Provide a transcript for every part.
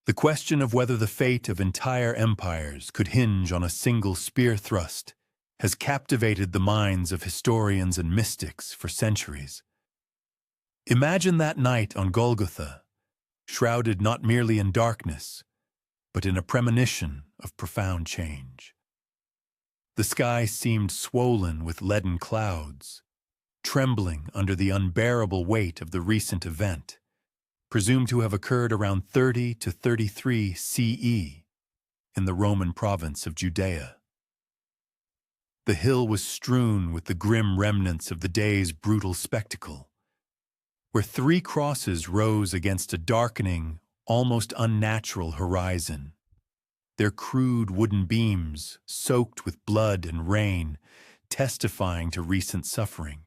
The question of whether the fate of entire empires could hinge on a single spear thrust has captivated the minds of historians and mystics for centuries. Imagine that night on Golgotha, shrouded not merely in darkness, but in a premonition of profound change. The sky seemed swollen with leaden clouds, trembling under the unbearable weight of the recent event, presumed to have occurred around 30 to 33 CE in the Roman province of Judea. The hill was strewn with the grim remnants of the day's brutal spectacle, where 3 crosses rose against a darkening, almost unnatural horizon, their crude wooden beams soaked with blood and rain, testifying to recent suffering.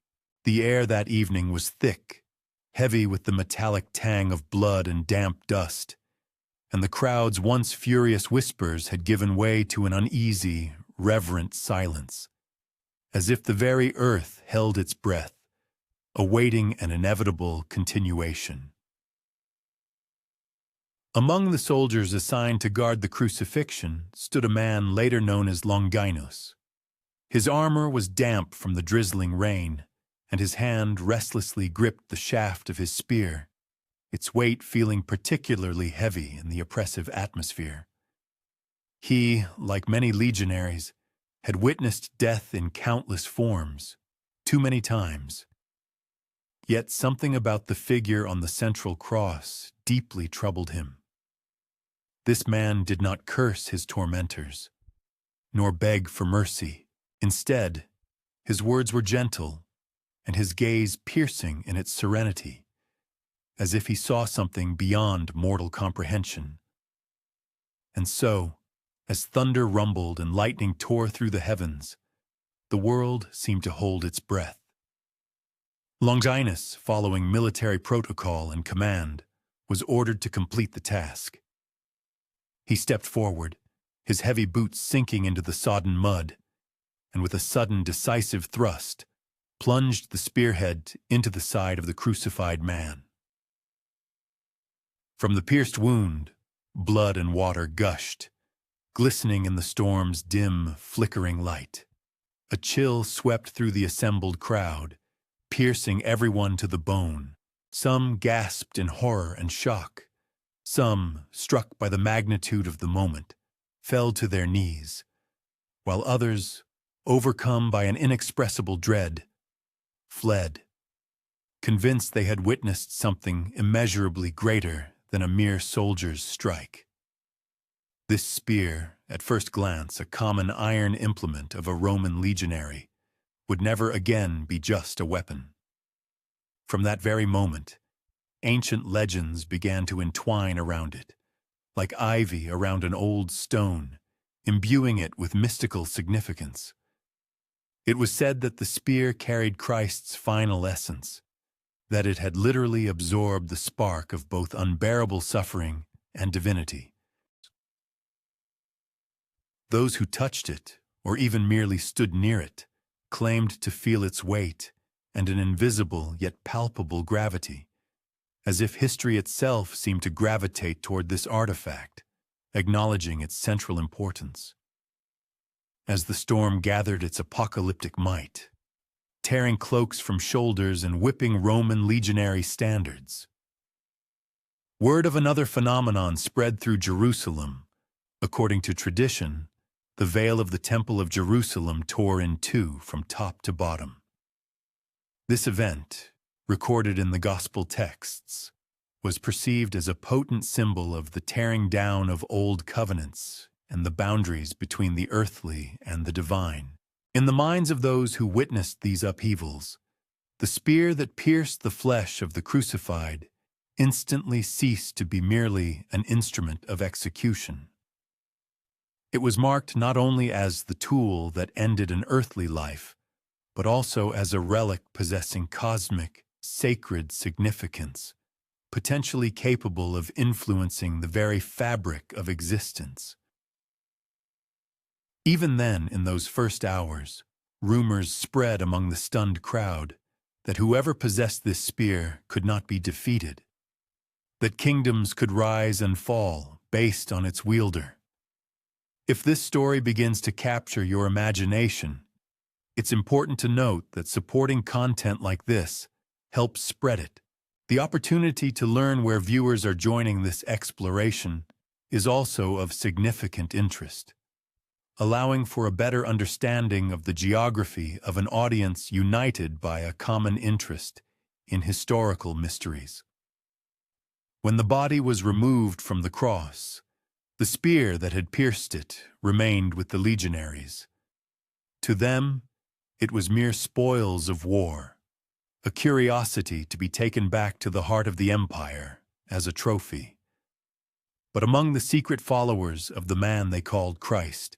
The air that evening was thick, heavy with the metallic tang of blood and damp dust, and the crowd's once furious whispers had given way to an uneasy, reverent silence, as if the very earth held its breath, awaiting an inevitable continuation. Among the soldiers assigned to guard the crucifixion stood a man later known as Longinus. His armor was damp from the drizzling rain, and his hand restlessly gripped the shaft of his spear, its weight feeling particularly heavy in the oppressive atmosphere. He, like many legionaries, had witnessed death in countless forms, too many times. Yet something about the figure on the central cross deeply troubled him. This man did not curse his tormentors, nor beg for mercy. Instead, his words were gentle, and his gaze piercing in its serenity, as if he saw something beyond mortal comprehension. And so, as thunder rumbled and lightning tore through the heavens, the world seemed to hold its breath. Longinus, following military protocol and command, was ordered to complete the task. He stepped forward, his heavy boots sinking into the sodden mud, and with a sudden decisive thrust, plunged the spearhead into the side of the crucified man. From the pierced wound, blood and water gushed, glistening in the storm's dim, flickering light. A chill swept through the assembled crowd, piercing everyone to the bone. Some gasped in horror and shock. Some, struck by the magnitude of the moment, fell to their knees, while others, overcome by an inexpressible dread, fled, convinced they had witnessed something immeasurably greater than a mere soldier's strike. This spear, at first glance a common iron implement of a Roman legionary, would never again be just a weapon. From that very moment, ancient legends began to entwine around it, like ivy around an old stone, imbuing it with mystical significance. It was said that the spear carried Christ's final essence, that it had literally absorbed the spark of both unbearable suffering and divinity. Those who touched it, or even merely stood near it, claimed to feel its weight and an invisible yet palpable gravity, as if history itself seemed to gravitate toward this artifact, acknowledging its central importance. As the storm gathered its apocalyptic might, tearing cloaks from shoulders and whipping Roman legionary standards, word of another phenomenon spread through Jerusalem. According to tradition, the veil of the Temple of Jerusalem tore in two from top to bottom. This event, recorded in the Gospel texts, was perceived as a potent symbol of the tearing down of old covenants and the boundaries between the earthly and the divine. In the minds of those who witnessed these upheavals, the spear that pierced the flesh of the crucified instantly ceased to be merely an instrument of execution. It was marked not only as the tool that ended an earthly life, but also as a relic possessing cosmic, sacred significance, potentially capable of influencing the very fabric of existence. Even then, in those first hours, rumors spread among the stunned crowd that whoever possessed this spear could not be defeated, that kingdoms could rise and fall based on its wielder. If this story begins to capture your imagination, it's important to note that supporting content like this helps spread it. The opportunity to learn where viewers are joining this exploration is also of significant interest, allowing for a better understanding of the geography of an audience united by a common interest in historical mysteries. When the body was removed from the cross, the spear that had pierced it remained with the legionaries. To them, it was mere spoils of war, a curiosity to be taken back to the heart of the empire as a trophy. But among the secret followers of the man they called Christ,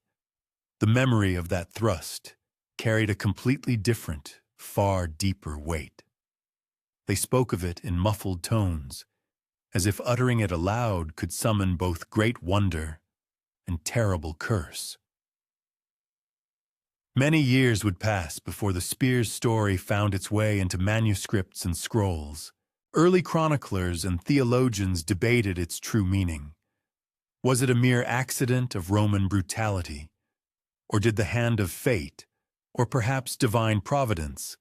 the memory of that thrust carried a completely different, far deeper weight. They spoke of it in muffled tones, as if uttering it aloud could summon both great wonder and terrible curse. Many years would pass before the spear's story found its way into manuscripts and scrolls. Early chroniclers and theologians debated its true meaning. Was it a mere accident of Roman brutality? Or did the hand of fate, or perhaps divine providence,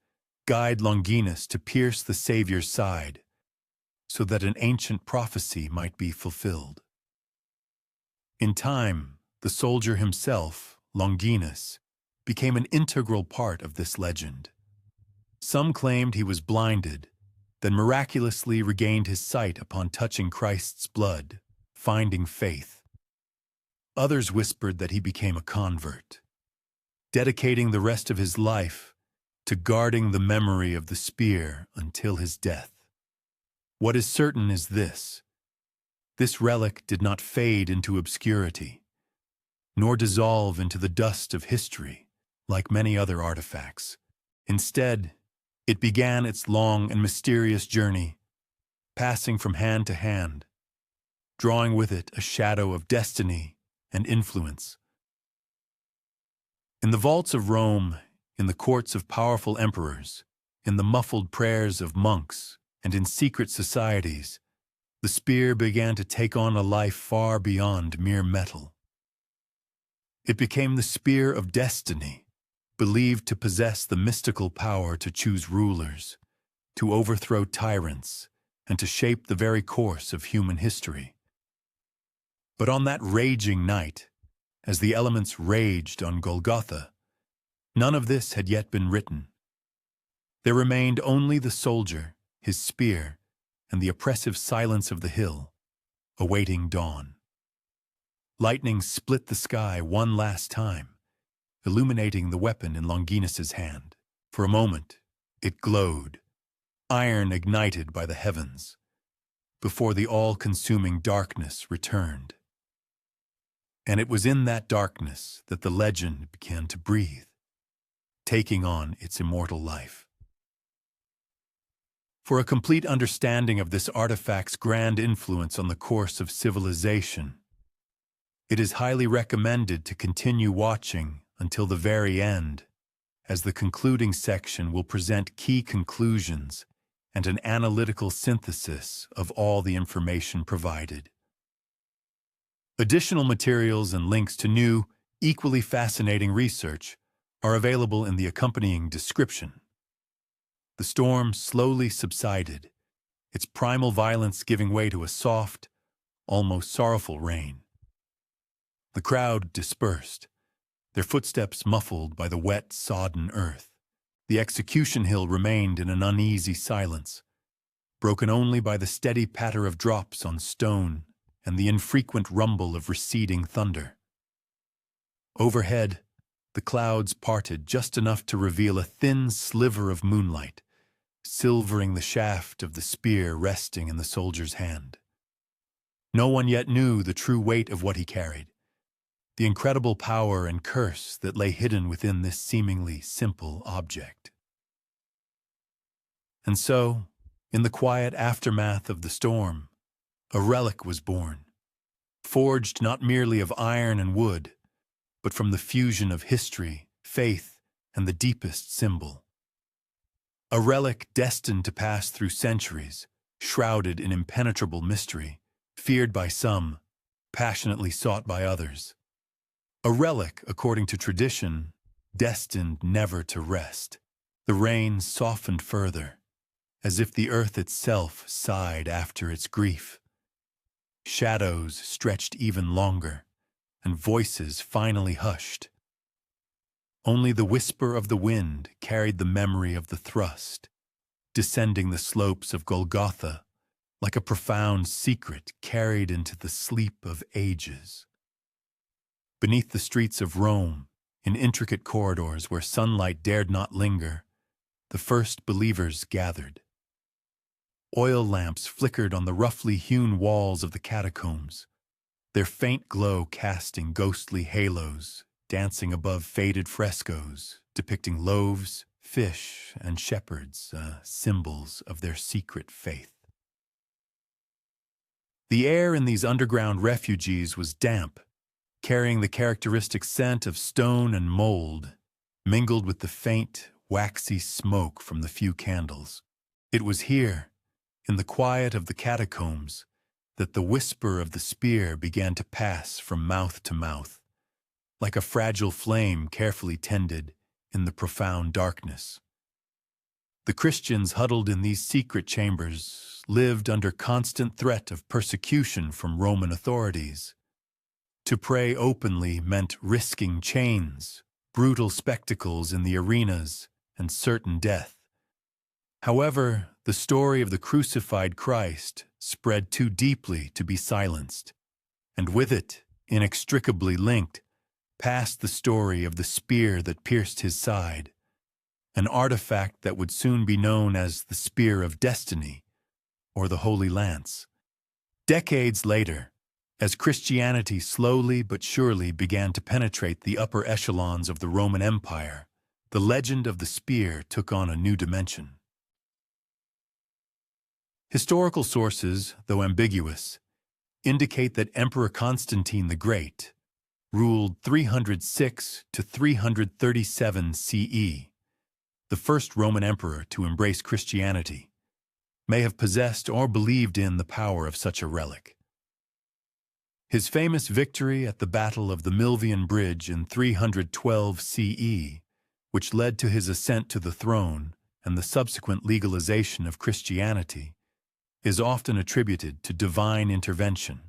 guide Longinus to pierce the Savior's side, so that an ancient prophecy might be fulfilled? In time, the soldier himself, Longinus, became an integral part of this legend. Some claimed he was blinded, then miraculously regained his sight upon touching Christ's blood, finding faith. Others whispered that he became a convert, dedicating the rest of his life to guarding the memory of the spear until his death. What is certain is this: this relic did not fade into obscurity, nor dissolve into the dust of history like many other artifacts. Instead, it began its long and mysterious journey, passing from hand to hand, drawing with it a shadow of destiny and influence. In the vaults of Rome, in the courts of powerful emperors, in the muffled prayers of monks, and in secret societies, the spear began to take on a life far beyond mere metal. It became the spear of destiny, believed to possess the mystical power to choose rulers, to overthrow tyrants, and to shape the very course of human history. But on that raging night, as the elements raged on Golgotha, none of this had yet been written. There remained only the soldier, his spear, and the oppressive silence of the hill, awaiting dawn. Lightning split the sky one last time, illuminating the weapon in Longinus's hand. For a moment, it glowed, iron ignited by the heavens, before the all-consuming darkness returned. And it was in that darkness that the legend began to breathe, taking on its immortal life. For a complete understanding of this artifact's grand influence on the course of civilization, it is highly recommended to continue watching until the very end, as the concluding section will present key conclusions and an analytical synthesis of all the information provided. Additional materials and links to new, equally fascinating research are available in the accompanying description. The storm slowly subsided, its primal violence giving way to a soft, almost sorrowful rain. The crowd dispersed, their footsteps muffled by the wet, sodden earth. The execution hill remained in an uneasy silence, broken only by the steady patter of drops on stone and the infrequent rumble of receding thunder. Overhead, the clouds parted just enough to reveal a thin sliver of moonlight, silvering the shaft of the spear resting in the soldier's hand. No one yet knew the true weight of what he carried, the incredible power and curse that lay hidden within this seemingly simple object. And so, in the quiet aftermath of the storm, a relic was born, forged not merely of iron and wood, but from the fusion of history, faith, and the deepest symbol. A relic destined to pass through centuries, shrouded in impenetrable mystery, feared by some, passionately sought by others. A relic, according to tradition, destined never to rest. The rain softened further, as if the earth itself sighed after its grief. Shadows stretched even longer, and voices finally hushed. Only the whisper of the wind carried the memory of the thrust, descending the slopes of Golgotha like a profound secret carried into the sleep of ages. Beneath the streets of Rome, in intricate corridors where sunlight dared not linger, the first believers gathered. Oil lamps flickered on the roughly hewn walls of the catacombs, their faint glow casting ghostly halos, dancing above faded frescoes depicting loaves, fish, and shepherds, symbols of their secret faith. The air in these underground refuges was damp, carrying the characteristic scent of stone and mold, mingled with the faint, waxy smoke from the few candles. It was here, in the quiet of the catacombs, that the whisper of the spear began to pass from mouth to mouth, like a fragile flame carefully tended in the profound darkness. The Christians huddled in these secret chambers lived under constant threat of persecution from Roman authorities. To pray openly meant risking chains, brutal spectacles in the arenas, and certain death. However, the story of the crucified Christ spread too deeply to be silenced, and with it, inextricably linked, passed the story of the spear that pierced his side, an artifact that would soon be known as the Spear of Destiny, or the Holy Lance. Decades later, as Christianity slowly but surely began to penetrate the upper echelons of the Roman Empire, the legend of the spear took on a new dimension. Historical sources, though ambiguous, indicate that Emperor Constantine the Great ruled 306 to 337 CE, the first Roman emperor to embrace Christianity, may have possessed or believed in the power of such a relic. His famous victory at the Battle of the Milvian Bridge in 312 CE, which led to his ascent to the throne and the subsequent legalization of Christianity, is often attributed to divine intervention.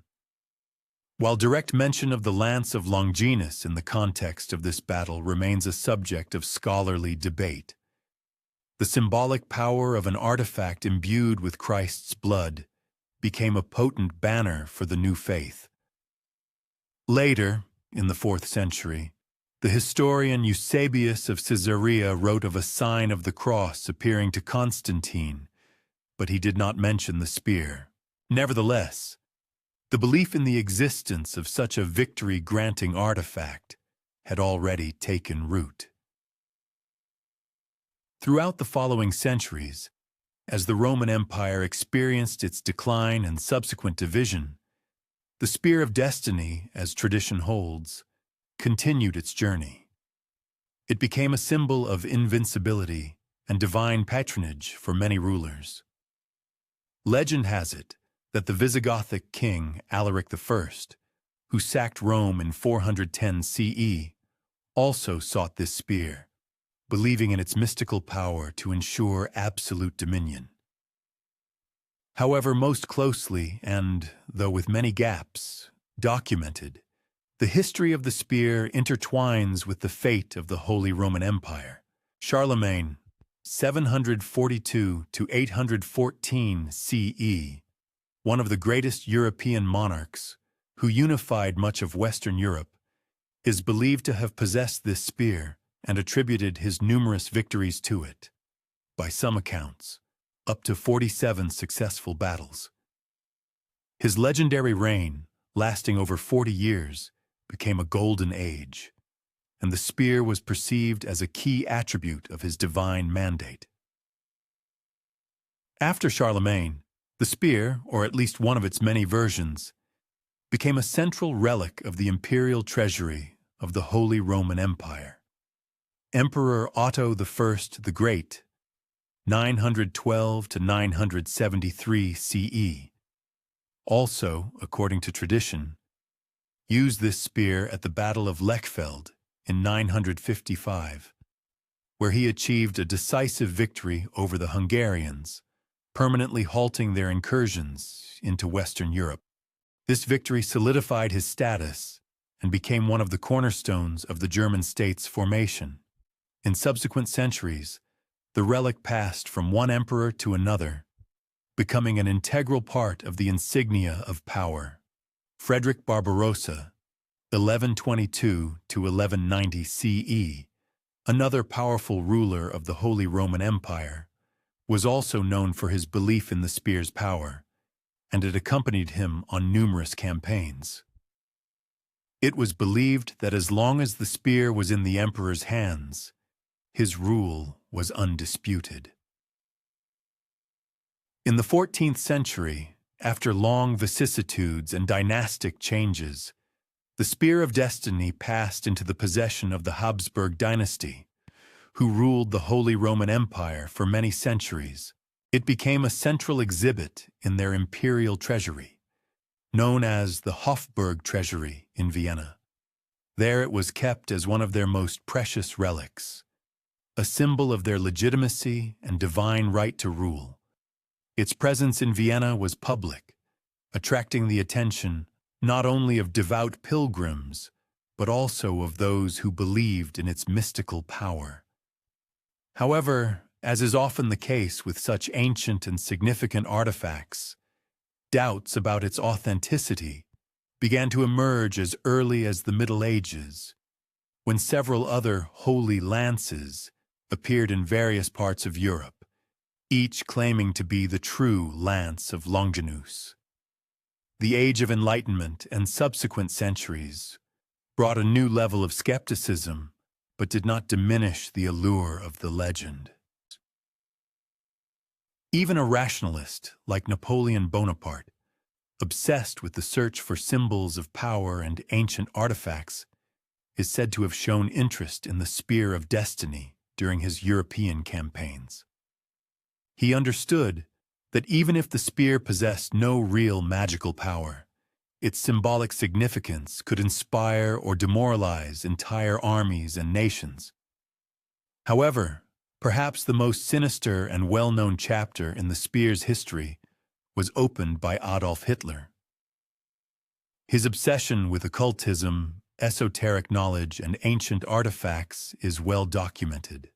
While direct mention of the Lance of Longinus in the context of this battle remains a subject of scholarly debate, the symbolic power of an artifact imbued with Christ's blood became a potent banner for the new faith. Later, in the 4th century, the historian Eusebius of Caesarea wrote of a sign of the cross appearing to Constantine, but he did not mention the spear. Nevertheless, the belief in the existence of such a victory-granting artifact had already taken root. Throughout the following centuries, as the Roman Empire experienced its decline and subsequent division, the Spear of Destiny, as tradition holds, continued its journey. It became a symbol of invincibility and divine patronage for many rulers. Legend has it that the Visigothic king Alaric I, who sacked Rome in 410 CE, also sought this spear, believing in its mystical power to ensure absolute dominion. However, most closely, and, though with many gaps, documented, the history of the spear intertwines with the fate of the Holy Roman Empire. Charlemagne, 742 to 814 CE, one of the greatest European monarchs, who unified much of Western Europe, is believed to have possessed this spear and attributed his numerous victories to it. By some accounts, up to 47 successful battles. His legendary reign, lasting over 40 years, became a golden age, and the spear was perceived as a key attribute of his divine mandate. After Charlemagne, the spear, or at least one of its many versions, became a central relic of the imperial treasury of the Holy Roman Empire. Emperor Otto I the Great, 912 to 973 CE, also, according to tradition, used this spear at the Battle of Lechfeld in 955, where he achieved a decisive victory over the Hungarians, permanently halting their incursions into Western Europe. This victory solidified his status and became one of the cornerstones of the German state's formation. In subsequent centuries, the relic passed from one emperor to another, becoming an integral part of the insignia of power. Frederick Barbarossa, 1122 to 1190 CE, another powerful ruler of the Holy Roman Empire, was also known for his belief in the spear's power, and it accompanied him on numerous campaigns. It was believed that as long as the spear was in the emperor's hands, his rule was undisputed. In the 14th century, after long vicissitudes and dynastic changes, the Spear of Destiny passed into the possession of the Habsburg dynasty, who ruled the Holy Roman Empire for many centuries. It became a central exhibit in their imperial treasury, known as the Hofburg Treasury in Vienna. There it was kept as one of their most precious relics, a symbol of their legitimacy and divine right to rule. Its presence in Vienna was public, attracting the attention not only of devout pilgrims, but also of those who believed in its mystical power. However, as is often the case with such ancient and significant artifacts, doubts about its authenticity began to emerge as early as the Middle Ages, when several other holy lances appeared in various parts of Europe, each claiming to be the true lance of Longinus. The Age of Enlightenment and subsequent centuries brought a new level of skepticism, but did not diminish the allure of the legend. Even a rationalist like Napoleon Bonaparte, obsessed with the search for symbols of power and ancient artifacts, is said to have shown interest in the Spear of Destiny during his European campaigns. He understood that even if the spear possessed no real magical power, its symbolic significance could inspire or demoralize entire armies and nations. However, perhaps the most sinister and well-known chapter in the spear's history was opened by Adolf Hitler. His obsession with occultism, esoteric knowledge, and ancient artifacts is well documented.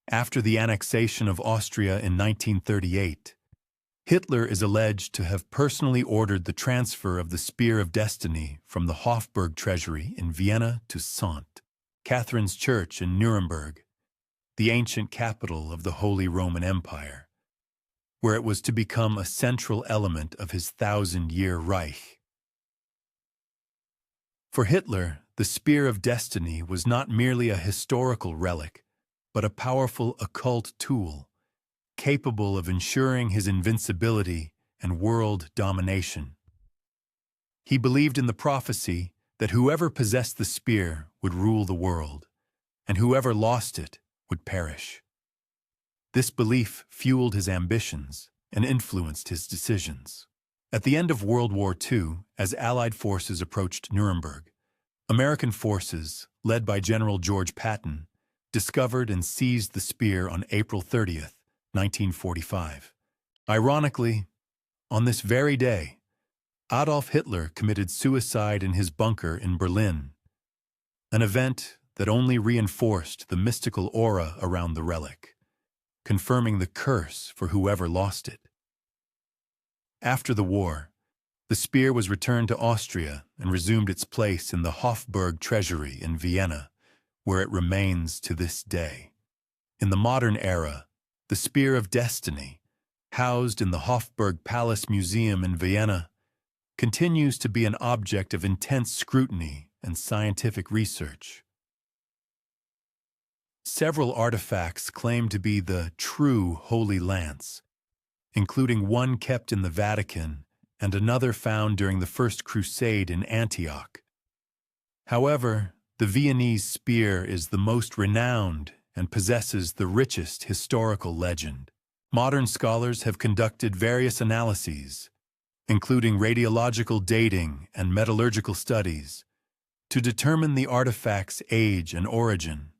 After the annexation of Austria in 1938, Hitler is alleged to have personally ordered the transfer of the Spear of Destiny from the Hofburg Treasury in Vienna to St. Catherine's Church in Nuremberg, the ancient capital of the Holy Roman Empire, where it was to become a central element of his 1,000-year Reich. For Hitler, the Spear of Destiny was not merely a historical relic, but a powerful occult tool, capable of ensuring his invincibility and world domination. He believed in the prophecy that whoever possessed the spear would rule the world, and whoever lost it would perish. This belief fueled his ambitions and influenced his decisions. At the end of World War II, as Allied forces approached Nuremberg, American forces, led by General George Patton, discovered and seized the spear on April 30th, 1945. Ironically, on this very day, Adolf Hitler committed suicide in his bunker in Berlin, an event that only reinforced the mystical aura around the relic, confirming the curse for whoever lost it. After the war, the spear was returned to Austria and resumed its place in the Hofburg Treasury in Vienna, where it remains to this day. In the modern era, the Spear of Destiny, housed in the Hofburg Palace Museum in Vienna, continues to be an object of intense scrutiny and scientific research. Several artifacts claim to be the true Holy Lance, including one kept in the Vatican and another found during the First Crusade in Antioch. However, the Viennese spear is the most renowned and possesses the richest historical legend. Modern scholars have conducted various analyses, including radiological dating and metallurgical studies, To determine the artifact's age and origin,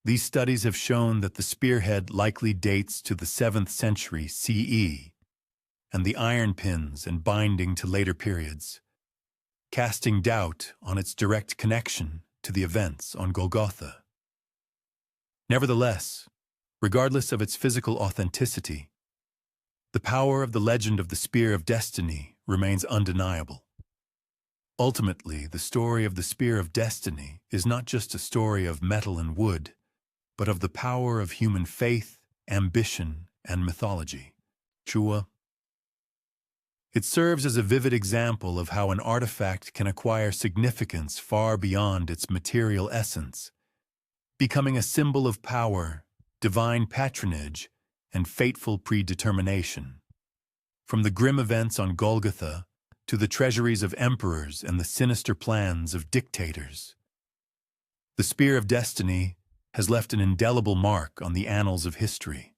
these studies have shown that the spearhead likely dates to the 7th century CE, and the iron pins and binding to later periods, casting doubt on its direct connection to the events on Golgotha. Nevertheless, regardless of its physical authenticity, the power of the legend of the Spear of Destiny remains undeniable. Ultimately, the story of the Spear of Destiny is not just a story of metal and wood, but of the power of human faith, ambition, and mythology. Chua. It serves as a vivid example of how an artifact can acquire significance far beyond its material essence, becoming a symbol of power, divine patronage, and fateful predetermination. From the grim events on Golgotha to the treasuries of emperors and the sinister plans of dictators, the Spear of Destiny has left an indelible mark on the annals of history,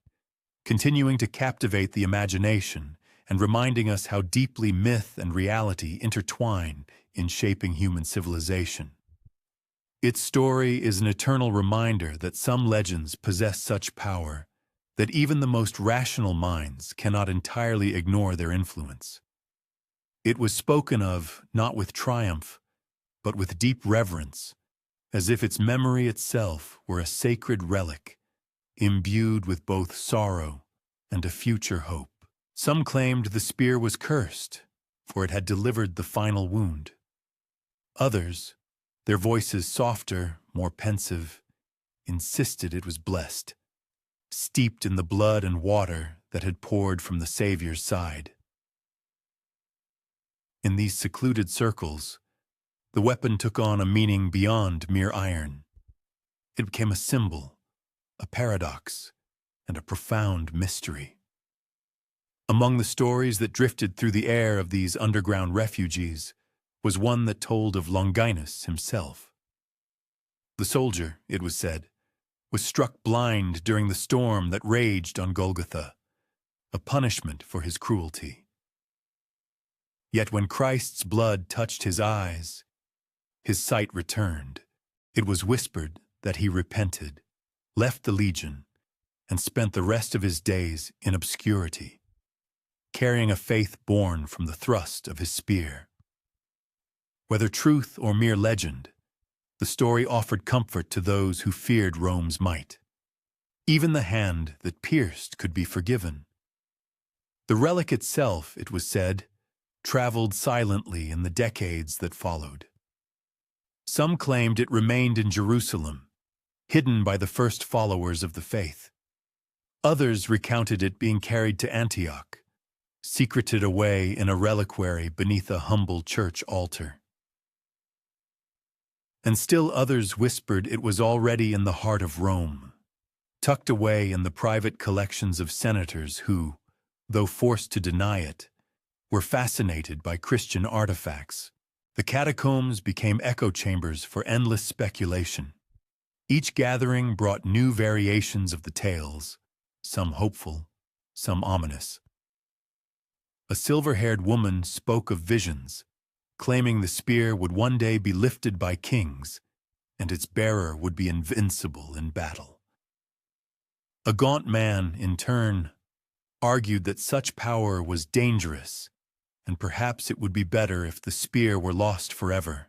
continuing to captivate the imagination and reminding us how deeply myth and reality intertwine in shaping human civilization. Its story is an eternal reminder that some legends possess such power that even the most rational minds cannot entirely ignore their influence. It was spoken of not with triumph, but with deep reverence, as if its memory itself were a sacred relic, imbued with both sorrow and a future hope. Some claimed the spear was cursed, for it had delivered the final wound. Others, their voices softer, more pensive, insisted it was blessed, steeped in the blood and water that had poured from the Savior's side. In these secluded circles, the weapon took on a meaning beyond mere iron. It became a symbol, a paradox, and a profound mystery. Among the stories that drifted through the air of these underground refugees was one that told of Longinus himself. The soldier, it was said, was struck blind during the storm that raged on Golgotha, a punishment for his cruelty. Yet when Christ's blood touched his eyes, his sight returned. It was whispered that he repented, left the legion, and spent the rest of his days in obscurity, carrying a faith born from the thrust of his spear. Whether truth or mere legend, the story offered comfort to those who feared Rome's might. Even the hand that pierced could be forgiven. The relic itself, it was said, traveled silently in the decades that followed. Some claimed it remained in Jerusalem, hidden by the first followers of the faith. Others recounted it being carried to Antioch, secreted away in a reliquary beneath a humble church altar. And still others whispered it was already in the heart of Rome, tucked away in the private collections of senators who, though forced to deny it, were fascinated by Christian artifacts. The catacombs became echo chambers for endless speculation. Each gathering brought new variations of the tales, some hopeful, some ominous. A silver-haired woman spoke of visions, claiming the spear would one day be lifted by kings, and its bearer would be invincible in battle. A gaunt man, in turn, argued that such power was dangerous, and perhaps it would be better if the spear were lost forever,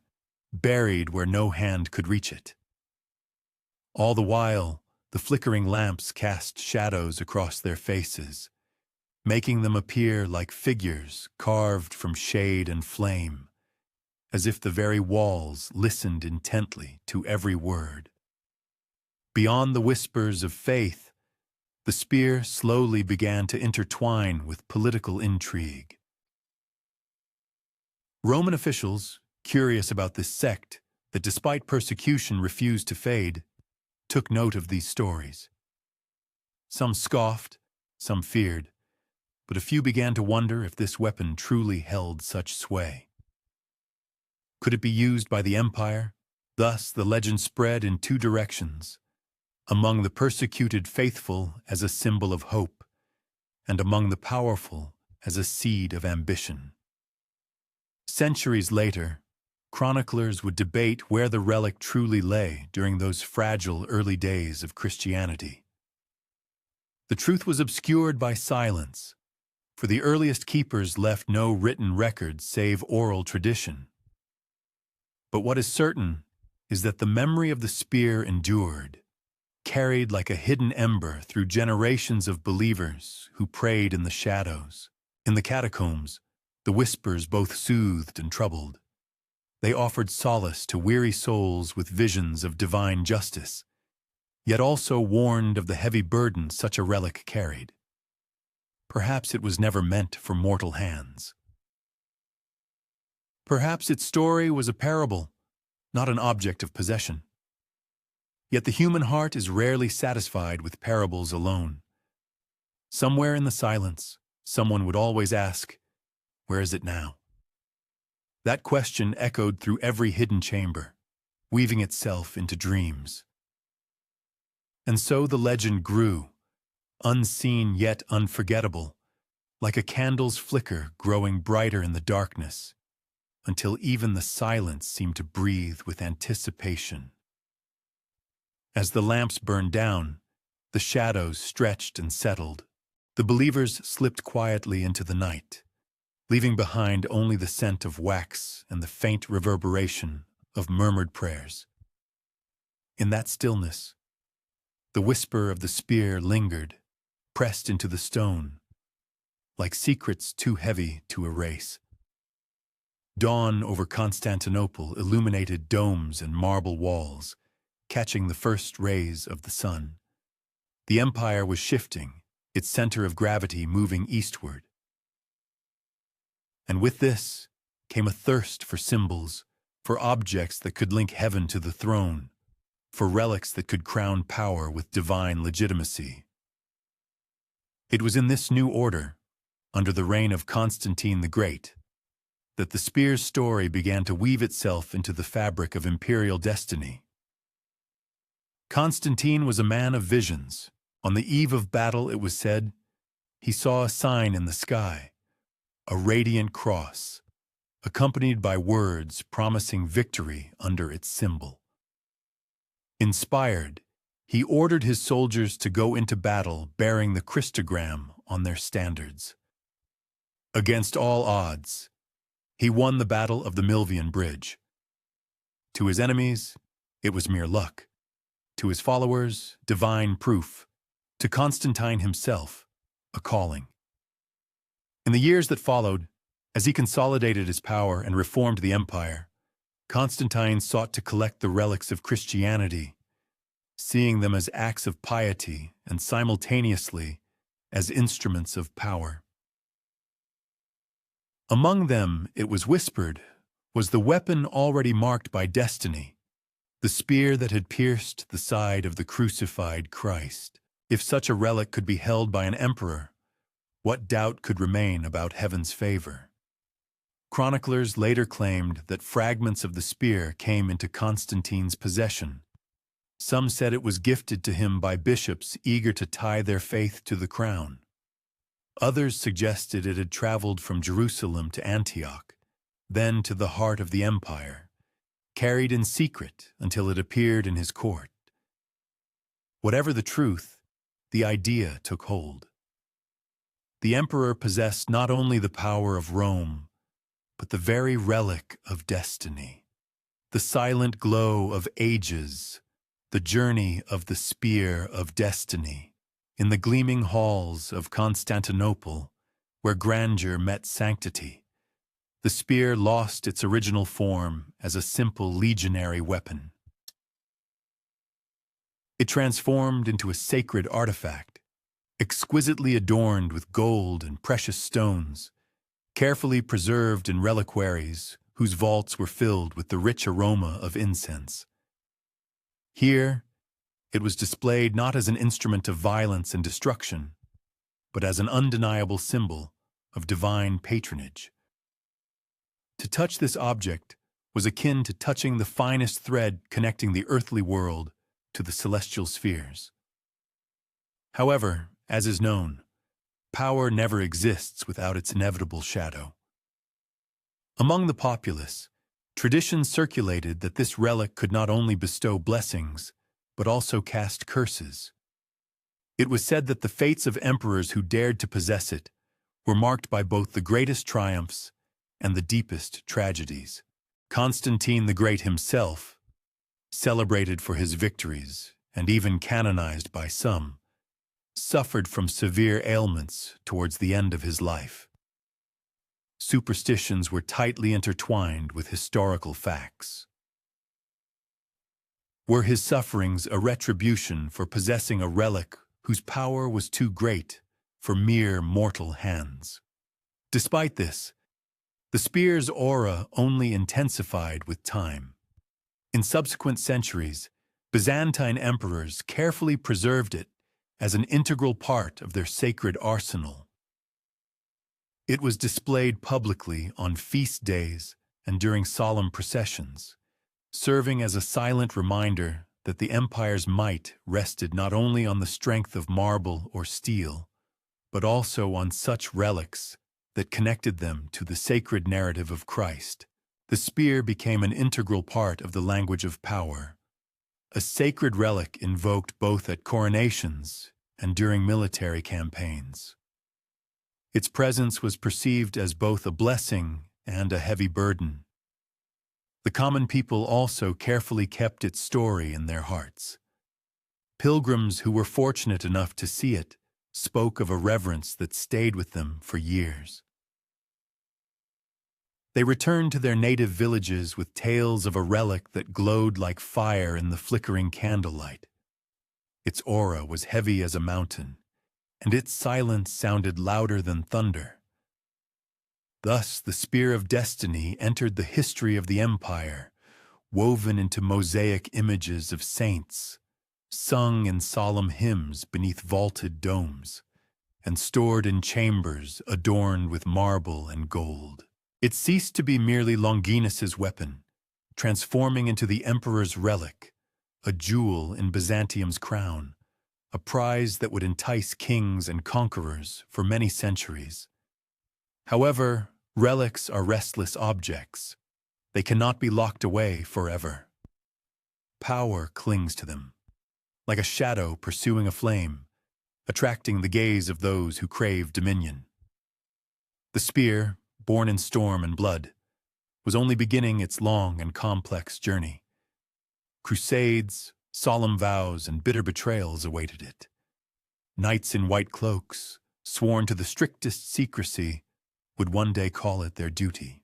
buried where no hand could reach it. All the while, the flickering lamps cast shadows across their faces, making them appear like figures carved from shade and flame, as if the very walls listened intently to every word. Beyond the whispers of faith, the spear slowly began to intertwine with political intrigue. Roman officials, curious about this sect that despite persecution refused to fade, took note of these stories. Some scoffed, some feared, but a few began to wonder if this weapon truly held such sway. Could it be used by the empire? Thus the legend spread in two directions, among the persecuted faithful as a symbol of hope, and among the powerful as a seed of ambition. Centuries later, chroniclers would debate where the relic truly lay during those fragile early days of Christianity. The truth was obscured by silence, for the earliest keepers left no written records save oral tradition. But what is certain is that the memory of the spear endured, carried like a hidden ember through generations of believers who prayed in the shadows. In the catacombs, the whispers both soothed and troubled. They offered solace to weary souls with visions of divine justice, yet also warned of the heavy burden such a relic carried. Perhaps it was never meant for mortal hands. Perhaps its story was a parable, not an object of possession. Yet the human heart is rarely satisfied with parables alone. Somewhere in the silence, someone would always ask, "Where is it now?" That question echoed through every hidden chamber, weaving itself into dreams. And so the legend grew, unseen yet unforgettable, like a candle's flicker growing brighter in the darkness, until even the silence seemed to breathe with anticipation. As the lamps burned down, the shadows stretched and settled. The believers slipped quietly into the night, leaving behind only the scent of wax and the faint reverberation of murmured prayers. In that stillness, the whisper of the spear lingered, pressed into the stone, like secrets too heavy to erase. Dawn over Constantinople illuminated domes and marble walls, catching the first rays of the sun. The empire was shifting, its center of gravity moving eastward. And with this came a thirst for symbols, for objects that could link heaven to the throne, for relics that could crown power with divine legitimacy. It was in this new order, under the reign of Constantine the Great, that the spear's story began to weave itself into the fabric of imperial destiny. Constantine was a man of visions. On the eve of battle, it was said, he saw a sign in the sky, a radiant cross, accompanied by words promising victory under its symbol. Inspired, he ordered his soldiers to go into battle bearing the Christogram on their standards. Against all odds, he won the Battle of the Milvian Bridge. To his enemies, it was mere luck. To his followers, divine proof. To Constantine himself, a calling. In the years that followed, as he consolidated his power and reformed the empire, Constantine sought to collect the relics of Christianity, seeing them as acts of piety and simultaneously as instruments of power. Among them, it was whispered, was the weapon already marked by destiny, the spear that had pierced the side of the crucified Christ. If such a relic could be held by an emperor, what doubt could remain about heaven's favor? Chroniclers later claimed that fragments of the spear came into Constantine's possession. Some said it was gifted to him by bishops eager to tie their faith to the crown. Others suggested it had traveled from Jerusalem to Antioch, then to the heart of the empire, carried in secret until it appeared in his court. Whatever the truth, the idea took hold. The emperor possessed not only the power of Rome, but the very relic of destiny, the silent glow of ages, the journey of the spear of destiny. In the gleaming halls of Constantinople, where grandeur met sanctity, the spear lost its original form as a simple legionary weapon. It transformed into a sacred artifact, exquisitely adorned with gold and precious stones, carefully preserved in reliquaries whose vaults were filled with the rich aroma of incense. Here, it was displayed not as an instrument of violence and destruction, but as an undeniable symbol of divine patronage. To touch this object was akin to touching the finest thread connecting the earthly world to the celestial spheres. However, as is known, power never exists without its inevitable shadow. Among the populace, Tradition circulated that this relic could not only bestow blessings, but also cast curses. It was said that the fates of emperors who dared to possess it were marked by both the greatest triumphs and the deepest tragedies. Constantine the Great himself, celebrated for his victories and even canonized by some, suffered from severe ailments towards the end of his life. Superstitions were tightly intertwined with historical facts. Were his sufferings a retribution for possessing a relic whose power was too great for mere mortal hands? Despite this, the spear's aura only intensified with time. In subsequent centuries, Byzantine emperors carefully preserved it as an integral part of their sacred arsenal. It was displayed publicly on feast days and during solemn processions, serving as a silent reminder that the empire's might rested not only on the strength of marble or steel, but also on such relics that connected them to the sacred narrative of Christ. The spear became an integral part of the language of power, a sacred relic invoked both at coronations and during military campaigns. Its presence was perceived as both a blessing and a heavy burden. The common people also carefully kept its story in their hearts. Pilgrims who were fortunate enough to see it spoke of a reverence that stayed with them for years. They returned to their native villages with tales of a relic that glowed like fire in the flickering candlelight. Its aura was heavy as a mountain, and its silence sounded louder than thunder. Thus, the spear of destiny entered the history of the empire, woven into mosaic images of saints, sung in solemn hymns beneath vaulted domes, and stored in chambers adorned with marble and gold. It ceased to be merely Longinus's weapon, transforming into the emperor's relic, a jewel in Byzantium's crown, a prize that would entice kings and conquerors for many centuries. However, relics are restless objects. They cannot be locked away forever. Power clings to them, like a shadow pursuing a flame, attracting the gaze of those who crave dominion. The spear, born in storm and blood, was only beginning its long and complex journey. Crusades, solemn vows, and bitter betrayals awaited it. Knights in white cloaks, sworn to the strictest secrecy, would one day call it their duty.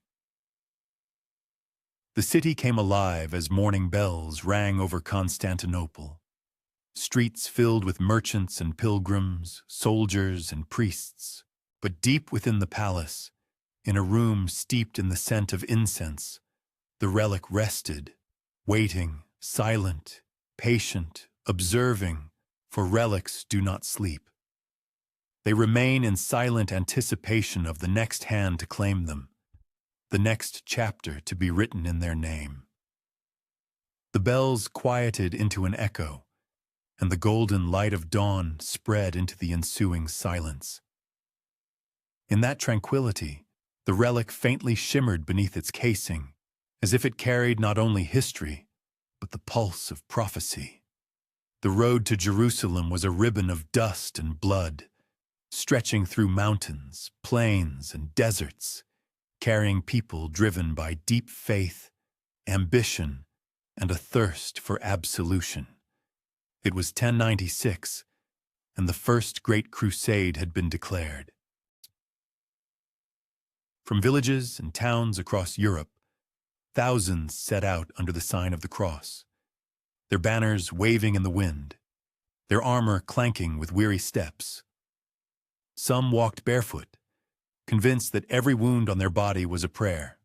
The city came alive as morning bells rang over Constantinople. Streets filled with merchants and pilgrims, soldiers and priests. But deep within the palace, in a room steeped in the scent of incense, the relic rested, waiting, silent, patient, observing, for relics do not sleep. They remain in silent anticipation of the next hand to claim them, the next chapter to be written in their name. The bells quieted into an echo, and the golden light of dawn spread into the ensuing silence. In that tranquility, the relic faintly shimmered beneath its casing, as if it carried not only history, but the pulse of prophecy. The road to Jerusalem was a ribbon of dust and blood, stretching through mountains, plains, and deserts, carrying people driven by deep faith, ambition, and a thirst for absolution. It was 1096, and the first great crusade had been declared. From villages and towns across Europe, thousands set out under the sign of the cross, their banners waving in the wind, their armor clanking with weary steps. Some walked barefoot, convinced that every wound on their body was a prayer.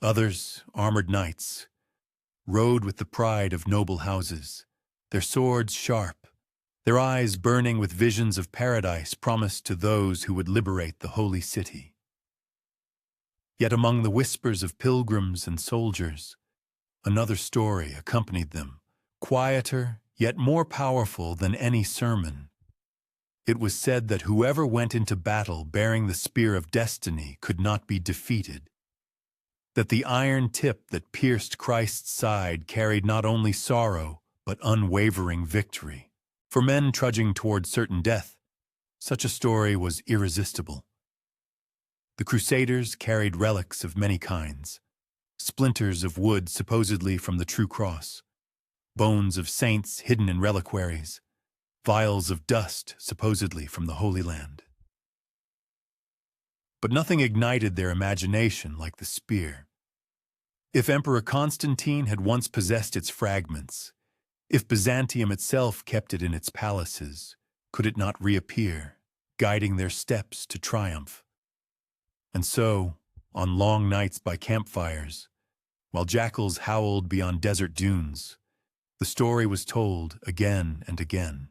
Others, armored knights, rode with the pride of noble houses, their swords sharp, their eyes burning with visions of paradise promised to those who would liberate the holy city. Yet among the whispers of pilgrims and soldiers, another story accompanied them, quieter yet more powerful than any sermon. It was said that whoever went into battle bearing the spear of destiny could not be defeated. that the iron tip that pierced Christ's side carried not only sorrow, but unwavering victory. For men trudging toward certain death, such a story was irresistible. The Crusaders carried relics of many kinds, splinters of wood supposedly from the true cross, bones of saints hidden in reliquaries, vials of dust supposedly from the Holy Land. But nothing ignited their imagination like the spear. If Emperor Constantine had once possessed its fragments, if Byzantium itself kept it in its palaces, could it not reappear, guiding their steps to triumph? And so, on long nights by campfires, while jackals howled beyond desert dunes, the story was told again and again.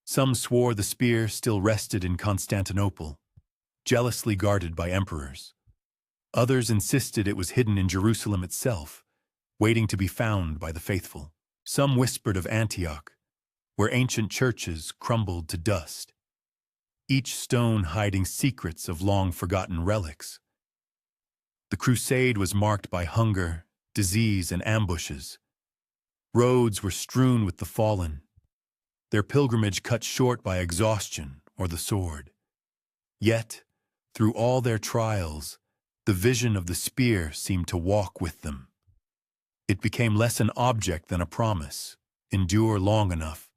Some swore the spear still rested in Constantinople, jealously guarded by emperors. Others insisted it was hidden in Jerusalem itself, waiting to be found by the faithful. Some whispered of Antioch, where ancient churches crumbled to dust, each stone hiding secrets of long-forgotten relics. The crusade was marked by hunger, disease, and ambushes. Roads were strewn with the fallen, their pilgrimage cut short by exhaustion or the sword. Yet, through all their trials, the vision of the spear seemed to walk with them. It became less an object than a promise, endure long enough,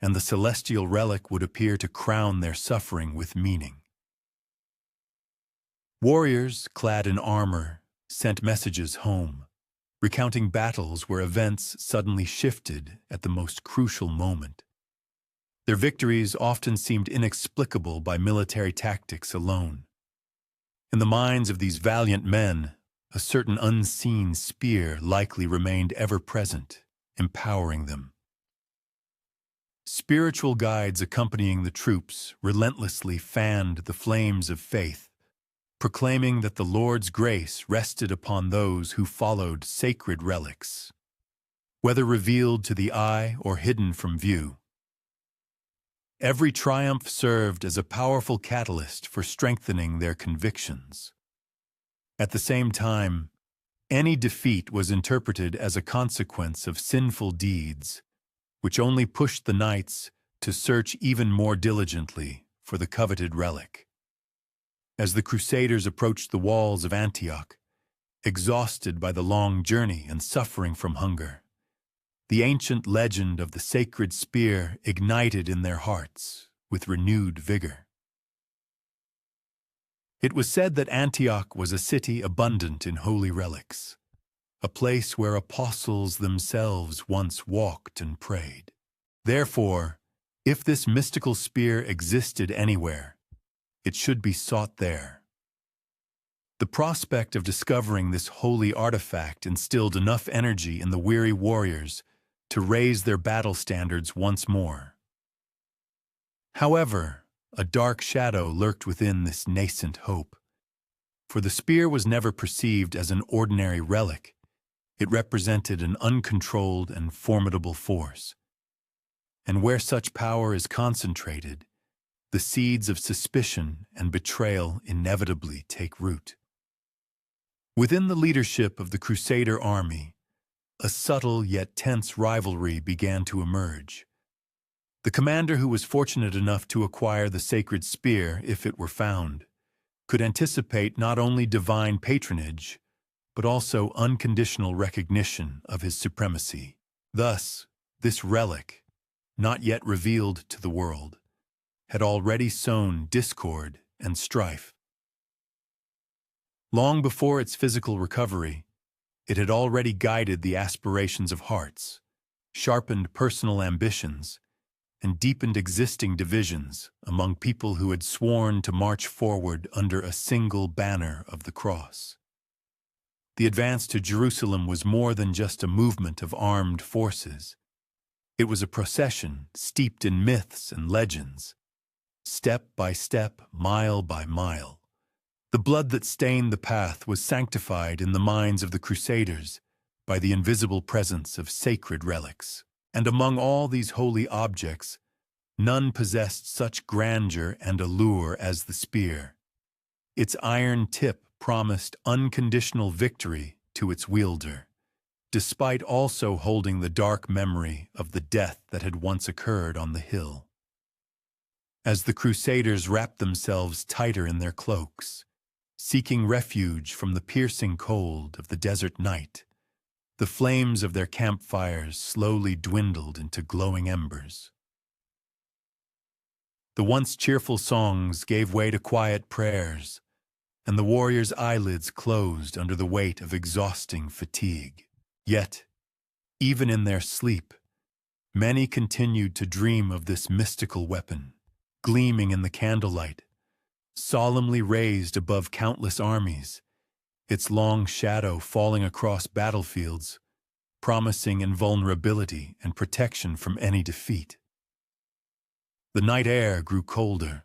and the celestial relic would appear to crown their suffering with meaning. Warriors, clad in armor, sent messages home, recounting battles where events suddenly shifted at the most crucial moment. Their victories often seemed inexplicable by military tactics alone. In the minds of these valiant men, a certain unseen spear likely remained ever present, empowering them. Spiritual guides accompanying the troops relentlessly fanned the flames of faith, proclaiming that the Lord's grace rested upon those who followed sacred relics, whether revealed to the eye or hidden from view. Every triumph served as a powerful catalyst for strengthening their convictions. At the same time, any defeat was interpreted as a consequence of sinful deeds, which only pushed the knights to search even more diligently for the coveted relic. As the Crusaders approached the walls of Antioch, exhausted by the long journey and suffering from hunger, the ancient legend of the sacred spear ignited in their hearts with renewed vigor. It was said that Antioch was a city abundant in holy relics, a place where apostles themselves once walked and prayed. Therefore, if this mystical spear existed anywhere, it should be sought there. The prospect of discovering this holy artifact instilled enough energy in the weary warriors to raise their battle standards once more. However, a dark shadow lurked within this nascent hope. For the spear was never perceived as an ordinary relic. It represented an uncontrolled and formidable force. And where such power is concentrated, the seeds of suspicion and betrayal inevitably take root. Within the leadership of the Crusader army, a subtle yet tense rivalry began to emerge. The commander who was fortunate enough to acquire the sacred spear, if it were found, could anticipate not only divine patronage, but also unconditional recognition of his supremacy. Thus, this relic, not yet revealed to the world, had already sown discord and strife. Long before its physical recovery, it had already guided the aspirations of hearts, sharpened personal ambitions, and deepened existing divisions among people who had sworn to march forward under a single banner of the cross. The advance to Jerusalem was more than just a movement of armed forces. It was a procession steeped in myths and legends, step by step, mile by mile. The blood that stained the path was sanctified in the minds of the Crusaders by the invisible presence of sacred relics. And among all these holy objects, none possessed such grandeur and allure as the spear. Its iron tip promised unconditional victory to its wielder, despite also holding the dark memory of the death that had once occurred on the hill. As the crusaders wrapped themselves tighter in their cloaks, seeking refuge from the piercing cold of the desert night, the flames of their campfires slowly dwindled into glowing embers. The once cheerful songs gave way to quiet prayers, and the warriors' eyelids closed under the weight of exhausting fatigue. Yet, even in their sleep, many continued to dream of this mystical weapon, gleaming in the candlelight, solemnly raised above countless armies, its long shadow falling across battlefields, promising invulnerability and protection from any defeat. The night air grew colder,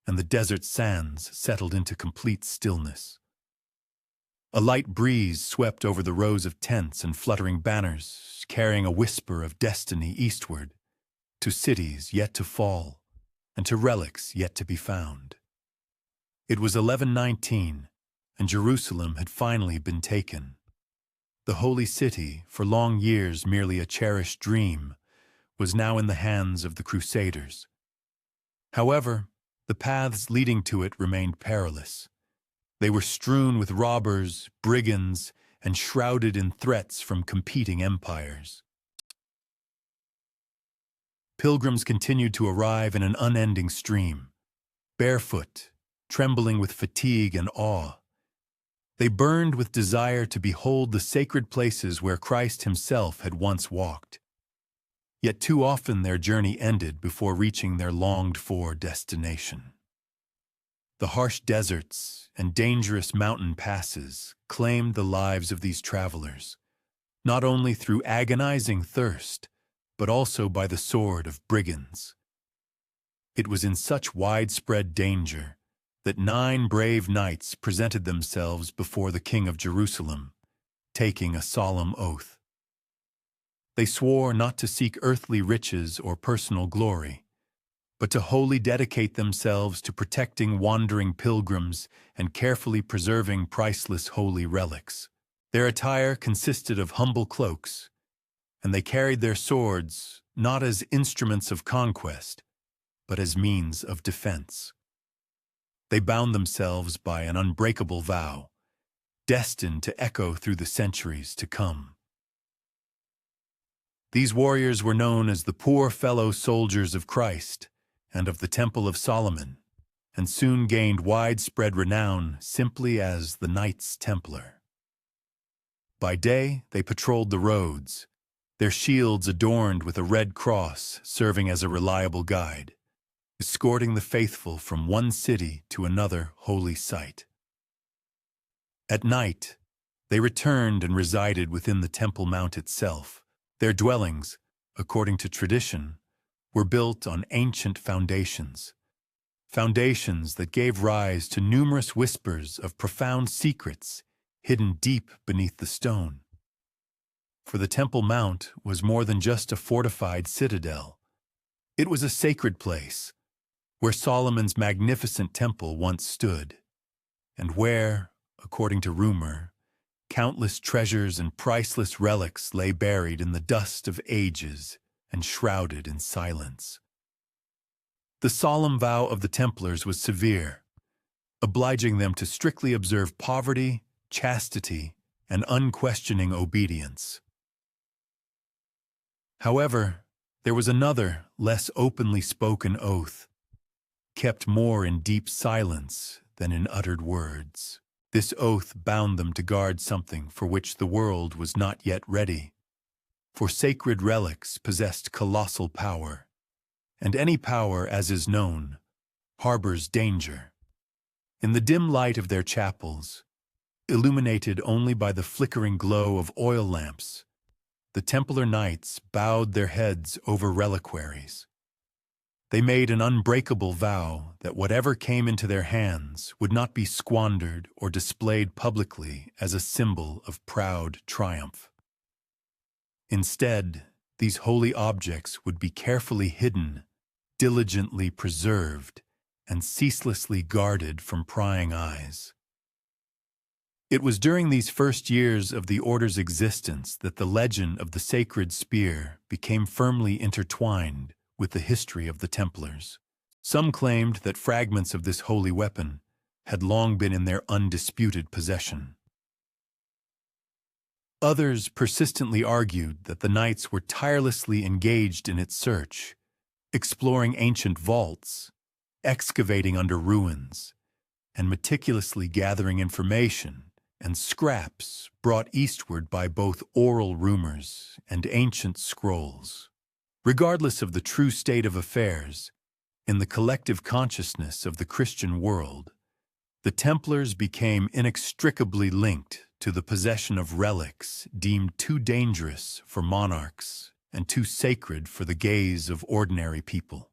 and the desert sands settled into complete stillness. A light breeze swept over the rows of tents and fluttering banners, carrying a whisper of destiny eastward, to cities yet to fall, and to relics yet to be found. It was 1119, and Jerusalem had finally been taken. The holy city, for long years merely a cherished dream, was now in the hands of the crusaders. However, the paths leading to it remained perilous. They were strewn with robbers, brigands, and shrouded in threats from competing empires. Pilgrims continued to arrive in an unending stream, barefoot, trembling with fatigue and awe. They burned with desire to behold the sacred places where Christ himself had once walked. Yet too often their journey ended before reaching their longed-for destination. The harsh deserts and dangerous mountain passes claimed the lives of these travelers, not only through agonizing thirst, but also by the sword of brigands. It was in such widespread danger that 9 brave knights presented themselves before the King of Jerusalem, taking a solemn oath. They swore not to seek earthly riches or personal glory, but to wholly dedicate themselves to protecting wandering pilgrims and carefully preserving priceless holy relics. Their attire consisted of humble cloaks, and they carried their swords not as instruments of conquest, but as means of defense. They bound themselves by an unbreakable vow, destined to echo through the centuries to come. These warriors were known as the poor fellow soldiers of Christ and of the Temple of Solomon, and soon gained widespread renown simply as the Knights Templar. By day, they patrolled the roads, their shields adorned with a red cross serving as a reliable guide, escorting the faithful from one city to another holy site. At night, they returned and resided within the Temple Mount itself. Their dwellings, according to tradition, were built on ancient foundations that gave rise to numerous whispers of profound secrets hidden deep beneath the stone. For the Temple Mount was more than just a fortified citadel. It was a sacred place, where Solomon's magnificent temple once stood, and where, according to rumor, countless treasures and priceless relics lay buried in the dust of ages and shrouded in silence. The solemn vow of the Templars was severe, obliging them to strictly observe poverty, chastity, and unquestioning obedience. However, there was another, less openly spoken oath, kept more in deep silence than in uttered words. This oath bound them to guard something for which the world was not yet ready, for sacred relics possessed colossal power, and any power, as is known, harbors danger. In the dim light of their chapels, illuminated only by the flickering glow of oil lamps, the Templar knights bowed their heads over reliquaries. They made an unbreakable vow that whatever came into their hands would not be squandered or displayed publicly as a symbol of proud triumph. Instead, these holy objects would be carefully hidden, diligently preserved, and ceaselessly guarded from prying eyes. It was during these first years of the order's existence that the legend of the sacred spear became firmly intertwined with the history of the Templars. Some claimed that fragments of this holy weapon had long been in their undisputed possession. Others persistently argued that the knights were tirelessly engaged in its search, exploring ancient vaults, excavating under ruins, and meticulously gathering information and scraps brought eastward by both oral rumors and ancient scrolls. Regardless of the true state of affairs, in the collective consciousness of the Christian world, the Templars became inextricably linked to the possession of relics deemed too dangerous for monarchs and too sacred for the gaze of ordinary people.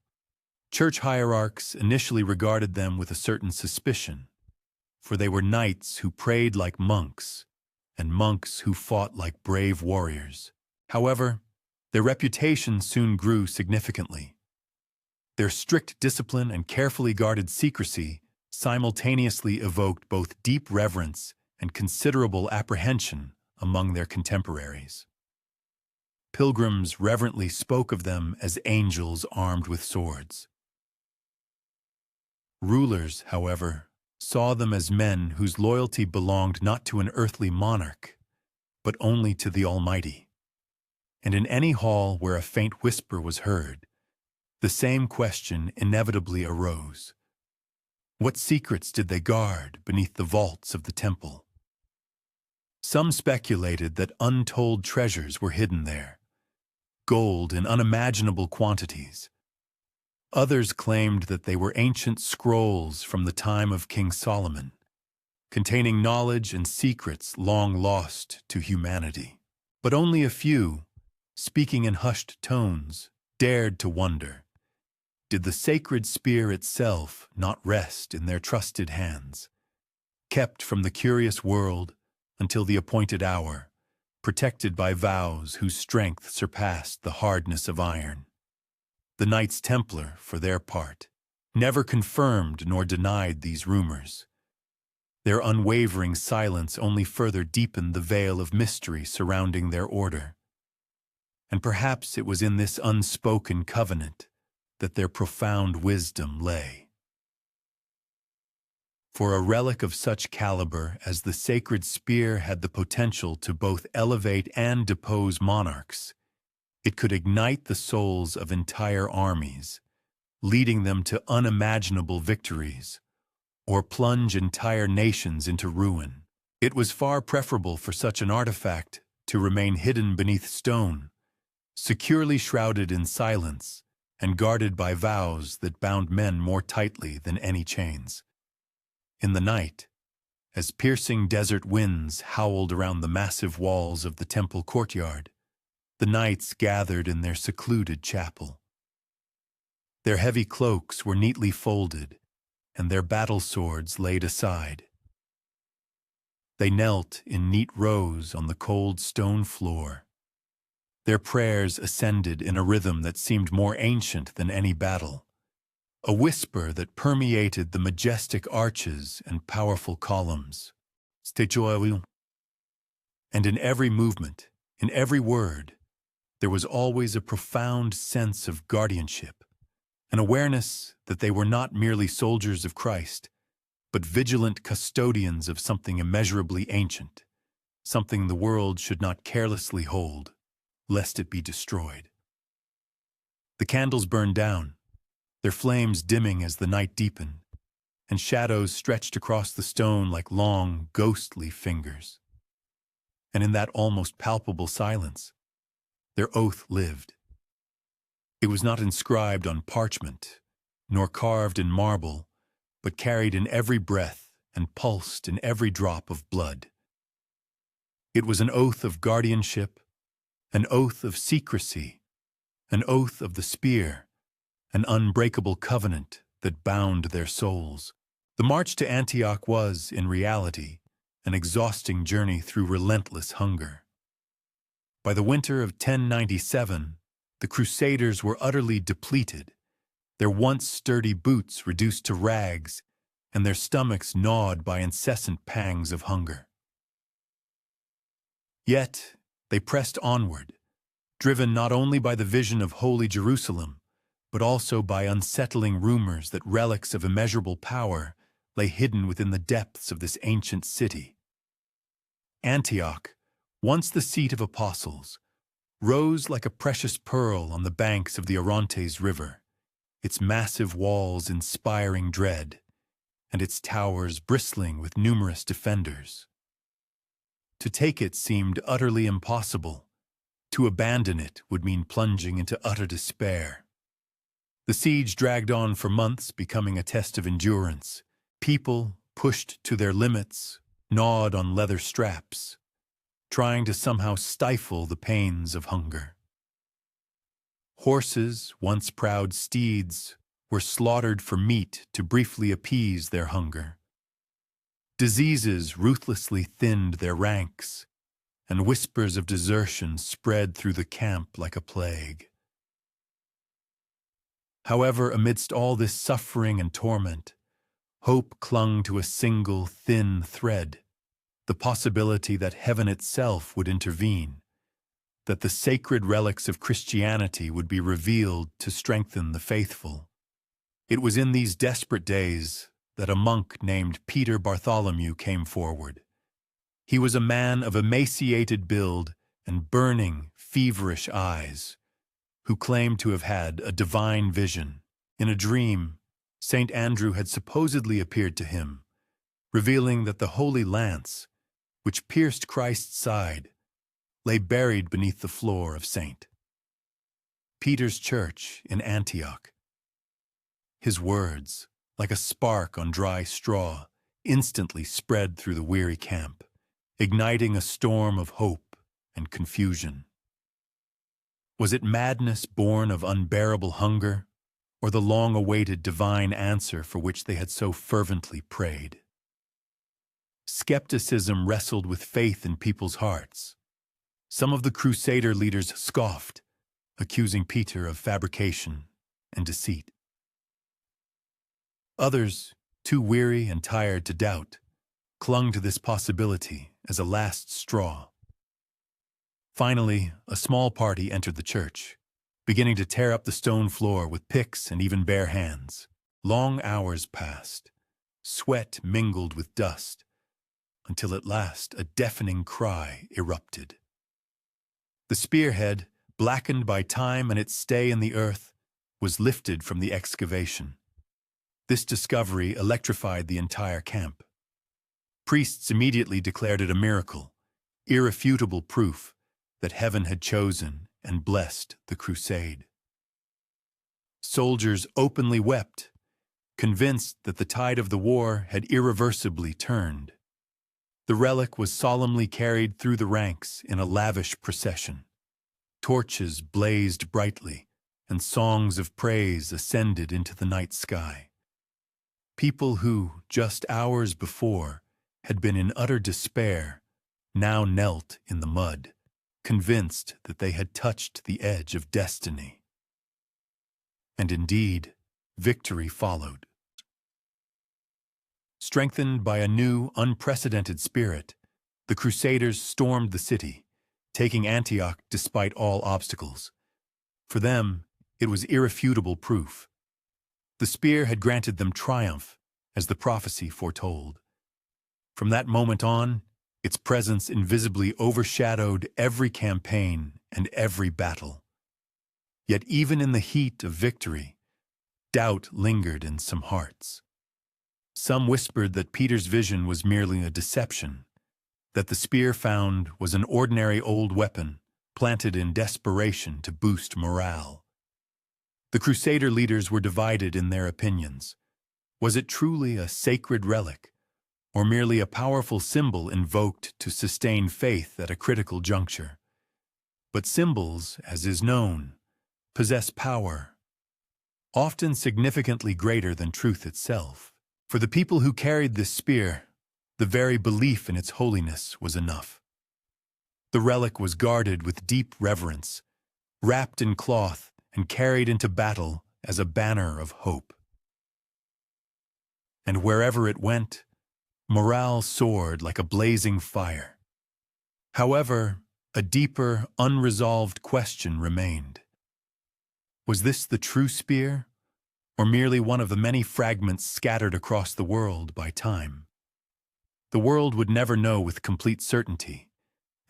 Church hierarchs initially regarded them with a certain suspicion, for they were knights who prayed like monks and monks who fought like brave warriors. However, their reputation soon grew significantly. Their strict discipline and carefully guarded secrecy simultaneously evoked both deep reverence and considerable apprehension among their contemporaries. Pilgrims reverently spoke of them as angels armed with swords. Rulers, however, saw them as men whose loyalty belonged not to an earthly monarch, but only to the Almighty. And in any hall where a faint whisper was heard, the same question inevitably arose. What secrets did they guard beneath the vaults of the temple? Some speculated that untold treasures were hidden there, gold in unimaginable quantities. Others claimed that they were ancient scrolls from the time of King Solomon, containing knowledge and secrets long lost to humanity. But only a few, speaking in hushed tones, dared to wonder, did the sacred spear itself not rest in their trusted hands, kept from the curious world until the appointed hour, protected by vows whose strength surpassed the hardness of iron? The Knights Templar, for their part, never confirmed nor denied these rumors. Their unwavering silence only further deepened the veil of mystery surrounding their order. And perhaps it was in this unspoken covenant that their profound wisdom lay. For a relic of such caliber as the sacred spear had the potential to both elevate and depose monarchs. It could ignite the souls of entire armies, leading them to unimaginable victories, or plunge entire nations into ruin. It was far preferable for such an artifact to remain hidden beneath stone, securely shrouded in silence, and guarded by vows that bound men more tightly than any chains. In the night, as piercing desert winds howled around the massive walls of the temple courtyard, the knights gathered in their secluded chapel. Their heavy cloaks were neatly folded, and their battle swords laid aside. They knelt in neat rows on the cold stone floor. Their prayers ascended in a rhythm that seemed more ancient than any battle, a whisper that permeated the majestic arches and powerful columns. And in every movement, in every word, there was always a profound sense of guardianship, an awareness that they were not merely soldiers of Christ, but vigilant custodians of something immeasurably ancient, something the world should not carelessly hold, lest it be destroyed. The candles burned down, their flames dimming as the night deepened, and shadows stretched across the stone like long, ghostly fingers. And in that almost palpable silence, their oath lived. It was not inscribed on parchment, nor carved in marble, but carried in every breath and pulsed in every drop of blood. It was an oath of guardianship, an oath of secrecy, an oath of the spear, an unbreakable covenant that bound their souls. The march to Antioch was, in reality, an exhausting journey through relentless hunger. By the winter of 1097, the Crusaders were utterly depleted, their once sturdy boots reduced to rags, and their stomachs gnawed by incessant pangs of hunger. Yet, they pressed onward, driven not only by the vision of Holy Jerusalem, but also by unsettling rumors that relics of immeasurable power lay hidden within the depths of this ancient city. Antioch, once the seat of apostles, rose like a precious pearl on the banks of the Orontes River, its massive walls inspiring dread, and its towers bristling with numerous defenders. To take it seemed utterly impossible. To abandon it would mean plunging into utter despair. The siege dragged on for months, becoming a test of endurance. People, pushed to their limits, gnawed on leather straps, trying to somehow stifle the pains of hunger. Horses, once proud steeds, were slaughtered for meat to briefly appease their hunger. Diseases ruthlessly thinned their ranks, and whispers of desertion spread through the camp like a plague. However, amidst all this suffering and torment, hope clung to a single thin thread, the possibility that heaven itself would intervene, that the sacred relics of Christianity would be revealed to strengthen the faithful. It was in these desperate days that a monk named Peter Bartholomew came forward. He was a man of emaciated build and burning, feverish eyes, who claimed to have had a divine vision. In a dream, St. Andrew had supposedly appeared to him, revealing that the holy lance, which pierced Christ's side, lay buried beneath the floor of St. Peter's church in Antioch. His words, like a spark on dry straw, instantly spread through the weary camp, igniting a storm of hope and confusion. Was it madness born of unbearable hunger, or the long-awaited divine answer for which they had so fervently prayed? Skepticism wrestled with faith in people's hearts. Some of the crusader leaders scoffed, accusing Peter of fabrication and deceit. Others, too weary and tired to doubt, clung to this possibility as a last straw. Finally, a small party entered the church, beginning to tear up the stone floor with picks and even bare hands. Long hours passed, sweat mingled with dust, until at last a deafening cry erupted. The spearhead, blackened by time and its stay in the earth, was lifted from the excavation. This discovery electrified the entire camp. Priests immediately declared it a miracle, irrefutable proof that heaven had chosen and blessed the crusade. Soldiers openly wept, convinced that the tide of the war had irreversibly turned. The relic was solemnly carried through the ranks in a lavish procession. Torches blazed brightly, and songs of praise ascended into the night sky. People who, just hours before, had been in utter despair, now knelt in the mud, convinced that they had touched the edge of destiny. And indeed, victory followed. Strengthened by a new, unprecedented spirit, the Crusaders stormed the city, taking Antioch despite all obstacles. For them, it was irrefutable proof. The spear had granted them triumph, as the prophecy foretold. From that moment on, its presence invisibly overshadowed every campaign and every battle. Yet even in the heat of victory, doubt lingered in some hearts. Some whispered that Peter's vision was merely a deception, that the spear found was an ordinary old weapon planted in desperation to boost morale. The Crusader leaders were divided in their opinions. Was it truly a sacred relic, or merely a powerful symbol invoked to sustain faith at a critical juncture? But symbols, as is known, possess power, often significantly greater than truth itself. For the people who carried this spear, the very belief in its holiness was enough. The relic was guarded with deep reverence, wrapped in cloth and carried into battle as a banner of hope. And wherever it went, morale soared like a blazing fire. However, a deeper, unresolved question remained. Was this the true spear, or merely one of the many fragments scattered across the world by time? The world would never know with complete certainty,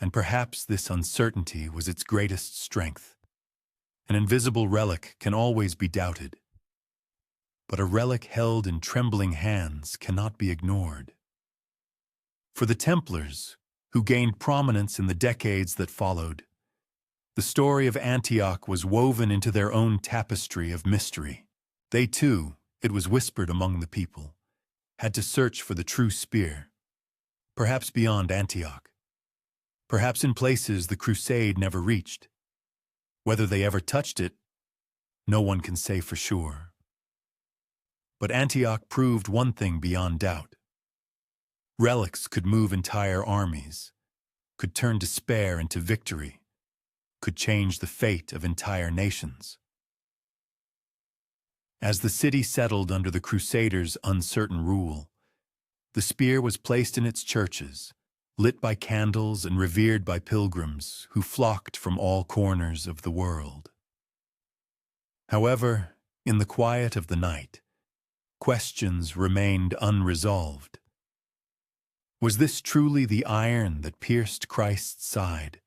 and perhaps this uncertainty was its greatest strength. An invisible relic can always be doubted, but a relic held in trembling hands cannot be ignored. For the Templars, who gained prominence in the decades that followed, the story of Antioch was woven into their own tapestry of mystery. They too, it was whispered among the people, had to search for the true spear, perhaps beyond Antioch, perhaps in places the crusade never reached. Whether they ever touched it, no one can say for sure. But Antioch proved one thing beyond doubt. Relics could move entire armies, could turn despair into victory, could change the fate of entire nations. As the city settled under the Crusaders' uncertain rule, the spear was placed in its churches, lit by candles and revered by pilgrims who flocked from all corners of the world. However, in the quiet of the night, questions remained unresolved. Was this truly the iron that pierced Christ's side?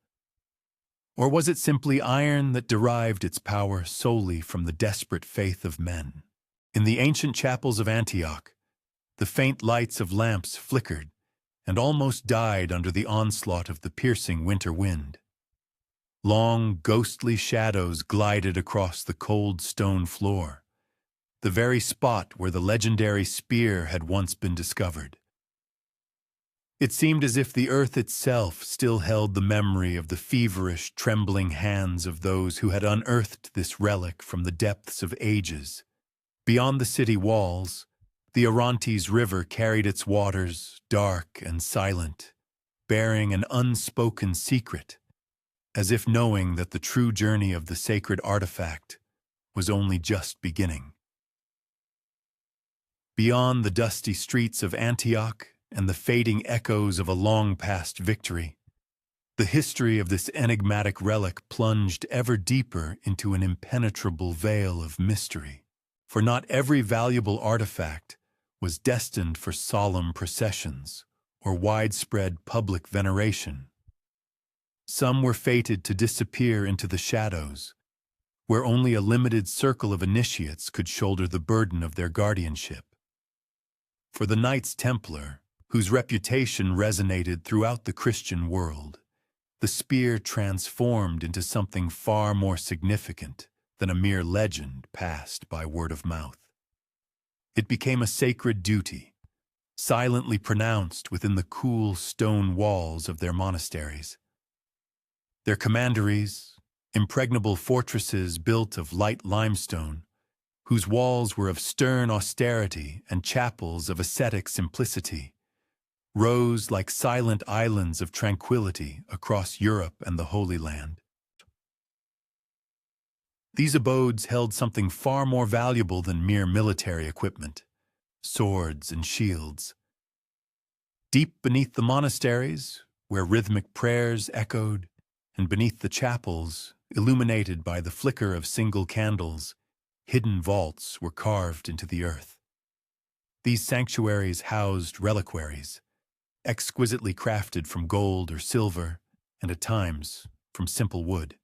Or was it simply iron that derived its power solely from the desperate faith of men? In the ancient chapels of Antioch, the faint lights of lamps flickered and almost died under the onslaught of the piercing winter wind. Long, ghostly shadows glided across the cold stone floor, the very spot where the legendary spear had once been discovered. It seemed as if the earth itself still held the memory of the feverish, trembling hands of those who had unearthed this relic from the depths of ages. Beyond the city walls, the Orontes River carried its waters, dark and silent, bearing an unspoken secret, as if knowing that the true journey of the sacred artifact was only just beginning. Beyond the dusty streets of Antioch and the fading echoes of a long-past victory, the history of this enigmatic relic plunged ever deeper into an impenetrable veil of mystery. For not every valuable artifact was destined for solemn processions or widespread public veneration. Some were fated to disappear into the shadows, where only a limited circle of initiates could shoulder the burden of their guardianship. For the Knights Templar, whose reputation resonated throughout the Christian world, the spear transformed into something far more significant than a mere legend passed by word of mouth. It became a sacred duty, silently pronounced within the cool stone walls of their monasteries. Their commanderies, impregnable fortresses built of light limestone, whose walls were of stern austerity and chapels of ascetic simplicity, rose like silent islands of tranquility across Europe and the Holy Land. These abodes held something far more valuable than mere military equipment, swords and shields. Deep beneath the monasteries, where rhythmic prayers echoed, and beneath the chapels, illuminated by the flicker of single candles, hidden vaults were carved into the earth. These sanctuaries housed reliquaries, exquisitely crafted from gold or silver, and at times from simple wood.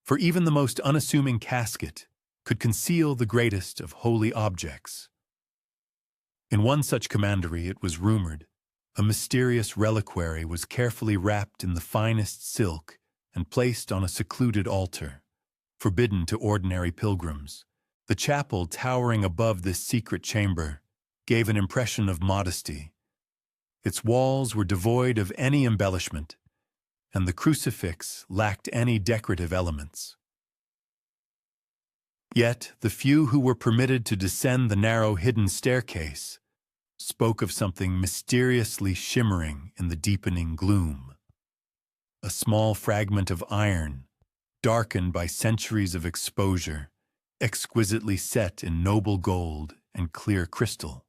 For even the most unassuming casket could conceal the greatest of holy objects. In one such commandery, it was rumored, a mysterious reliquary was carefully wrapped in the finest silk and placed on a secluded altar, forbidden to ordinary pilgrims. The chapel towering above this secret chamber gave an impression of modesty. Its walls were devoid of any embellishment, and the crucifix lacked any decorative elements. Yet the few who were permitted to descend the narrow hidden staircase spoke of something mysteriously shimmering in the deepening gloom. A small fragment of iron, darkened by centuries of exposure, exquisitely set in noble gold and clear crystal.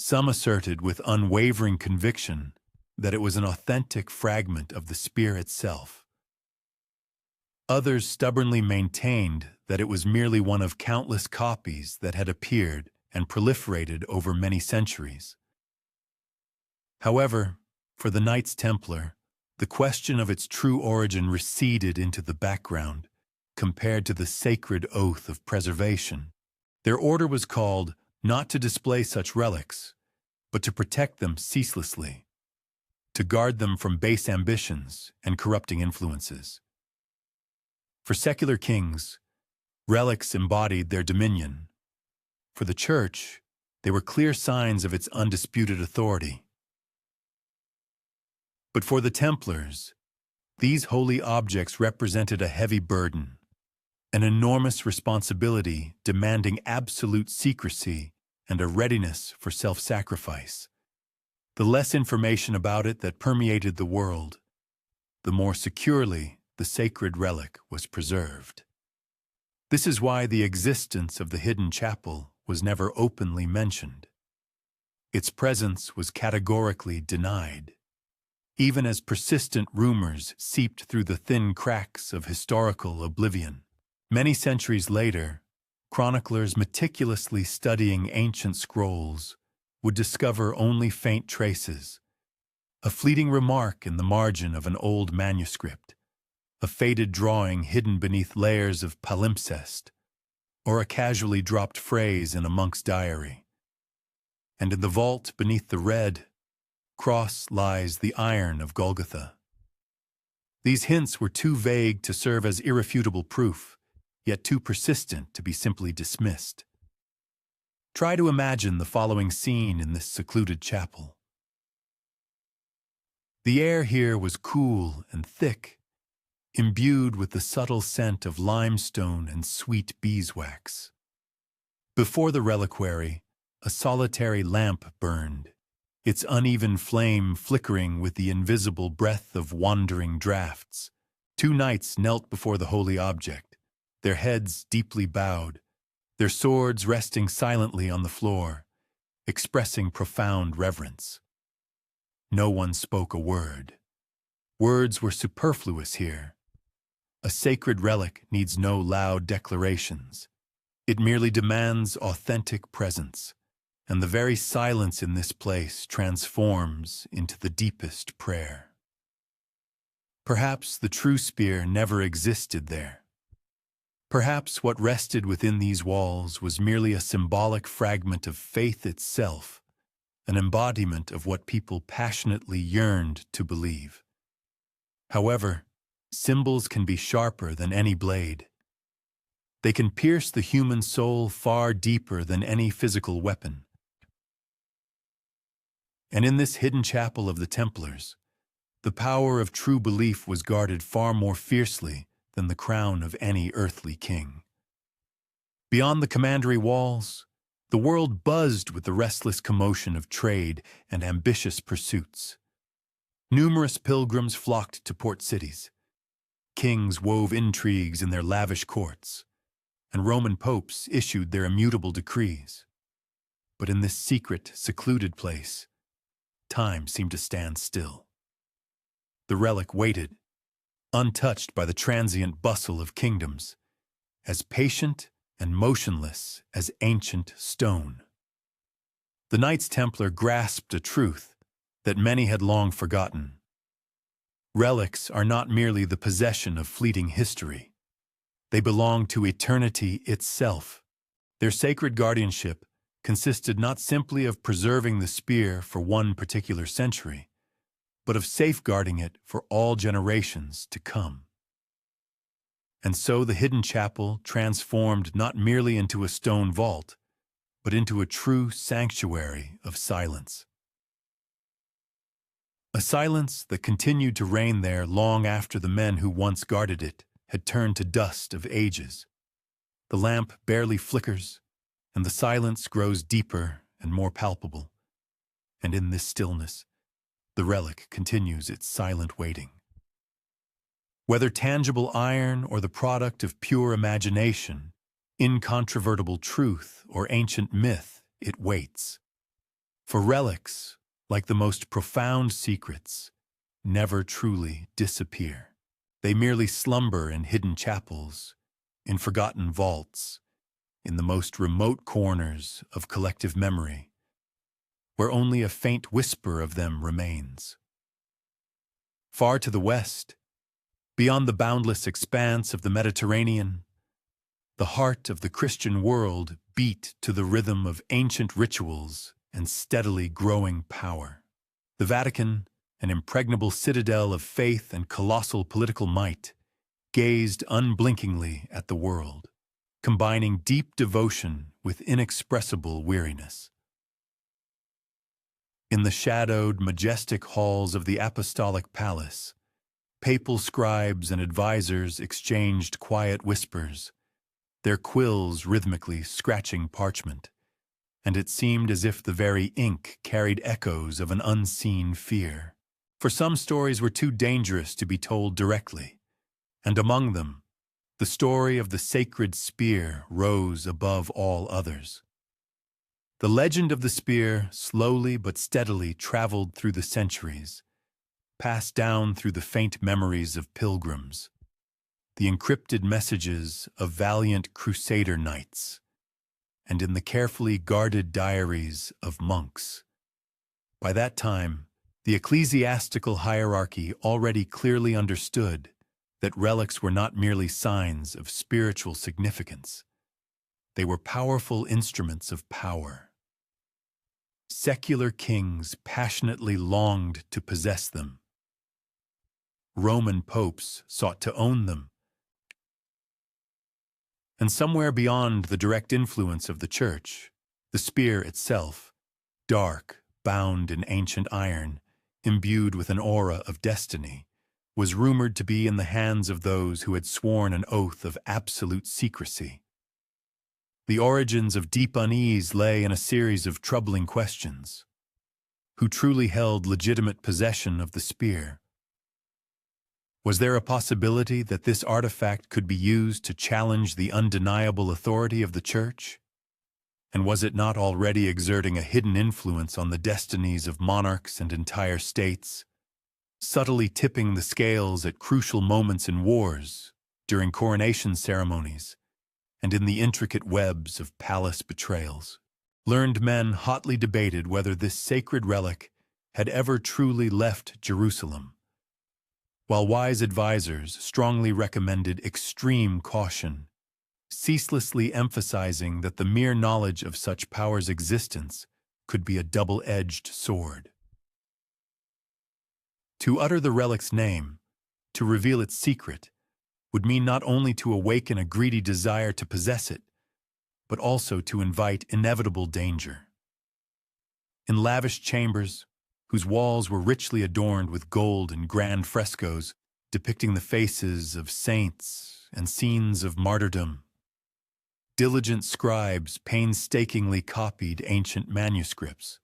Some asserted with unwavering conviction that it was an authentic fragment of the spear itself. Others stubbornly maintained that it was merely one of countless copies that had appeared and proliferated over many centuries. However, for the Knights Templar, the question of its true origin receded into the background compared to the sacred oath of preservation. Their order was called not to display such relics, but to protect them ceaselessly, to guard them from base ambitions and corrupting influences. For secular kings, relics embodied their dominion. For the Church, they were clear signs of its undisputed authority. But for the Templars, these holy objects represented a heavy burden, an enormous responsibility demanding absolute secrecy and a readiness for self-sacrifice. The less information about it that permeated the world, the more securely the sacred relic was preserved. This is why the existence of the hidden chapel was never openly mentioned. Its presence was categorically denied, even as persistent rumors seeped through the thin cracks of historical oblivion. Many centuries later, chroniclers meticulously studying ancient scrolls would discover only faint traces, a fleeting remark in the margin of an old manuscript, a faded drawing hidden beneath layers of palimpsest, or a casually dropped phrase in a monk's diary. And in the vault beneath the red cross lies the iron of Golgotha. These hints were too vague to serve as irrefutable proof, yet too persistent to be simply dismissed. Try to imagine the following scene in this secluded chapel. The air here was cool and thick, imbued with the subtle scent of limestone and sweet beeswax. Before the reliquary, a solitary lamp burned, its uneven flame flickering with the invisible breath of wandering drafts. Two knights knelt before the holy object, their heads deeply bowed, their swords resting silently on the floor, expressing profound reverence. No one spoke a word. Words were superfluous here. A sacred relic needs no loud declarations. It merely demands authentic presence, and the very silence in this place transforms into the deepest prayer. Perhaps the true spear never existed there. Perhaps what rested within these walls was merely a symbolic fragment of faith itself, an embodiment of what people passionately yearned to believe. However, symbols can be sharper than any blade. They can pierce the human soul far deeper than any physical weapon. And in this hidden chapel of the Templars, the power of true belief was guarded far more fiercely than the crown of any earthly king. Beyond the commandery walls, the world buzzed with the restless commotion of trade and ambitious pursuits. Numerous pilgrims flocked to port cities. Kings wove intrigues in their lavish courts, and Roman popes issued their immutable decrees. But in this secret, secluded place, time seemed to stand still. The relic waited, untouched by the transient bustle of kingdoms, as patient and motionless as ancient stone. The Knights Templar grasped a truth that many had long forgotten. Relics are not merely the possession of fleeting history. They belong to eternity itself. Their sacred guardianship consisted not simply of preserving the spear for one particular century, but of safeguarding it for all generations to come. And so the hidden chapel transformed not merely into a stone vault, but into a true sanctuary of silence. A silence that continued to reign there long after the men who once guarded it had turned to dust of ages. The lamp barely flickers, and the silence grows deeper and more palpable. And in this stillness, the relic continues its silent waiting. Whether tangible iron or the product of pure imagination, incontrovertible truth or ancient myth, it waits. For relics, like the most profound secrets, never truly disappear. They merely slumber in hidden chapels, in forgotten vaults, in the most remote corners of collective memory, where only a faint whisper of them remains. Far to the west, beyond the boundless expanse of the Mediterranean, the heart of the Christian world beat to the rhythm of ancient rituals and steadily growing power. The Vatican, an impregnable citadel of faith and colossal political might, gazed unblinkingly at the world, combining deep devotion with inexpressible weariness. In the shadowed, majestic halls of the Apostolic Palace, papal scribes and advisors exchanged quiet whispers, their quills rhythmically scratching parchment, and it seemed as if the very ink carried echoes of an unseen fear. For some stories were too dangerous to be told directly, and among them, the story of the sacred spear rose above all others. The legend of the spear slowly but steadily traveled through the centuries, passed down through the faint memories of pilgrims, the encrypted messages of valiant crusader knights, and in the carefully guarded diaries of monks. By that time, the ecclesiastical hierarchy already clearly understood that relics were not merely signs of spiritual significance. They were powerful instruments of power. Secular kings passionately longed to possess them. Roman popes sought to own them. And somewhere beyond the direct influence of the Church, the spear itself, dark, bound in ancient iron, imbued with an aura of destiny, was rumored to be in the hands of those who had sworn an oath of absolute secrecy. The origins of deep unease lay in a series of troubling questions. Who truly held legitimate possession of the spear? Was there a possibility that this artifact could be used to challenge the undeniable authority of the Church? And was it not already exerting a hidden influence on the destinies of monarchs and entire states, subtly tipping the scales at crucial moments in wars, during coronation ceremonies, and in the intricate webs of palace betrayals? Learned men hotly debated whether this sacred relic had ever truly left Jerusalem, while wise advisors strongly recommended extreme caution, ceaselessly emphasizing that the mere knowledge of such power's existence could be a double-edged sword. To utter the relic's name, to reveal its secret, would mean not only to awaken a greedy desire to possess it, but also to invite inevitable danger. In lavish chambers, whose walls were richly adorned with gold and grand frescoes depicting the faces of saints and scenes of martyrdom, diligent scribes painstakingly copied ancient manuscripts.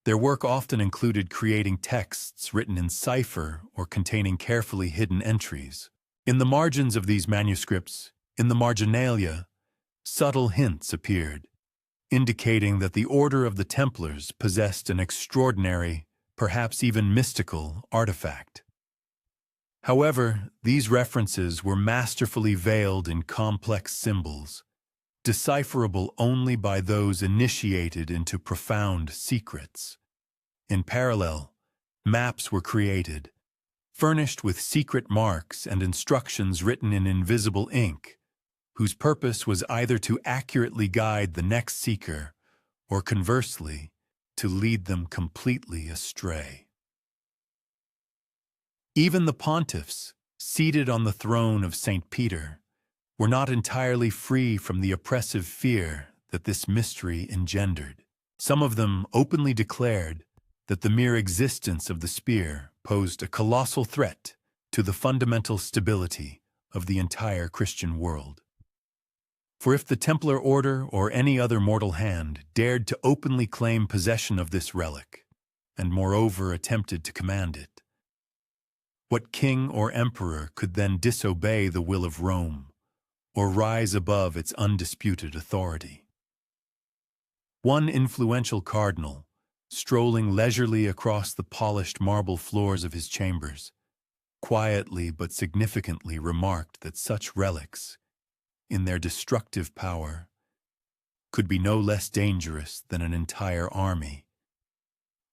Their work often included creating texts written in cipher or containing carefully hidden entries. In the margins of these manuscripts, in the marginalia, subtle hints appeared, indicating that the order of the Templars possessed an extraordinary, perhaps even mystical, artifact. However, these references were masterfully veiled in complex symbols, decipherable only by those initiated into profound secrets. In parallel, maps were created, furnished with secret marks and instructions written in invisible ink, whose purpose was either to accurately guide the next seeker or, conversely, to lead them completely astray. Even the pontiffs, seated on the throne of St. Peter, were not entirely free from the oppressive fear that this mystery engendered. Some of them openly declared that the mere existence of the spear posed a colossal threat to the fundamental stability of the entire Christian world. For if the Templar order or any other mortal hand dared to openly claim possession of this relic, and moreover attempted to command it, what king or emperor could then disobey the will of Rome, or rise above its undisputed authority? One influential cardinal, strolling leisurely across the polished marble floors of his chambers, quietly but significantly remarked that such relics, in their destructive power, could be no less dangerous than an entire army,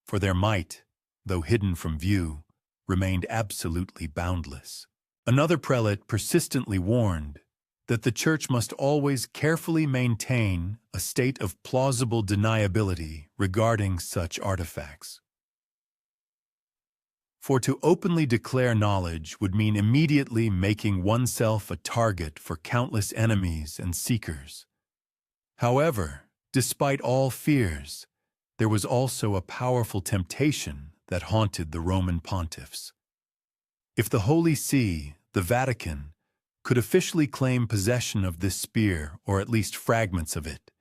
for their might, though hidden from view, remained absolutely boundless. Another prelate persistently warned that the Church must always carefully maintain a state of plausible deniability regarding such artifacts. For to openly declare knowledge would mean immediately making oneself a target for countless enemies and seekers. However, despite all fears, there was also a powerful temptation that haunted the Roman pontiffs. If the Holy See, the Vatican, could officially claim possession of this spear, or at least fragments of it,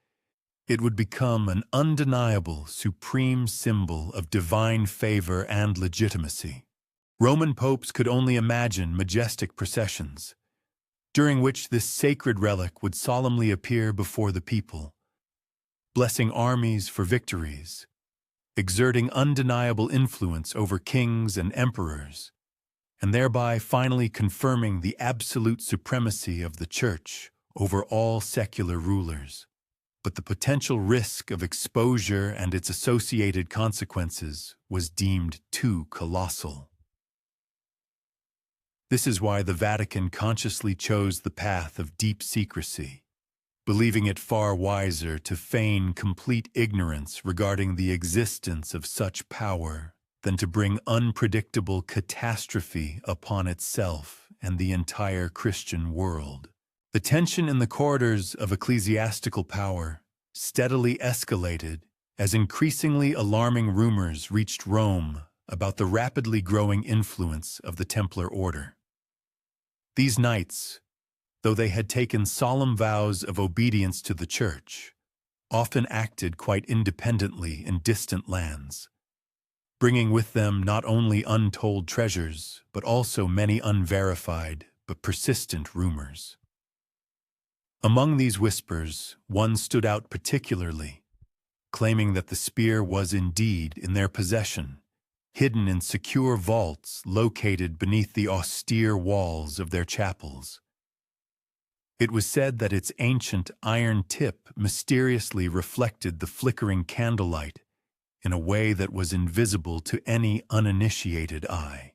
it would become an undeniable, supreme symbol of divine favor and legitimacy. Roman popes could only imagine majestic processions, during which this sacred relic would solemnly appear before the people, blessing armies for victories, exerting undeniable influence over kings and emperors, and thereby finally confirming the absolute supremacy of the Church over all secular rulers. But the potential risk of exposure and its associated consequences was deemed too colossal. This is why the Vatican consciously chose the path of deep secrecy, believing it far wiser to feign complete ignorance regarding the existence of such power than to bring unpredictable catastrophe upon itself and the entire Christian world. The tension in the corridors of ecclesiastical power steadily escalated as increasingly alarming rumors reached Rome about the rapidly growing influence of the Templar order. These knights, though they had taken solemn vows of obedience to the Church, often acted quite independently in distant lands, bringing with them not only untold treasures, but also many unverified but persistent rumors. Among these whispers, one stood out particularly, claiming that the spear was indeed in their possession, hidden in secure vaults located beneath the austere walls of their chapels. It was said that its ancient iron tip mysteriously reflected the flickering candlelight in a way that was invisible to any uninitiated eye.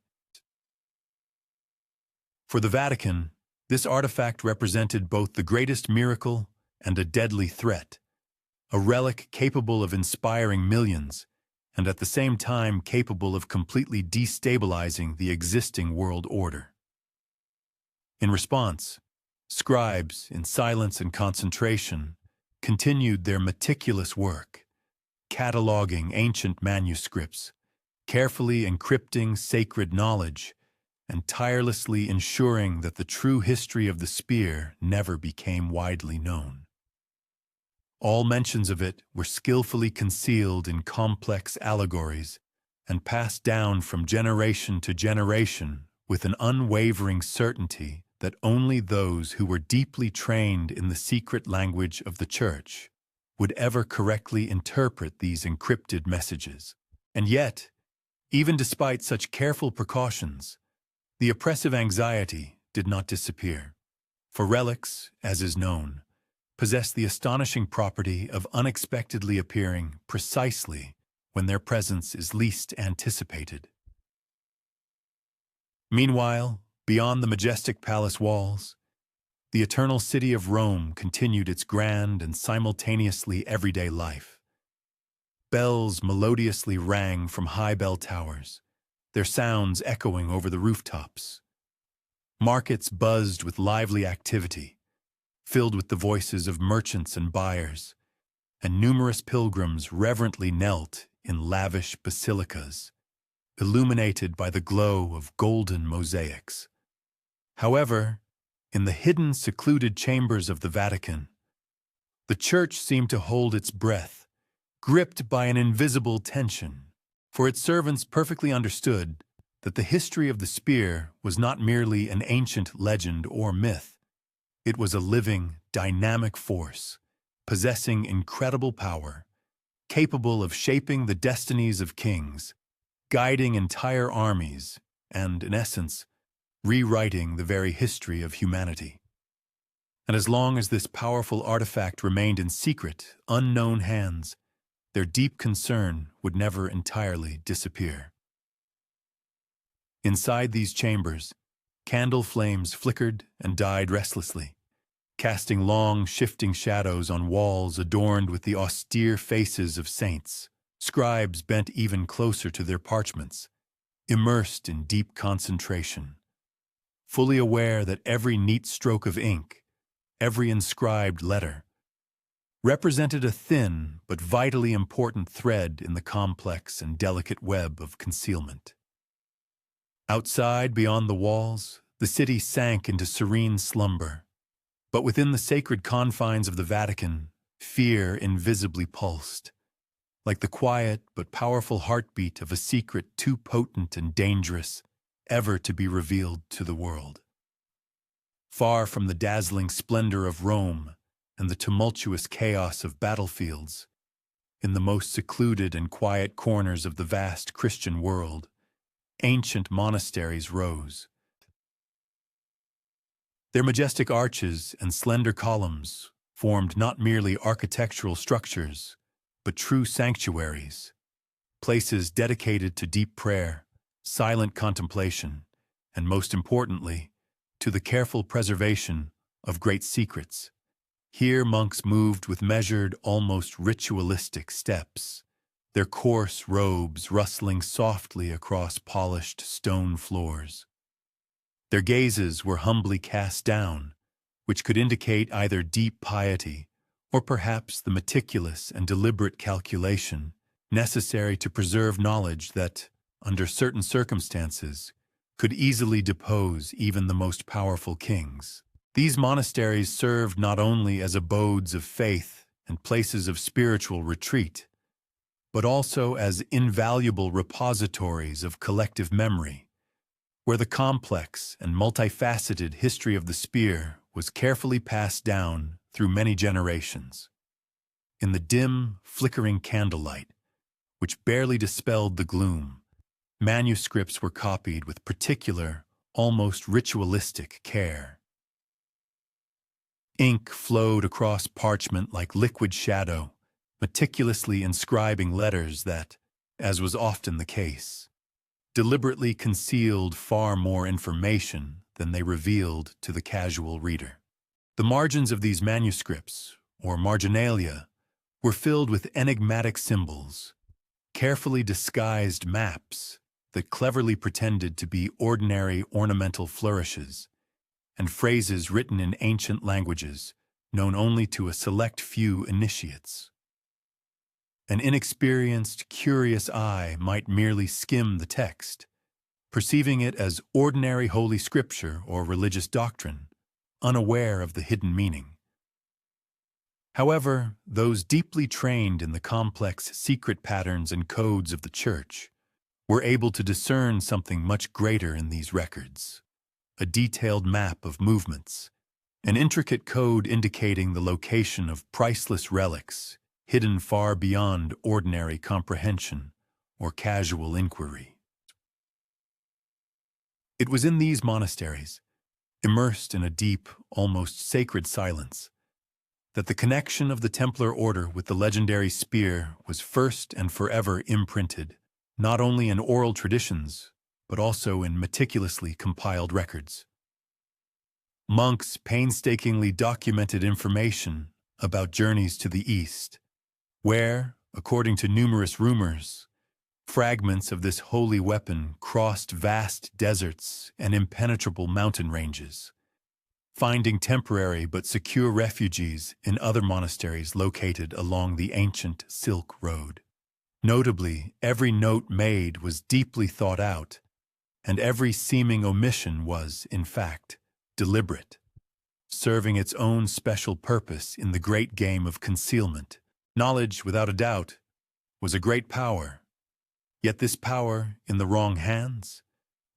For the Vatican, this artifact represented both the greatest miracle and a deadly threat, a relic capable of inspiring millions, and at the same time capable of completely destabilizing the existing world order. In response, scribes, in silence and concentration, continued their meticulous work, cataloging ancient manuscripts, carefully encrypting sacred knowledge, and tirelessly ensuring that the true history of the spear never became widely known. All mentions of it were skillfully concealed in complex allegories and passed down from generation to generation with an unwavering certainty that only those who were deeply trained in the secret language of the Church would ever correctly interpret these encrypted messages. And yet, even despite such careful precautions, the oppressive anxiety did not disappear. For relics, as is known, possess the astonishing property of unexpectedly appearing precisely when their presence is least anticipated. Meanwhile, beyond the majestic palace walls, the eternal city of Rome continued its grand and simultaneously everyday life. Bells melodiously rang from high bell towers, their sounds echoing over the rooftops. Markets buzzed with lively activity, filled with the voices of merchants and buyers, and numerous pilgrims reverently knelt in lavish basilicas, illuminated by the glow of golden mosaics. However, in the hidden, secluded chambers of the Vatican, the Church seemed to hold its breath, gripped by an invisible tension, for its servants perfectly understood that the history of the spear was not merely an ancient legend or myth. It was a living, dynamic force, possessing incredible power, capable of shaping the destinies of kings, guiding entire armies, and, in essence, rewriting the very history of humanity. And as long as this powerful artifact remained in secret, unknown hands, their deep concern would never entirely disappear. Inside these chambers, candle flames flickered and died restlessly, casting long, shifting shadows on walls adorned with the austere faces of saints, scribes bent even closer to their parchments, immersed in deep concentration, fully aware that every neat stroke of ink, every inscribed letter, represented a thin but vitally important thread in the complex and delicate web of concealment. Outside, beyond the walls, the city sank into serene slumber, but within the sacred confines of the Vatican, fear invisibly pulsed, like the quiet but powerful heartbeat of a secret too potent and dangerous ever to be revealed to the world. Far from the dazzling splendor of Rome and the tumultuous chaos of battlefields, in the most secluded and quiet corners of the vast Christian world, ancient monasteries rose. Their majestic arches and slender columns formed not merely architectural structures, but true sanctuaries, places dedicated to deep prayer, silent contemplation, and most importantly, to the careful preservation of great secrets. Here monks moved with measured, almost ritualistic steps, their coarse robes rustling softly across polished stone floors. Their gazes were humbly cast down, which could indicate either deep piety or perhaps the meticulous and deliberate calculation necessary to preserve knowledge that, under certain circumstances, could easily depose even the most powerful kings. These monasteries served not only as abodes of faith and places of spiritual retreat, but also as invaluable repositories of collective memory, where the complex and multifaceted history of the spear was carefully passed down through many generations. In the dim, flickering candlelight, which barely dispelled the gloom, manuscripts were copied with particular, almost ritualistic care. Ink flowed across parchment like liquid shadow, meticulously inscribing letters that, as was often the case, deliberately concealed far more information than they revealed to the casual reader. The margins of these manuscripts, or marginalia, were filled with enigmatic symbols, carefully disguised maps that cleverly pretended to be ordinary ornamental flourishes, and phrases written in ancient languages known only to a select few initiates. An inexperienced, curious eye might merely skim the text, perceiving it as ordinary holy scripture or religious doctrine, unaware of the hidden meaning. However, those deeply trained in the complex secret patterns and codes of the Church were able to discern something much greater in these records: a detailed map of movements, an intricate code indicating the location of priceless relics hidden far beyond ordinary comprehension or casual inquiry. It was in these monasteries, immersed in a deep, almost sacred silence, that the connection of the Templar order with the legendary spear was first and forever imprinted, not only in oral traditions, but also in meticulously compiled records. Monks painstakingly documented information about journeys to the east, where, according to numerous rumors, fragments of this holy weapon crossed vast deserts and impenetrable mountain ranges, finding temporary but secure refuges in other monasteries located along the ancient Silk Road. Notably, every note made was deeply thought out, and every seeming omission was, in fact, deliberate, serving its own special purpose in the great game of concealment. Knowledge, without a doubt, was a great power, yet this power, in the wrong hands,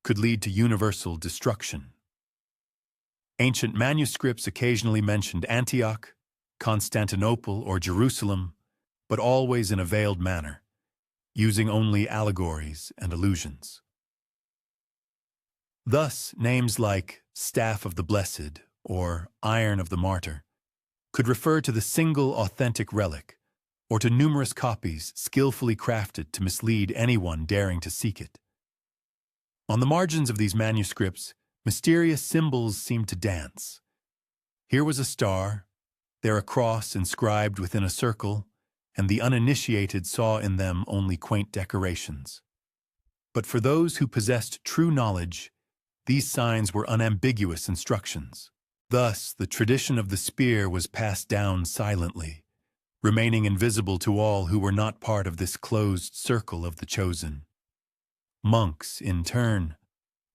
could lead to universal destruction. Ancient manuscripts occasionally mentioned Antioch, Constantinople, or Jerusalem, but always in a veiled manner, using only allegories and allusions. Thus, names like Staff of the Blessed or Iron of the Martyr could refer to the single authentic relic, or to numerous copies skillfully crafted to mislead anyone daring to seek it. On the margins of these manuscripts, mysterious symbols seemed to dance. Here was a star, there a cross inscribed within a circle, and the uninitiated saw in them only quaint decorations. But for those who possessed true knowledge, these signs were unambiguous instructions. Thus, the tradition of the spear was passed down silently, remaining invisible to all who were not part of this closed circle of the chosen. Monks, in turn,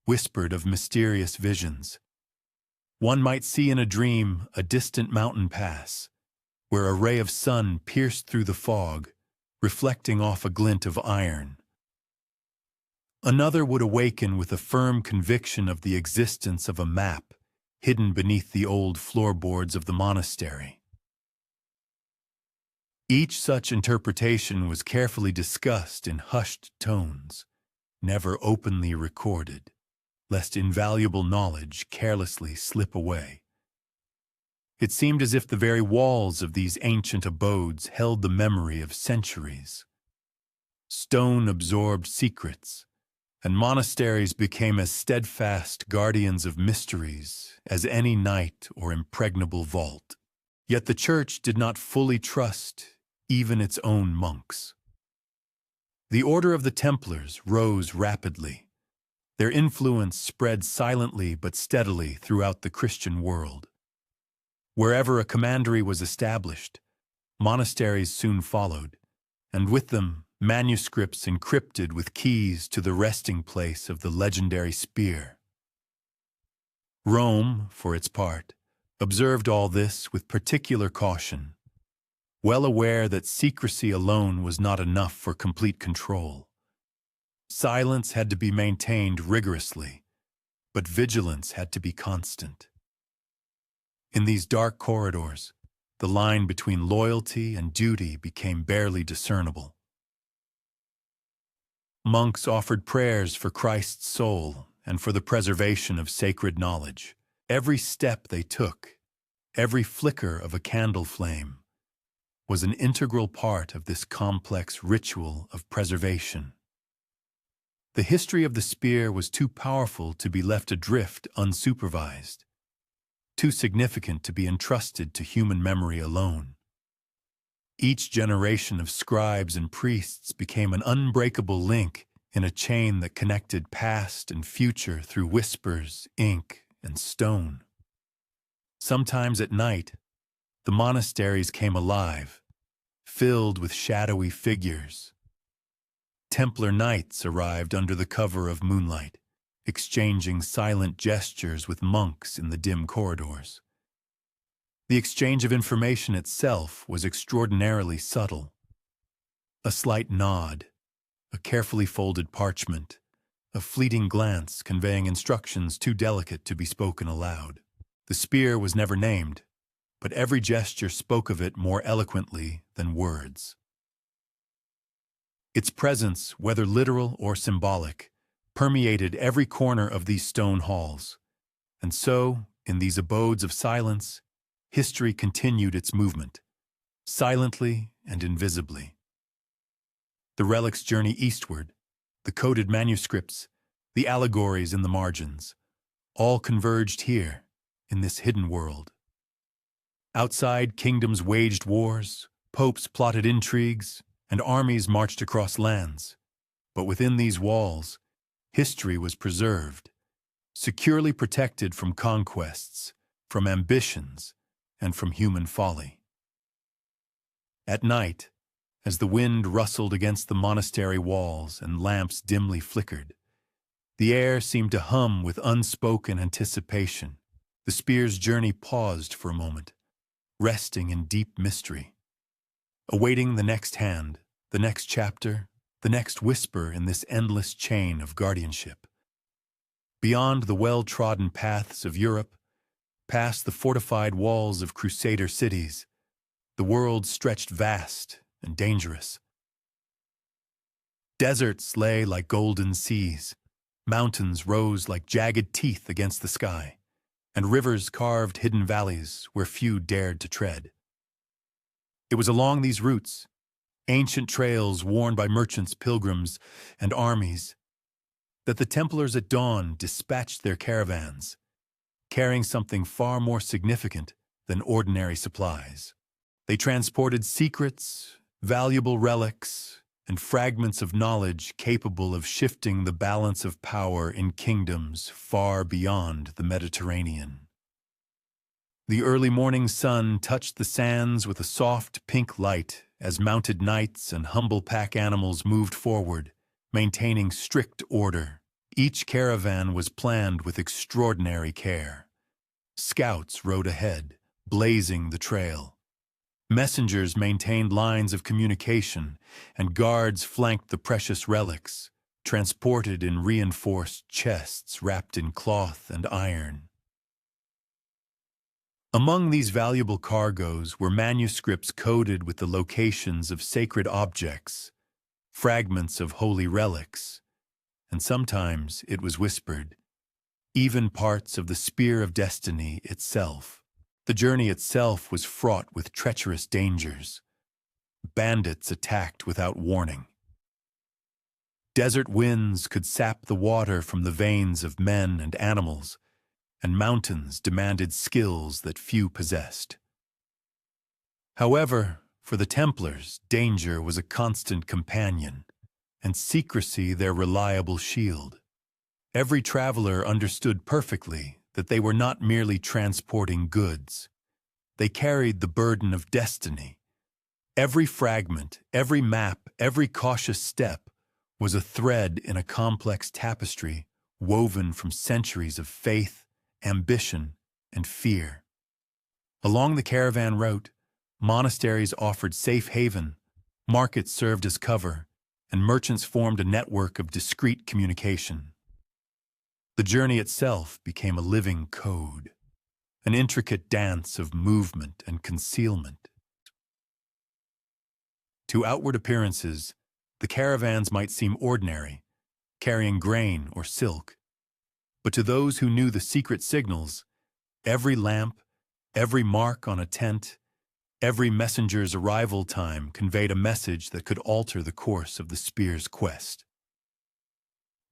whispered of mysterious visions. One might see in a dream a distant mountain pass, where a ray of sun pierced through the fog, reflecting off a glint of iron. Another would awaken with a firm conviction of the existence of a map hidden beneath the old floorboards of the monastery. Each such interpretation was carefully discussed in hushed tones, never openly recorded, lest invaluable knowledge carelessly slip away. It seemed as if the very walls of these ancient abodes held the memory of centuries. Stone absorbed secrets, and monasteries became as steadfast guardians of mysteries as any night or impregnable vault. Yet the Church did not fully trust even its own monks. The order of the Templars rose rapidly. Their influence spread silently but steadily throughout the Christian world. Wherever a commandery was established, monasteries soon followed, and with them manuscripts encrypted with keys to the resting place of the legendary spear. Rome, for its part, observed all this with particular caution, well aware that secrecy alone was not enough for complete control. Silence had to be maintained rigorously, but vigilance had to be constant. In these dark corridors, the line between loyalty and duty became barely discernible. Monks offered prayers for Christ's soul and for the preservation of sacred knowledge. Every step they took, every flicker of a candle flame, was an integral part of this complex ritual of preservation. The history of the spear was too powerful to be left adrift unsupervised, too significant to be entrusted to human memory alone. Each generation of scribes and priests became an unbreakable link in a chain that connected past and future through whispers, ink, and stone. Sometimes at night, the monasteries came alive, filled with shadowy figures. Templar knights arrived under the cover of moonlight, exchanging silent gestures with monks in the dim corridors. The exchange of information itself was extraordinarily subtle. A slight nod, a carefully folded parchment, a fleeting glance conveying instructions too delicate to be spoken aloud. The spear was never named, but every gesture spoke of it more eloquently than words. Its presence, whether literal or symbolic, permeated every corner of these stone halls, and so, in these abodes of silence, history continued its movement, silently and invisibly. The relics journey eastward, the coded manuscripts, the allegories in the margins, all converged here, in this hidden world. Outside, kingdoms waged wars, popes plotted intrigues, and armies marched across lands. But within these walls, history was preserved, securely protected from conquests, from ambitions, and from human folly. At night, as the wind rustled against the monastery walls and lamps dimly flickered, the air seemed to hum with unspoken anticipation. The spear's journey paused for a moment, resting in deep mystery, awaiting the next hand, the next chapter, the next whisper in this endless chain of guardianship. Beyond the well-trodden paths of Europe, past the fortified walls of crusader cities, the world stretched vast and dangerous. Deserts lay like golden seas, mountains rose like jagged teeth against the sky, and rivers carved hidden valleys where few dared to tread. It was along these routes, ancient trails worn by merchants, pilgrims, and armies, that the Templars at dawn dispatched their caravans, carrying something far more significant than ordinary supplies. They transported secrets, valuable relics, and fragments of knowledge capable of shifting the balance of power in kingdoms far beyond the Mediterranean. The early morning sun touched the sands with a soft pink light as mounted knights and humble pack animals moved forward, maintaining strict order. Each caravan was planned with extraordinary care. Scouts rode ahead, blazing the trail. Messengers maintained lines of communication, and guards flanked the precious relics, transported in reinforced chests wrapped in cloth and iron. Among these valuable cargoes were manuscripts coded with the locations of sacred objects, fragments of holy relics, and sometimes, it was whispered, even parts of the spear of destiny itself. The journey itself was fraught with treacherous dangers. Bandits attacked without warning. Desert winds could sap the water from the veins of men and animals, and mountains demanded skills that few possessed. However, for the Templars, danger was a constant companion, and secrecy their reliable shield. Every traveler understood perfectly that they were not merely transporting goods. They carried the burden of destiny. Every fragment, every map, every cautious step was a thread in a complex tapestry woven from centuries of faith, ambition, and fear. Along the caravan route, monasteries offered safe haven, markets served as cover, and merchants formed a network of discreet communication. The journey itself became a living code, an intricate dance of movement and concealment. To outward appearances, the caravans might seem ordinary, carrying grain or silk, but to those who knew the secret signals, every lamp, every mark on a tent, every messenger's arrival time conveyed a message that could alter the course of the spear's quest.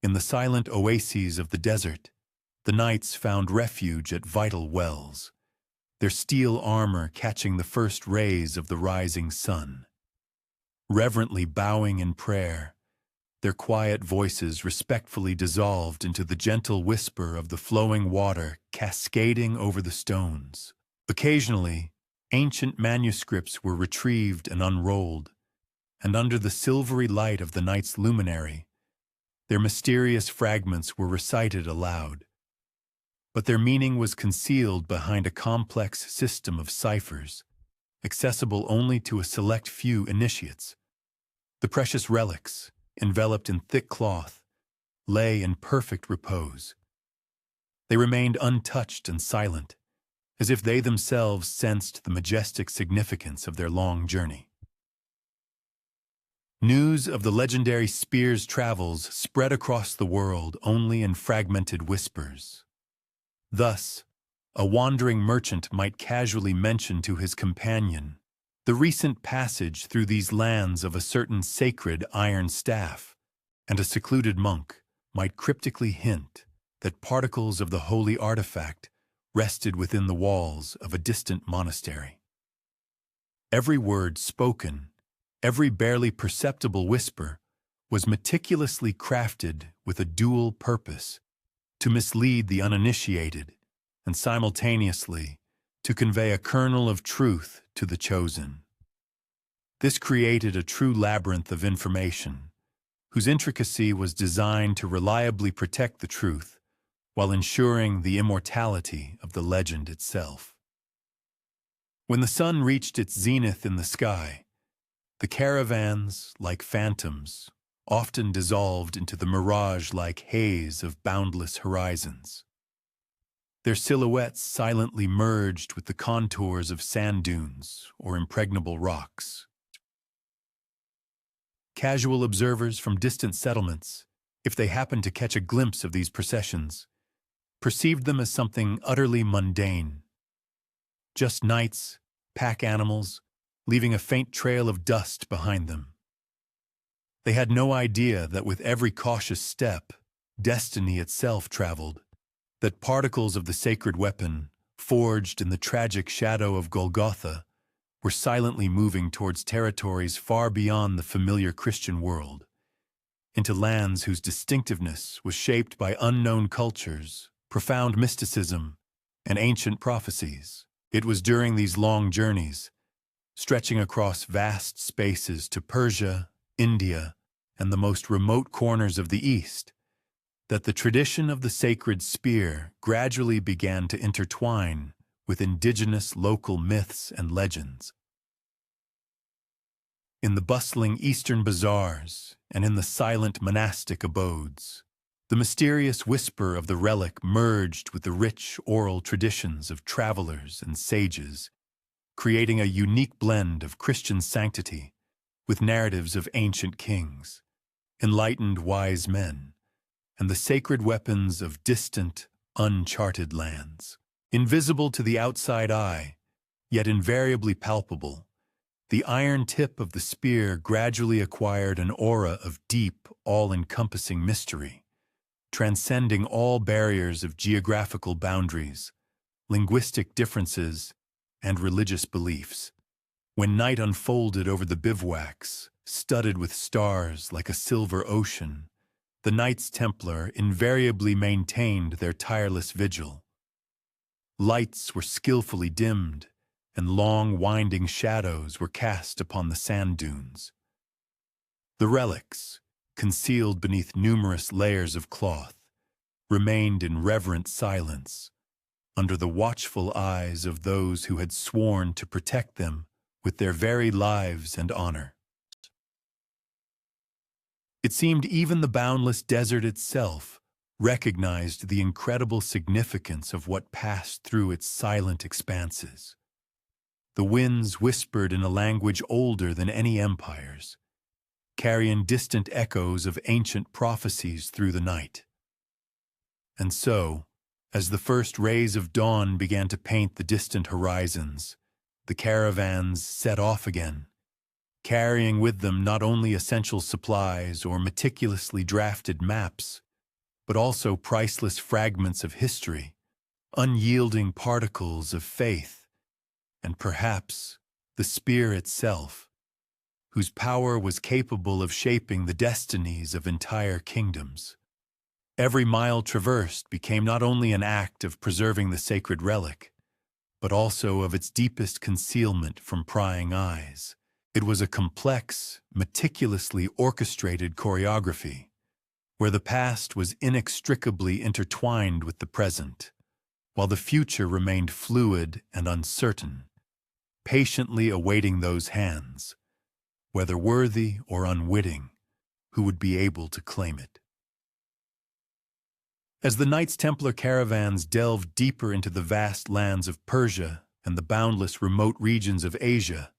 In the silent oases of the desert, the knights found refuge at vital wells, their steel armor catching the first rays of the rising sun. Reverently bowing in prayer, their quiet voices respectfully dissolved into the gentle whisper of the flowing water cascading over the stones. Occasionally, ancient manuscripts were retrieved and unrolled, and under the silvery light of the night's luminary, their mysterious fragments were recited aloud. But their meaning was concealed behind a complex system of ciphers, accessible only to a select few initiates. The precious relics, enveloped in thick cloth, lay in perfect repose. They remained untouched and silent, as if they themselves sensed the majestic significance of their long journey. News of the legendary spear's travels spread across the world only in fragmented whispers. Thus, a wandering merchant might casually mention to his companion the recent passage through these lands of a certain sacred iron staff, and a secluded monk might cryptically hint that particles of the holy artifact rested within the walls of a distant monastery. Every word spoken, every barely perceptible whisper, was meticulously crafted with a dual purpose: to mislead the uninitiated, and simultaneously to convey a kernel of truth to the chosen. This created a true labyrinth of information, whose intricacy was designed to reliably protect the truth while ensuring the immortality of the legend itself. When the sun reached its zenith in the sky, the caravans, like phantoms, often dissolved into the mirage-like haze of boundless horizons. Their silhouettes silently merged with the contours of sand dunes or impregnable rocks. Casual observers from distant settlements, if they happened to catch a glimpse of these processions, perceived them as something utterly mundane. Just knights, pack animals, leaving a faint trail of dust behind them. They had no idea that with every cautious step, destiny itself traveled, that particles of the sacred weapon, forged in the tragic shadow of Golgotha, were silently moving towards territories far beyond the familiar Christian world, into lands whose distinctiveness was shaped by unknown cultures, profound mysticism, and ancient prophecies. It was during these long journeys, stretching across vast spaces to Persia, India, and the most remote corners of the East, that the tradition of the sacred spear gradually began to intertwine with indigenous local myths and legends. In the bustling eastern bazaars and in the silent monastic abodes, the mysterious whisper of the relic merged with the rich oral traditions of travelers and sages, creating a unique blend of Christian sanctity with narratives of ancient kings, enlightened wise men, and the sacred weapons of distant, uncharted lands. Invisible to the outside eye, yet invariably palpable, the iron tip of the spear gradually acquired an aura of deep, all-encompassing mystery, transcending all barriers of geographical boundaries, linguistic differences, and religious beliefs. When night unfolded over the bivouacs, studded with stars like a silver ocean, the Knights Templar invariably maintained their tireless vigil. Lights were skillfully dimmed, and long winding shadows were cast upon the sand dunes. The relics, concealed beneath numerous layers of cloth, remained in reverent silence, under the watchful eyes of those who had sworn to protect them with their very lives and honor. It seemed even the boundless desert itself recognized the incredible significance of what passed through its silent expanses. The winds whispered in a language older than any empires, carrying distant echoes of ancient prophecies through the night. And so, as the first rays of dawn began to paint the distant horizons, the caravans set off again, carrying with them not only essential supplies or meticulously drafted maps, but also priceless fragments of history, unyielding particles of faith, and perhaps the spear itself, whose power was capable of shaping the destinies of entire kingdoms. Every mile traversed became not only an act of preserving the sacred relic, but also of its deepest concealment from prying eyes. It was a complex, meticulously orchestrated choreography, where the past was inextricably intertwined with the present, while the future remained fluid and uncertain, patiently awaiting those hands, whether worthy or unwitting, who would be able to claim it. As the Knights Templar caravans delved deeper into the vast lands of Persia and the boundless remote regions of Asia,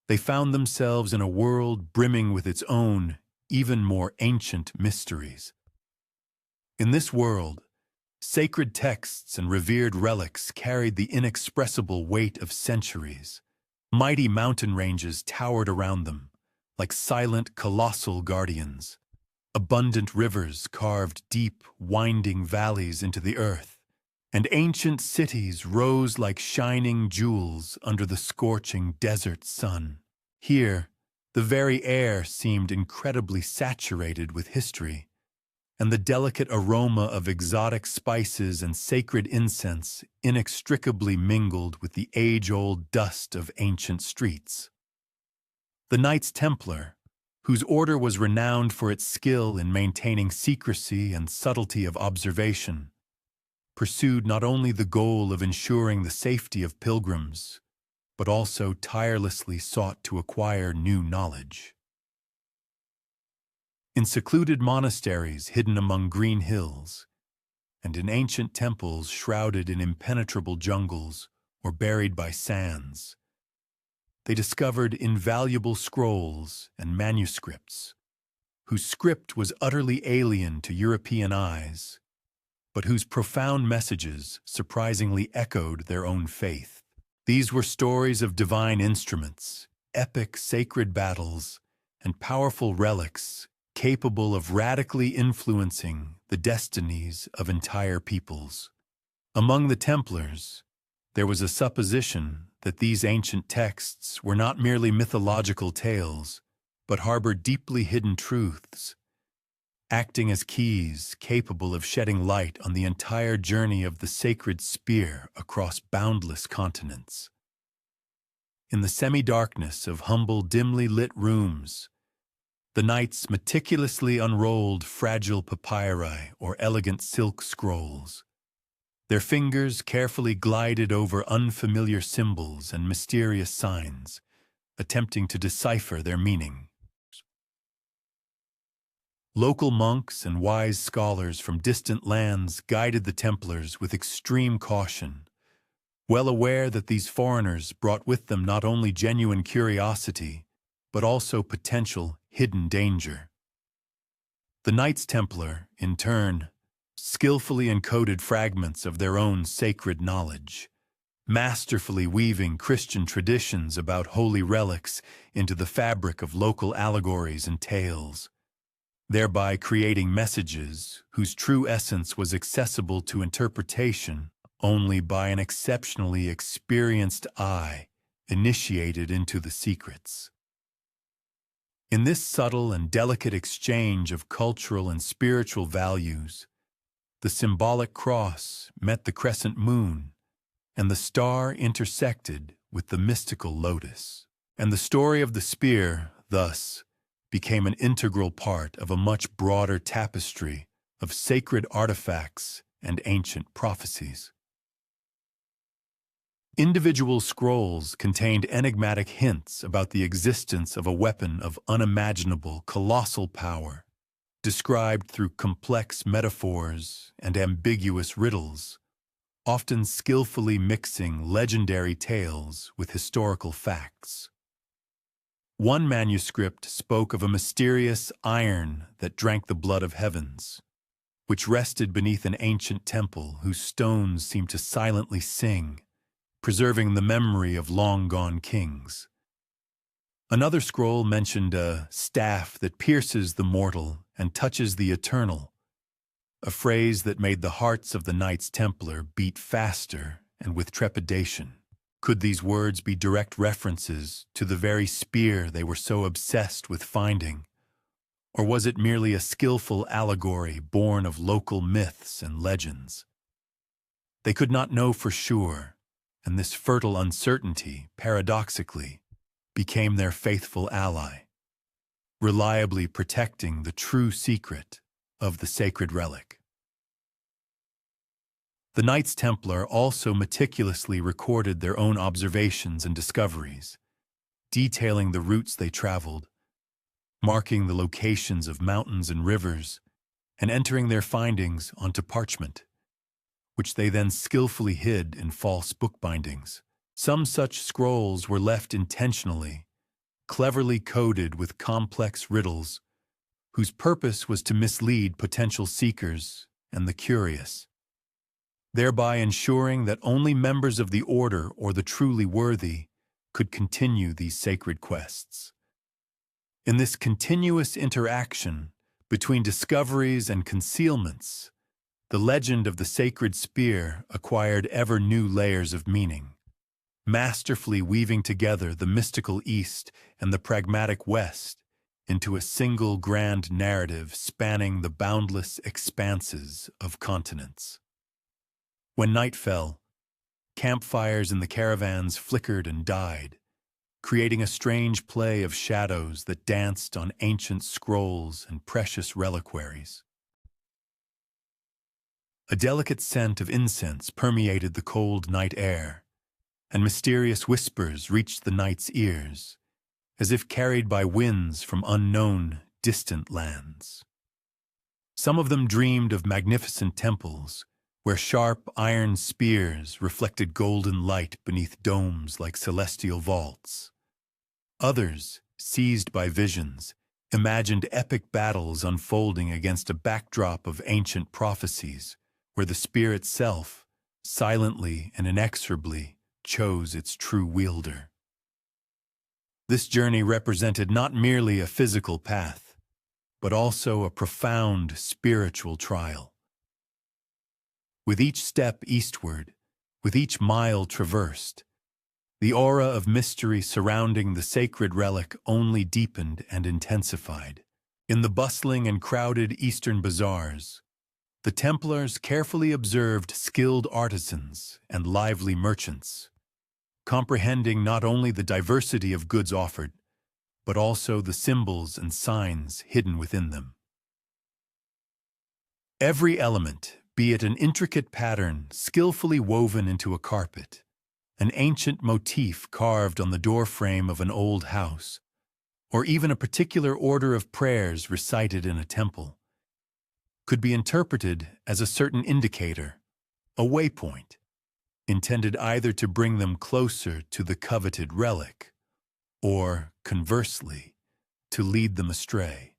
they found themselves in a world brimming with its own, even more ancient mysteries. In this world, sacred texts and revered relics carried the inexpressible weight of centuries. Mighty mountain ranges towered around them, like silent, colossal guardians. Abundant rivers carved deep, winding valleys into the earth, and ancient cities rose like shining jewels under the scorching desert sun. Here, the very air seemed incredibly saturated with history, and the delicate aroma of exotic spices and sacred incense inextricably mingled with the age-old dust of ancient streets. The Knights Templar, whose order was renowned for its skill in maintaining secrecy and subtlety of observation, pursued not only the goal of ensuring the safety of pilgrims, but also tirelessly sought to acquire new knowledge. In secluded monasteries hidden among green hills, and in ancient temples shrouded in impenetrable jungles or buried by sands, they discovered invaluable scrolls and manuscripts, whose script was utterly alien to European eyes, but whose profound messages surprisingly echoed their own faith. These were stories of divine instruments, epic sacred battles, and powerful relics capable of radically influencing the destinies of entire peoples. Among the Templars, there was a supposition that these ancient texts were not merely mythological tales, but harbored deeply hidden truths, acting as keys capable of shedding light on the entire journey of the sacred spear across boundless continents. In the semi-darkness of humble, dimly lit rooms, the knights meticulously unrolled fragile papyri or elegant silk scrolls. Their fingers carefully glided over unfamiliar symbols and mysterious signs, attempting to decipher their meaning. Local monks and wise scholars from distant lands guided the Templars with extreme caution, well aware that these foreigners brought with them not only genuine curiosity, but also potential hidden danger. The Knights Templar, in turn, skillfully encoded fragments of their own sacred knowledge, masterfully weaving Christian traditions about holy relics into the fabric of local allegories and tales, thereby creating messages whose true essence was accessible to interpretation only by an exceptionally experienced eye initiated into the secrets. In this subtle and delicate exchange of cultural and spiritual values, the symbolic cross met the crescent moon, and the star intersected with the mystical lotus. And the story of the spear, thus, became an integral part of a much broader tapestry of sacred artifacts and ancient prophecies. Individual scrolls contained enigmatic hints about the existence of a weapon of unimaginable, colossal power, described through complex metaphors and ambiguous riddles, often skillfully mixing legendary tales with historical facts. One manuscript spoke of a mysterious iron that drank the blood of heavens, which rested beneath an ancient temple whose stones seemed to silently sing, preserving the memory of long-gone kings. Another scroll mentioned a staff that pierces the mortal and touches the eternal, a phrase that made the hearts of the Knights Templar beat faster and with trepidation. Could these words be direct references to the very spear they were so obsessed with finding? Or was it merely a skillful allegory born of local myths and legends? They could not know for sure, and this fertile uncertainty, paradoxically, became their faithful ally, reliably protecting the true secret of the sacred relic. The Knights Templar also meticulously recorded their own observations and discoveries, detailing the routes they traveled, marking the locations of mountains and rivers, and entering their findings onto parchment, which they then skillfully hid in false bookbindings. Some such scrolls were left intentionally, cleverly coded with complex riddles, whose purpose was to mislead potential seekers and the curious, thereby ensuring that only members of the order or the truly worthy could continue these sacred quests. In this continuous interaction between discoveries and concealments, the legend of the sacred spear acquired ever new layers of meaning, masterfully weaving together the mystical East and the pragmatic West into a single grand narrative spanning the boundless expanses of continents. When night fell, campfires in the caravans flickered and died, creating a strange play of shadows that danced on ancient scrolls and precious reliquaries. A delicate scent of incense permeated the cold night air, and mysterious whispers reached the knights' ears, as if carried by winds from unknown, distant lands. Some of them dreamed of magnificent temples, where sharp iron spears reflected golden light beneath domes like celestial vaults. Others, seized by visions, imagined epic battles unfolding against a backdrop of ancient prophecies, where the spear itself, silently and inexorably, chose its true wielder. This journey represented not merely a physical path, but also a profound spiritual trial. With each step eastward, with each mile traversed, the aura of mystery surrounding the sacred relic only deepened and intensified. In the bustling and crowded eastern bazaars, the Templars carefully observed skilled artisans and lively merchants, comprehending not only the diversity of goods offered, but also the symbols and signs hidden within them. Every element, be it an intricate pattern skillfully woven into a carpet, an ancient motif carved on the doorframe of an old house, or even a particular order of prayers recited in a temple, could be interpreted as a certain indicator, a waypoint, intended either to bring them closer to the coveted relic, or, conversely, to lead them astray.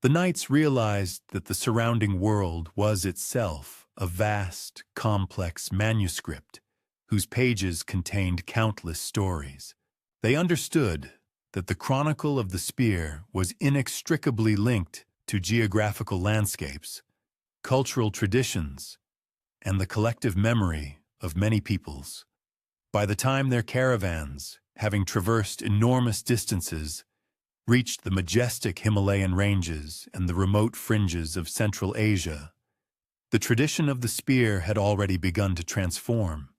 The knights realized that the surrounding world was itself a vast, complex manuscript whose pages contained countless stories. They understood that the chronicle of the spear was inextricably linked to geographical landscapes, cultural traditions, and the collective memory of many peoples. By the time their caravans, having traversed enormous distances, reached the majestic Himalayan ranges and the remote fringes of Central Asia, the tradition of the spear had already begun to transform,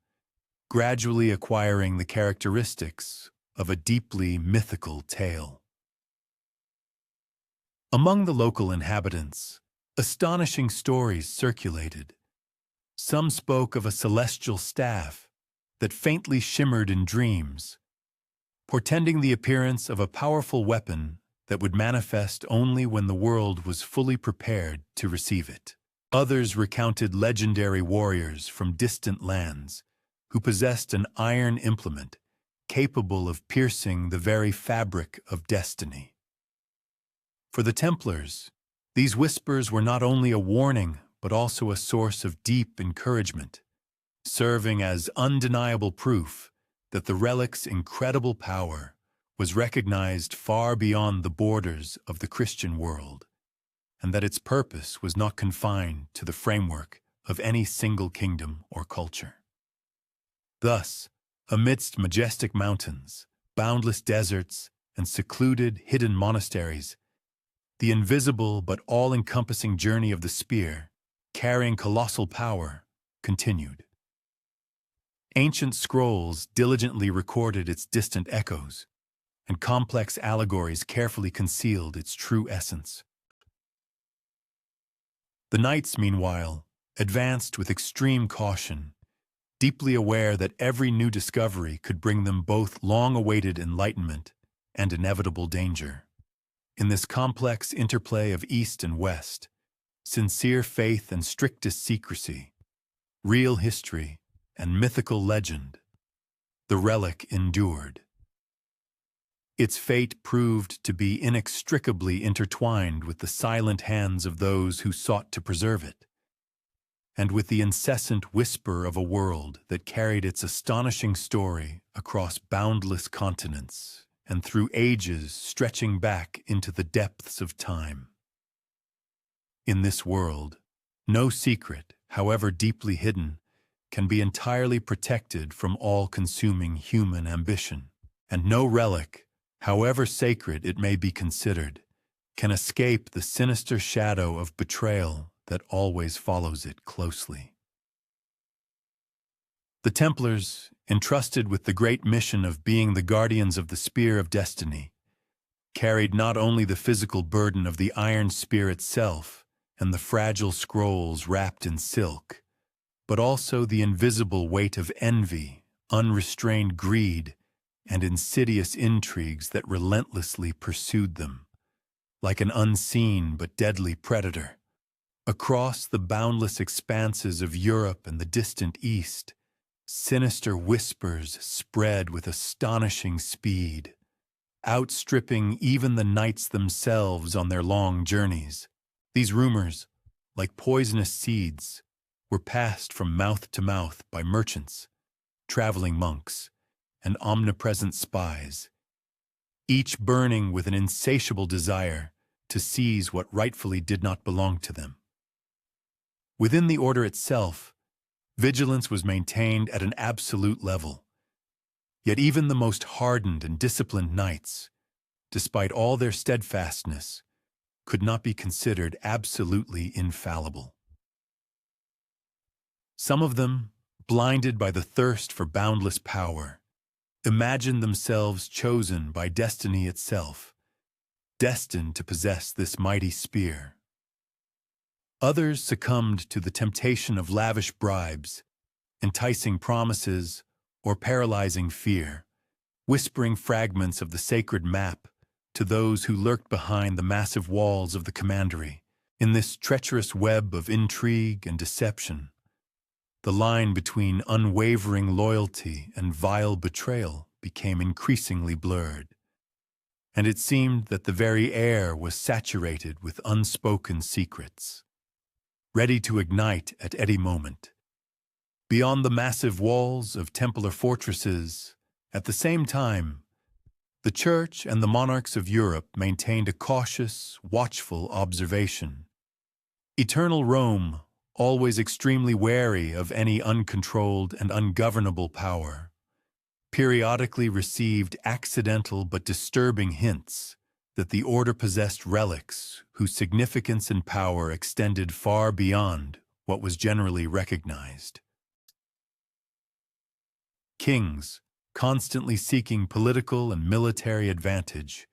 gradually acquiring the characteristics of a deeply mythical tale. Among the local inhabitants, astonishing stories circulated. Some spoke of a celestial staff that faintly shimmered in dreams, portending the appearance of a powerful weapon that would manifest only when the world was fully prepared to receive it. Others recounted legendary warriors from distant lands who possessed an iron implement capable of piercing the very fabric of destiny. For the Templars, these whispers were not only a warning but also a source of deep encouragement, serving as undeniable proof that the relic's incredible power was recognized far beyond the borders of the Christian world, and that its purpose was not confined to the framework of any single kingdom or culture. Thus, amidst majestic mountains, boundless deserts, and secluded, hidden monasteries, the invisible but all-encompassing journey of the spear, carrying colossal power, continued. Ancient scrolls diligently recorded its distant echoes, and complex allegories carefully concealed its true essence. The knights, meanwhile, advanced with extreme caution, deeply aware that every new discovery could bring them both long-awaited enlightenment and inevitable danger. In this complex interplay of East and West, sincere faith and strictest secrecy, real history and mythical legend, the relic endured. Its fate proved to be inextricably intertwined with the silent hands of those who sought to preserve it, and with the incessant whisper of a world that carried its astonishing story across boundless continents and through ages stretching back into the depths of time. In this world, no secret, however deeply hidden, can be entirely protected from all-consuming human ambition, and no relic, however sacred it may be considered, can escape the sinister shadow of betrayal that always follows it closely. The Templars, entrusted with the great mission of being the guardians of the spear of destiny, carried not only the physical burden of the iron spear itself and the fragile scrolls wrapped in silk, but also the invisible weight of envy, unrestrained greed, and insidious intrigues that relentlessly pursued them, like an unseen but deadly predator. Across the boundless expanses of Europe and the distant East, sinister whispers spread with astonishing speed, outstripping even the knights themselves on their long journeys. These rumors, like poisonous seeds, were passed from mouth to mouth by merchants, traveling monks, and omnipresent spies, each burning with an insatiable desire to seize what rightfully did not belong to them. Within the order itself, vigilance was maintained at an absolute level. Yet even the most hardened and disciplined knights, despite all their steadfastness, could not be considered absolutely infallible. Some of them, blinded by the thirst for boundless power, imagined themselves chosen by destiny itself, destined to possess this mighty spear. Others succumbed to the temptation of lavish bribes, enticing promises, or paralyzing fear, whispering fragments of the sacred map to those who lurked behind the massive walls of the commandery. In this treacherous web of intrigue and deception, the line between unwavering loyalty and vile betrayal became increasingly blurred, and it seemed that the very air was saturated with unspoken secrets, ready to ignite at any moment. Beyond the massive walls of Templar fortresses, at the same time, the Church and the monarchs of Europe maintained a cautious, watchful observation. Eternal Rome, always extremely wary of any uncontrolled and ungovernable power, periodically received accidental but disturbing hints that the order possessed relics whose significance and power extended far beyond what was generally recognized. Kings, constantly seeking political and military advantage,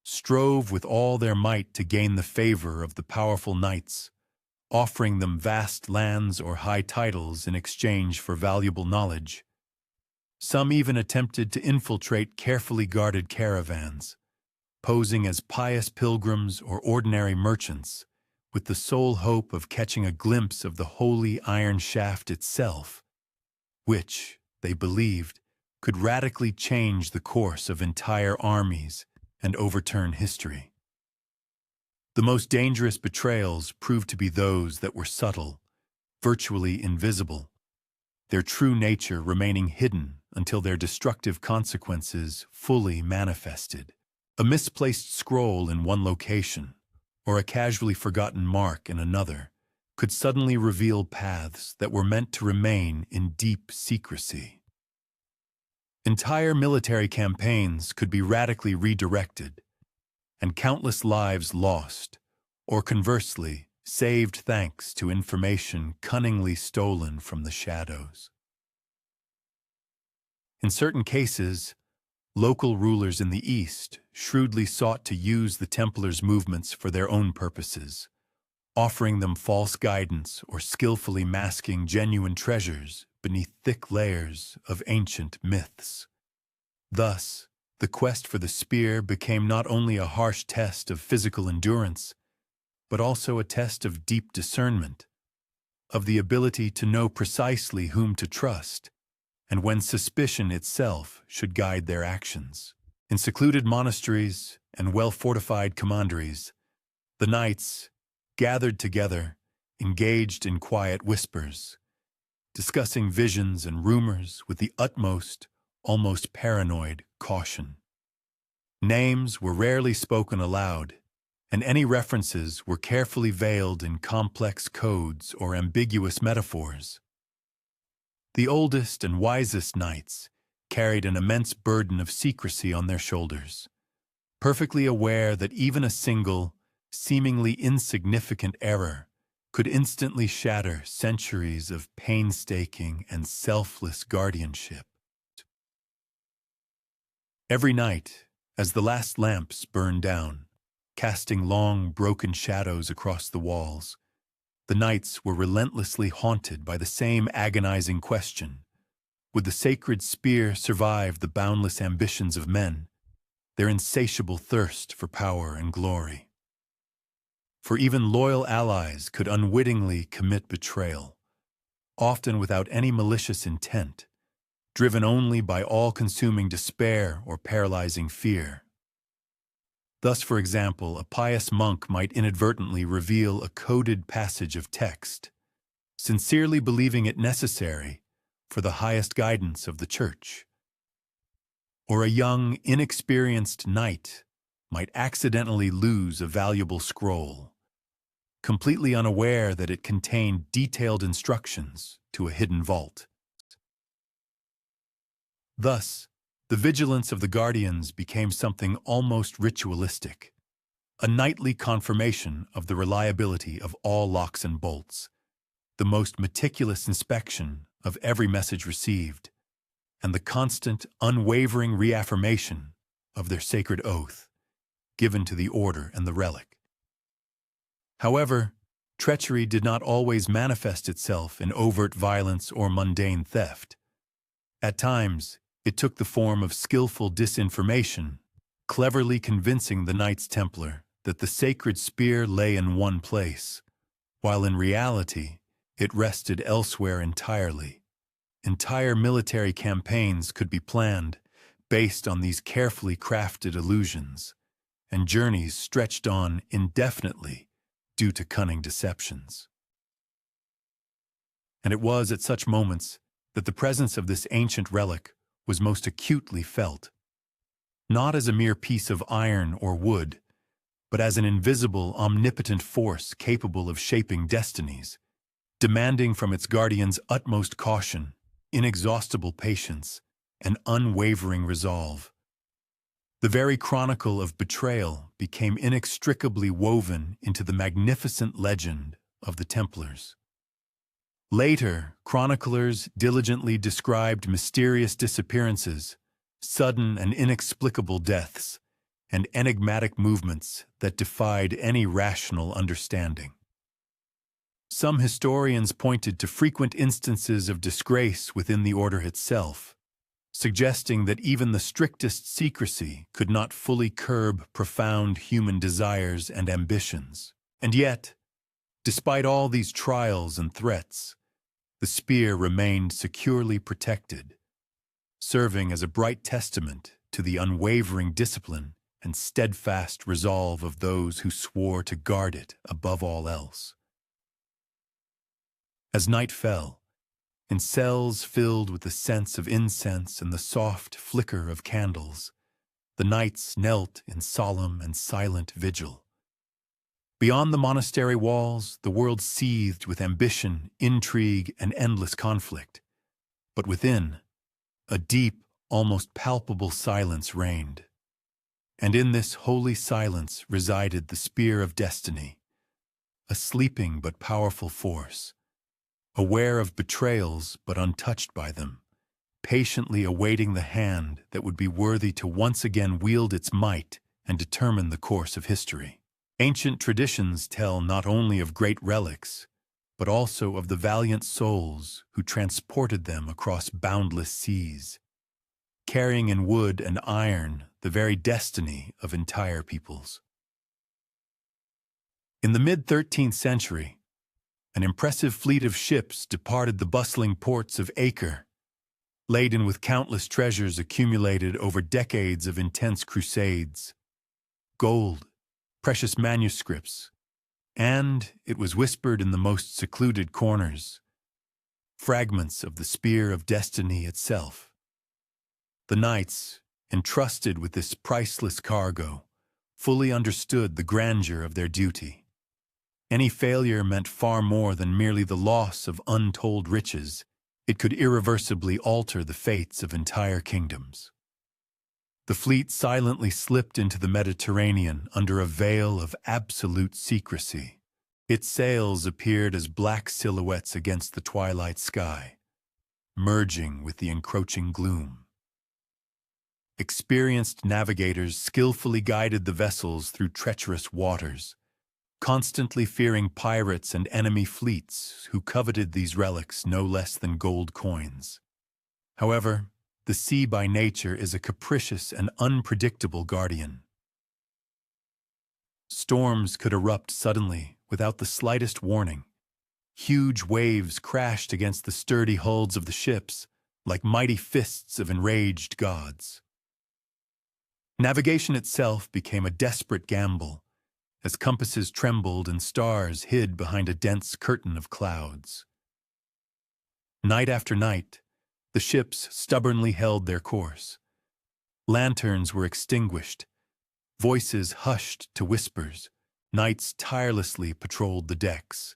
strove with all their might to gain the favor of the powerful knights, offering them vast lands or high titles in exchange for valuable knowledge. Some even attempted to infiltrate carefully guarded caravans, posing as pious pilgrims or ordinary merchants, with the sole hope of catching a glimpse of the holy iron shaft itself, which, they believed, could radically change the course of entire armies and overturn history. The most dangerous betrayals proved to be those that were subtle, virtually invisible, their true nature remaining hidden until their destructive consequences fully manifested. A misplaced scroll in one location, or a casually forgotten mark in another, could suddenly reveal paths that were meant to remain in deep secrecy. Entire military campaigns could be radically redirected, and countless lives lost, or conversely, saved thanks to information cunningly stolen from the shadows. In certain cases, local rulers in the East shrewdly sought to use the Templars' movements for their own purposes, offering them false guidance or skillfully masking genuine treasures beneath thick layers of ancient myths. Thus, the quest for the spear became not only a harsh test of physical endurance, but also a test of deep discernment, of the ability to know precisely whom to trust, and when suspicion itself should guide their actions. In secluded monasteries and well-fortified commanderies, the knights, gathered together, engaged in quiet whispers, discussing visions and rumors with the utmost, almost paranoid caution. Names were rarely spoken aloud, and any references were carefully veiled in complex codes or ambiguous metaphors. The oldest and wisest knights carried an immense burden of secrecy on their shoulders, perfectly aware that even a single, seemingly insignificant error could instantly shatter centuries of painstaking and selfless guardianship. Every night, as the last lamps burned down, casting long, broken shadows across the walls, the knights were relentlessly haunted by the same agonizing question: would the sacred spear survive the boundless ambitions of men, their insatiable thirst for power and glory? For even loyal allies could unwittingly commit betrayal, often without any malicious intent, driven only by all-consuming despair or paralyzing fear. Thus, for example, a pious monk might inadvertently reveal a coded passage of text, sincerely believing it necessary for the highest guidance of the Church. Or a young, inexperienced knight might accidentally lose a valuable scroll, completely unaware that it contained detailed instructions to a hidden vault. Thus, the vigilance of the guardians became something almost ritualistic, a nightly confirmation of the reliability of all locks and bolts, the most meticulous inspection of every message received, and the constant, unwavering reaffirmation of their sacred oath, given to the order and the relic. However, treachery did not always manifest itself in overt violence or mundane theft. At times, it took the form of skillful disinformation, cleverly convincing the Knights Templar that the sacred spear lay in one place, while in reality it rested elsewhere entirely. Entire military campaigns could be planned based on these carefully crafted illusions, and journeys stretched on indefinitely due to cunning deceptions. And it was at such moments that the presence of this ancient relic was most acutely felt, not as a mere piece of iron or wood, but as an invisible, omnipotent force capable of shaping destinies, demanding from its guardians utmost caution, inexhaustible patience, and unwavering resolve. The very chronicle of betrayal became inextricably woven into the magnificent legend of the Templars. Later, chroniclers diligently described mysterious disappearances, sudden and inexplicable deaths, and enigmatic movements that defied any rational understanding. Some historians pointed to frequent instances of disgrace within the order itself, suggesting that even the strictest secrecy could not fully curb profound human desires and ambitions. And yet, despite all these trials and threats, the spear remained securely protected, serving as a bright testament to the unwavering discipline and steadfast resolve of those who swore to guard it above all else. As night fell, in cells filled with the scents of incense and the soft flicker of candles, the knights knelt in solemn and silent vigil. Beyond the monastery walls, the world seethed with ambition, intrigue, and endless conflict. But within, a deep, almost palpable silence reigned. And in this holy silence resided the spear of destiny, a sleeping but powerful force, aware of betrayals but untouched by them, patiently awaiting the hand that would be worthy to once again wield its might and determine the course of history. Ancient traditions tell not only of great relics, but also of the valiant souls who transported them across boundless seas, carrying in wood and iron the very destiny of entire peoples. In the mid-13th century, an impressive fleet of ships departed the bustling ports of Acre, laden with countless treasures accumulated over decades of intense crusades, gold, precious manuscripts, and, it was whispered in the most secluded corners, fragments of the spear of destiny itself. The knights, entrusted with this priceless cargo, fully understood the grandeur of their duty. Any failure meant far more than merely the loss of untold riches. It could irreversibly alter the fates of entire kingdoms. The fleet silently slipped into the Mediterranean under a veil of absolute secrecy. Its sails appeared as black silhouettes against the twilight sky, merging with the encroaching gloom. Experienced navigators skillfully guided the vessels through treacherous waters, constantly fearing pirates and enemy fleets who coveted these relics no less than gold coins. However, the sea by nature is a capricious and unpredictable guardian. Storms could erupt suddenly without the slightest warning. Huge waves crashed against the sturdy hulls of the ships, like mighty fists of enraged gods. Navigation itself became a desperate gamble, as compasses trembled and stars hid behind a dense curtain of clouds. Night after night, the ships stubbornly held their course. Lanterns were extinguished, voices hushed to whispers, knights tirelessly patrolled the decks,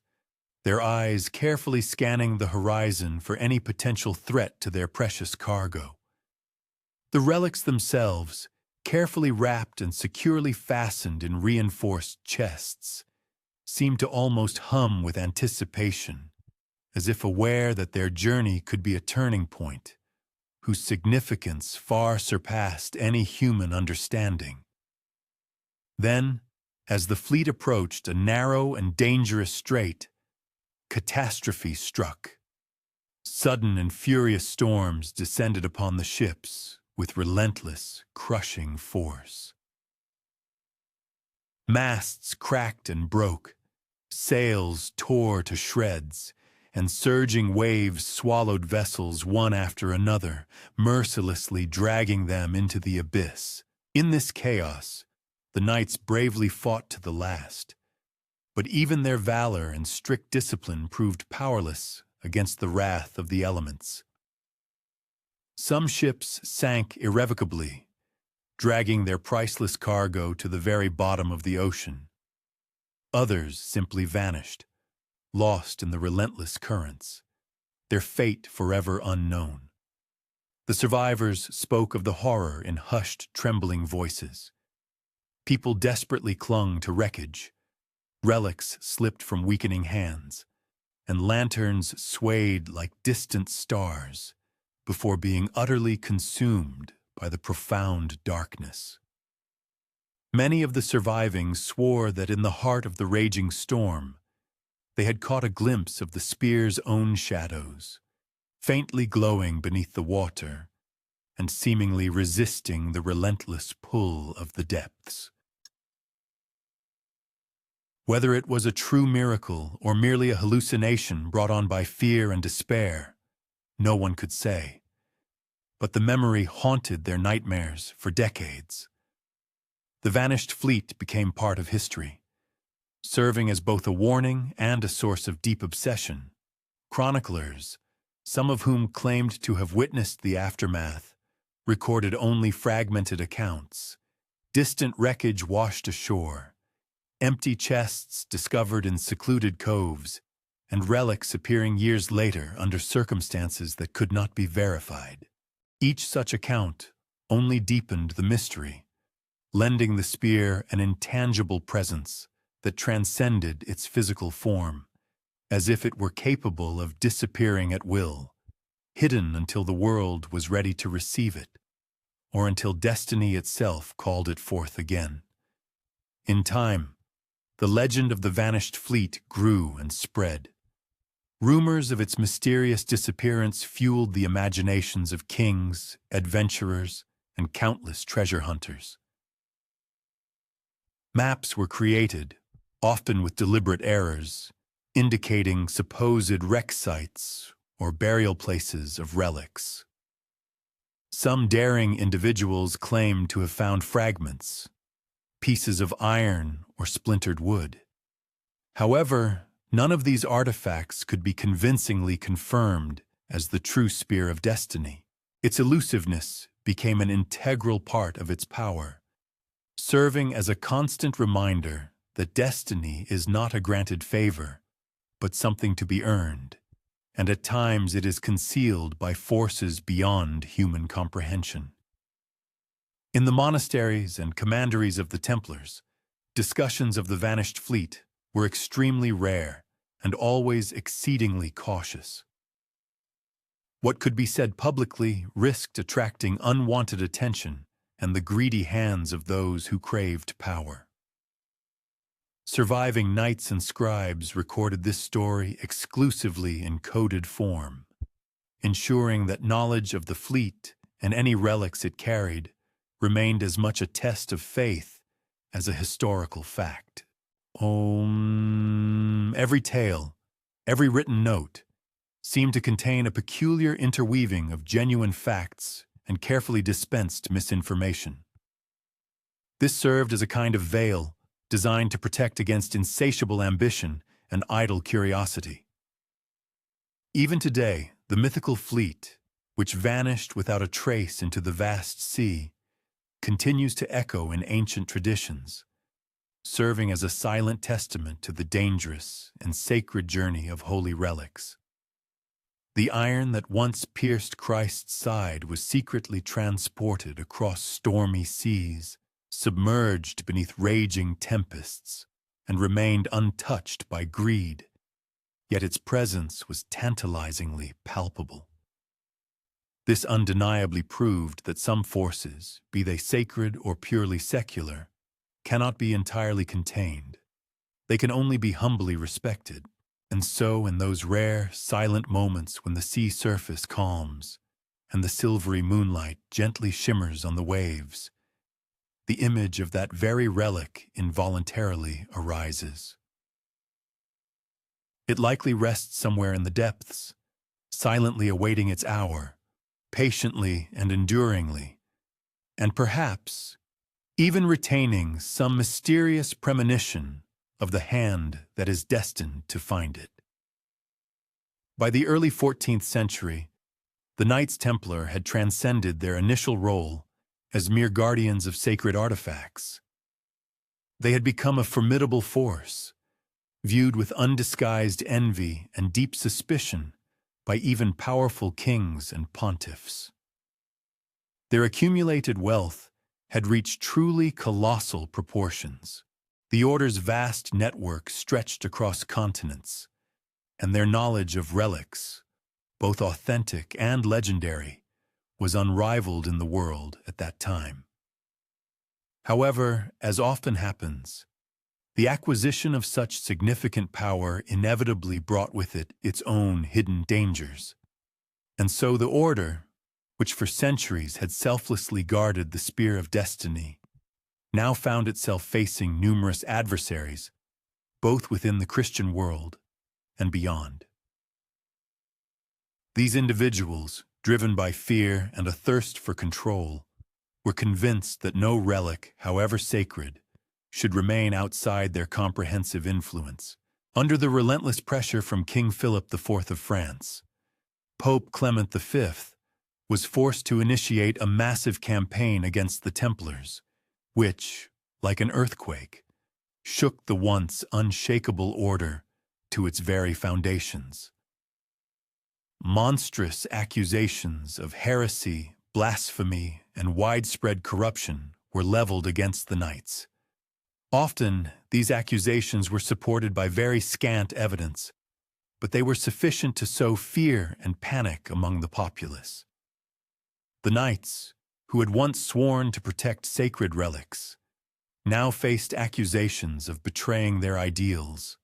their eyes carefully scanning the horizon for any potential threat to their precious cargo. The relics themselves, carefully wrapped and securely fastened in reinforced chests, seemed to almost hum with anticipation, as if aware that their journey could be a turning point, whose significance far surpassed any human understanding. Then, as the fleet approached a narrow and dangerous strait, catastrophe struck. Sudden and furious storms descended upon the ships with relentless, crushing force. Masts cracked and broke, sails tore to shreds, and surging waves swallowed vessels one after another, mercilessly dragging them into the abyss. In this chaos, the knights bravely fought to the last, but even their valor and strict discipline proved powerless against the wrath of the elements. Some ships sank irrevocably, dragging their priceless cargo to the very bottom of the ocean. Others simply vanished, lost in the relentless currents, their fate forever unknown. The survivors spoke of the horror in hushed, trembling voices. People desperately clung to wreckage. Relics slipped from weakening hands, and lanterns swayed like distant stars before being utterly consumed by the profound darkness. Many of the surviving swore that in the heart of the raging storm, they had caught a glimpse of the spear's own shadows, faintly glowing beneath the water and seemingly resisting the relentless pull of the depths. Whether it was a true miracle or merely a hallucination brought on by fear and despair, no one could say. But the memory haunted their nightmares for decades. The vanished fleet became part of history, serving as both a warning and a source of deep obsession. Chroniclers, some of whom claimed to have witnessed the aftermath, recorded only fragmented accounts. Distant wreckage washed ashore, empty chests discovered in secluded coves, and relics appearing years later under circumstances that could not be verified. Each such account only deepened the mystery, lending the spear an intangible presence that transcended its physical form, as if it were capable of disappearing at will, hidden until the world was ready to receive it, or until destiny itself called it forth again. In time, the legend of the vanished fleet grew and spread. Rumors of its mysterious disappearance fueled the imaginations of kings, adventurers, and countless treasure hunters. Maps were created, often with deliberate errors, indicating supposed wreck sites or burial places of relics. Some daring individuals claimed to have found fragments, pieces of iron or splintered wood. However, none of these artifacts could be convincingly confirmed as the true spear of destiny. Its elusiveness became an integral part of its power, serving as a constant reminder that destiny is not a granted favor, but something to be earned, and at times it is concealed by forces beyond human comprehension. In the monasteries and commanderies of the Templars, discussions of the vanished fleet were extremely rare and always exceedingly cautious. What could be said publicly risked attracting unwanted attention and the greedy hands of those who craved power. Surviving knights and scribes recorded this story exclusively in coded form, ensuring that knowledge of the fleet and any relics it carried remained as much a test of faith as a historical fact. Every tale, every written note, seemed to contain a peculiar interweaving of genuine facts and carefully dispensed misinformation. This served as a kind of veil designed to protect against insatiable ambition and idle curiosity. Even today, the mythical fleet, which vanished without a trace into the vast sea, continues to echo in ancient traditions, serving as a silent testament to the dangerous and sacred journey of holy relics. The iron that once pierced Christ's side was secretly transported across stormy seas, submerged beneath raging tempests, and remained untouched by greed, yet its presence was tantalizingly palpable. This undeniably proved that some forces, be they sacred or purely secular, cannot be entirely contained. They can only be humbly respected, and so in those rare, silent moments when the sea surface calms and the silvery moonlight gently shimmers on the waves, the image of that very relic involuntarily arises. It likely rests somewhere in the depths, silently awaiting its hour, patiently and enduringly, and perhaps even retaining some mysterious premonition of the hand that is destined to find it. By the early 14th century, the Knights Templar had transcended their initial role as mere guardians of sacred artifacts. They had become a formidable force, viewed with undisguised envy and deep suspicion by even powerful kings and pontiffs. Their accumulated wealth had reached truly colossal proportions. The Order's vast network stretched across continents, and their knowledge of relics, both authentic and legendary, was unrivaled in the world at that time. However, as often happens, the acquisition of such significant power inevitably brought with it its own hidden dangers. And so the Order, which for centuries had selflessly guarded the spear of destiny, now found itself facing numerous adversaries, both within the Christian world and beyond. These individuals, driven by fear and a thirst for control, were convinced that no relic, however sacred, should remain outside their comprehensive influence. Under the relentless pressure from King Philip IV of France, Pope Clement V was forced to initiate a massive campaign against the Templars, which, like an earthquake, shook the once unshakable order to its very foundations. Monstrous accusations of heresy, blasphemy, and widespread corruption were leveled against the knights. Often, these accusations were supported by very scant evidence, but they were sufficient to sow fear and panic among the populace. The knights, who had once sworn to protect sacred relics, now faced accusations of betraying their ideals.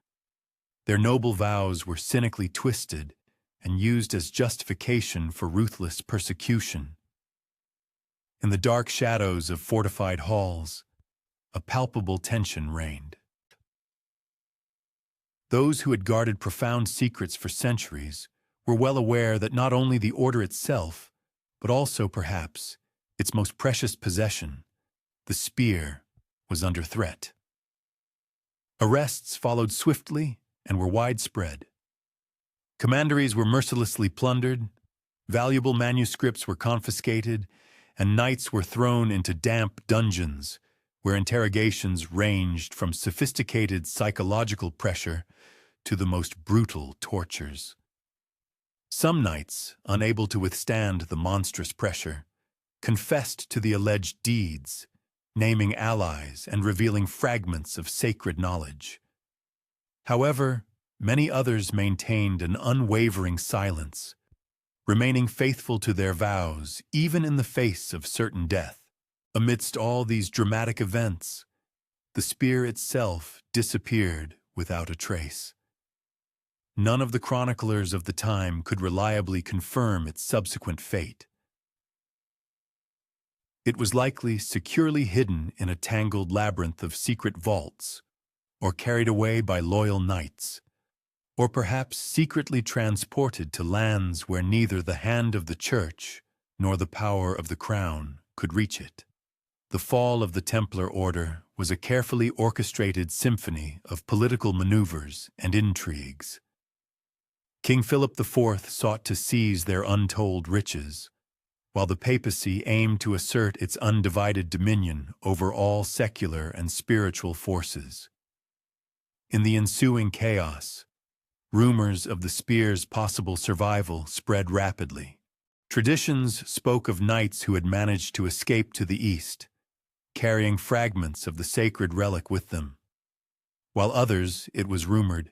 Their noble vows were cynically twisted and used as justification for ruthless persecution. In the dark shadows of fortified halls, a palpable tension reigned. Those who had guarded profound secrets for centuries were well aware that not only the Order itself, but also, perhaps, its most precious possession, the spear, was under threat. Arrests followed swiftly and were widespread. Commanderies were mercilessly plundered, valuable manuscripts were confiscated, and knights were thrown into damp dungeons where interrogations ranged from sophisticated psychological pressure to the most brutal tortures. Some knights, unable to withstand the monstrous pressure, confessed to the alleged deeds, naming allies and revealing fragments of sacred knowledge. However, many others maintained an unwavering silence, remaining faithful to their vows even in the face of certain death. Amidst all these dramatic events, the spear itself disappeared without a trace. None of the chroniclers of the time could reliably confirm its subsequent fate. It was likely securely hidden in a tangled labyrinth of secret vaults, or carried away by loyal knights, or perhaps secretly transported to lands where neither the hand of the Church nor the power of the crown could reach it. The fall of the Templar order was a carefully orchestrated symphony of political maneuvers and intrigues. King Philip IV sought to seize their untold riches, while the papacy aimed to assert its undivided dominion over all secular and spiritual forces. In the ensuing chaos, rumors of the spear's possible survival spread rapidly. Traditions spoke of knights who had managed to escape to the east, carrying fragments of the sacred relic with them, while others, it was rumored,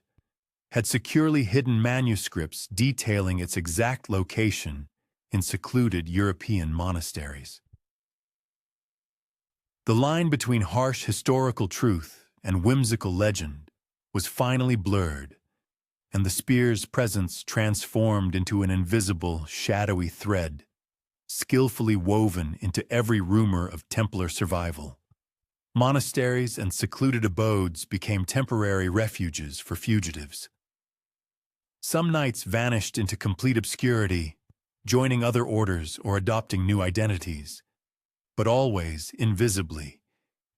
had securely hidden manuscripts detailing its exact location in secluded European monasteries. The line between harsh historical truth and whimsical legend was finally blurred, and the spear's presence transformed into an invisible, shadowy thread, skillfully woven into every rumor of Templar survival. Monasteries and secluded abodes became temporary refuges for fugitives. Some knights vanished into complete obscurity, joining other orders or adopting new identities, but always invisibly,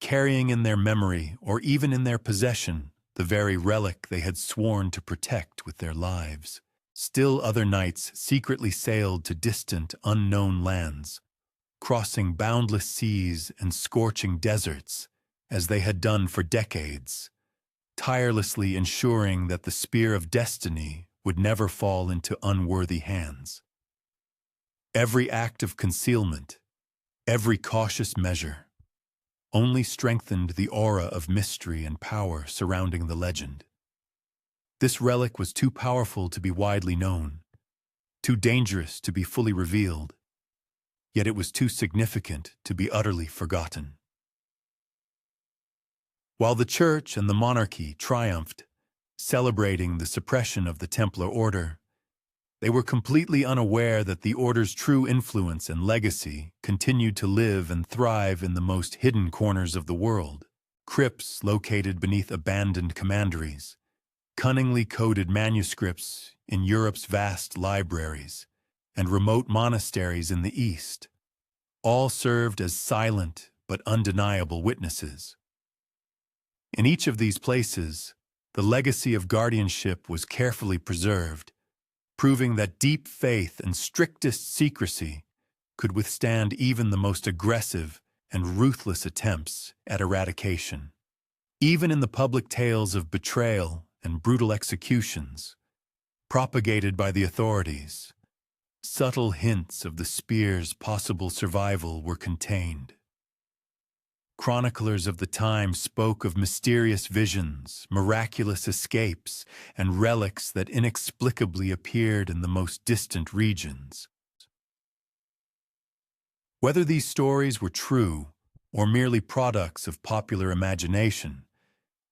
carrying in their memory or even in their possession the very relic they had sworn to protect with their lives. Still other knights secretly sailed to distant, unknown lands, crossing boundless seas and scorching deserts, as they had done for decades, tirelessly ensuring that the spear of destiny would never fall into unworthy hands. Every act of concealment, every cautious measure, only strengthened the aura of mystery and power surrounding the legend. This relic was too powerful to be widely known, too dangerous to be fully revealed, yet it was too significant to be utterly forgotten. While the Church and the monarchy triumphed, celebrating the suppression of the Templar order, they were completely unaware that the order's true influence and legacy continued to live and thrive in the most hidden corners of the world. Crypts located beneath abandoned commanderies, cunningly coded manuscripts in Europe's vast libraries, and remote monasteries in the East, all served as silent but undeniable witnesses. In each of these places, the legacy of guardianship was carefully preserved, proving that deep faith and strictest secrecy could withstand even the most aggressive and ruthless attempts at eradication. Even in the public tales of betrayal and brutal executions, propagated by the authorities, subtle hints of the spear's possible survival were contained. Chroniclers of the time spoke of mysterious visions, miraculous escapes, and relics that inexplicably appeared in the most distant regions. Whether these stories were true or merely products of popular imagination,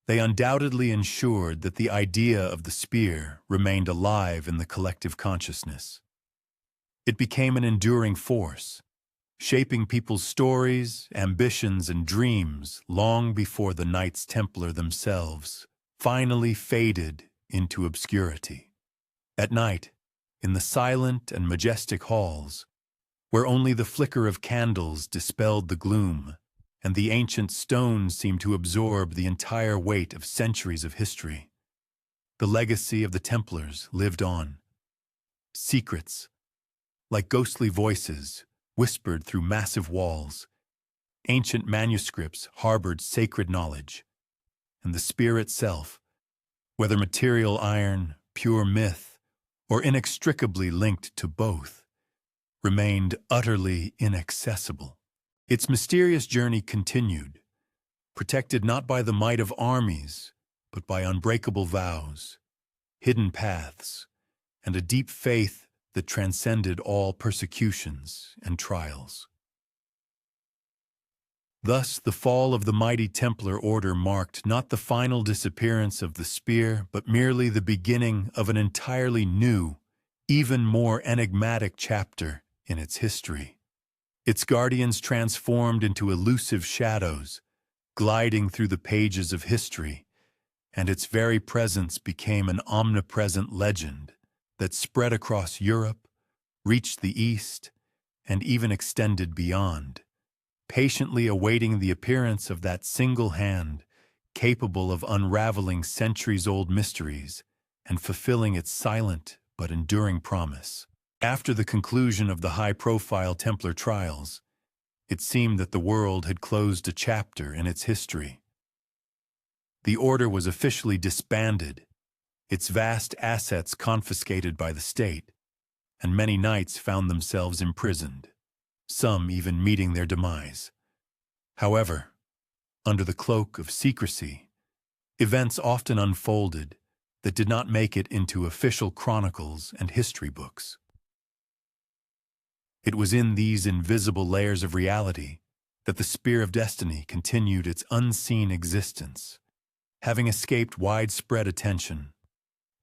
they undoubtedly ensured that the idea of the spear remained alive in the collective consciousness. It became an enduring force, shaping people's stories, ambitions, and dreams long before the Knights Templar themselves finally faded into obscurity. At night, in the silent and majestic halls, where only the flicker of candles dispelled the gloom, and the ancient stones seemed to absorb the entire weight of centuries of history, the legacy of the Templars lived on. Secrets, like ghostly voices, whispered through massive walls. Ancient manuscripts harbored sacred knowledge, and the spear itself, whether material iron, pure myth, or inextricably linked to both, remained utterly inaccessible. Its mysterious journey continued, protected not by the might of armies, but by unbreakable vows, hidden paths, and a deep faith that transcended all persecutions and trials. Thus, the fall of the mighty Templar order marked not the final disappearance of the spear, but merely the beginning of an entirely new, even more enigmatic chapter in its history. Its guardians transformed into elusive shadows, gliding through the pages of history, and its very presence became an omnipresent legend that spread across Europe, reached the East, and even extended beyond, patiently awaiting the appearance of that single hand capable of unraveling centuries-old mysteries and fulfilling its silent but enduring promise. After the conclusion of the high-profile Templar trials, it seemed that the world had closed a chapter in its history. The order was officially disbanded, its vast assets confiscated by the state, and many knights found themselves imprisoned, some even meeting their demise. However, under the cloak of secrecy, events often unfolded that did not make it into official chronicles and history books. It was in these invisible layers of reality that the spear of destiny continued its unseen existence, having escaped widespread attention.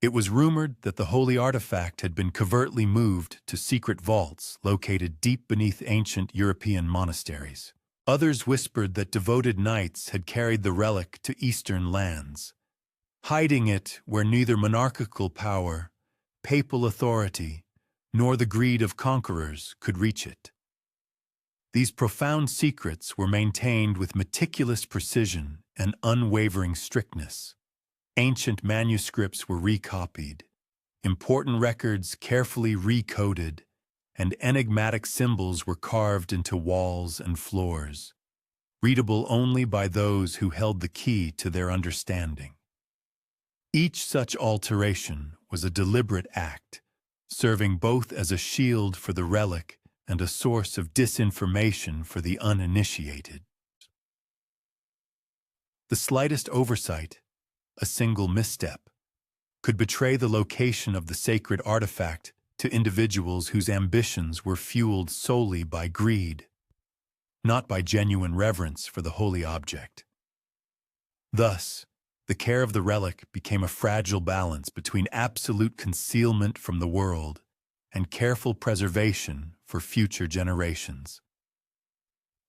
It was rumored that the holy artifact had been covertly moved to secret vaults located deep beneath ancient European monasteries. Others whispered that devoted knights had carried the relic to eastern lands, hiding it where neither monarchical power, papal authority, nor the greed of conquerors could reach it. These profound secrets were maintained with meticulous precision and unwavering strictness. Ancient manuscripts were recopied, important records carefully recoded, and enigmatic symbols were carved into walls and floors, readable only by those who held the key to their understanding. Each such alteration was a deliberate act, serving both as a shield for the relic and a source of disinformation for the uninitiated. The slightest oversight, a single misstep, could betray the location of the sacred artifact to individuals whose ambitions were fueled solely by greed, not by genuine reverence for the holy object. Thus, the care of the relic became a fragile balance between absolute concealment from the world and careful preservation for future generations.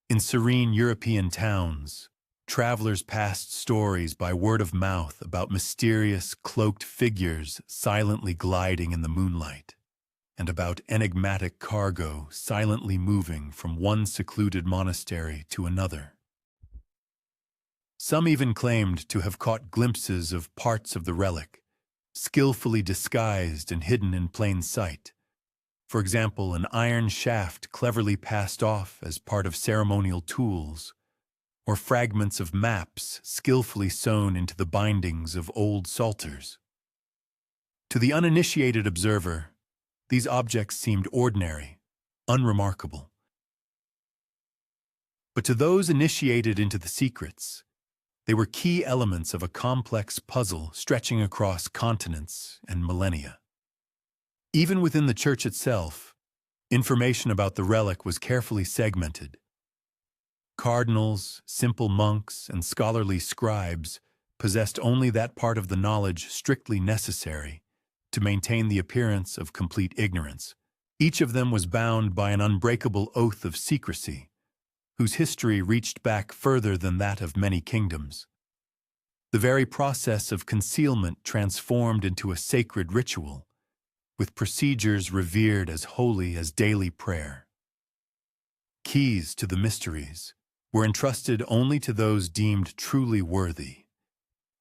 In serene European towns, travelers passed stories by word of mouth about mysterious, cloaked figures silently gliding in the moonlight, and about enigmatic cargo silently moving from one secluded monastery to another. Some even claimed to have caught glimpses of parts of the relic, skillfully disguised and hidden in plain sight. For example, an iron shaft cleverly passed off as part of ceremonial tools, or fragments of maps skillfully sewn into the bindings of old psalters. To the uninitiated observer, these objects seemed ordinary, unremarkable. But to those initiated into the secrets, they were key elements of a complex puzzle stretching across continents and millennia. Even within the church itself, information about the relic was carefully segmented. Cardinals, simple monks, and scholarly scribes possessed only that part of the knowledge strictly necessary to maintain the appearance of complete ignorance. Each of them was bound by an unbreakable oath of secrecy, whose history reached back further than that of many kingdoms. The very process of concealment transformed into a sacred ritual, with procedures revered as holy as daily prayer. Keys to the mysteries were entrusted only to those deemed truly worthy.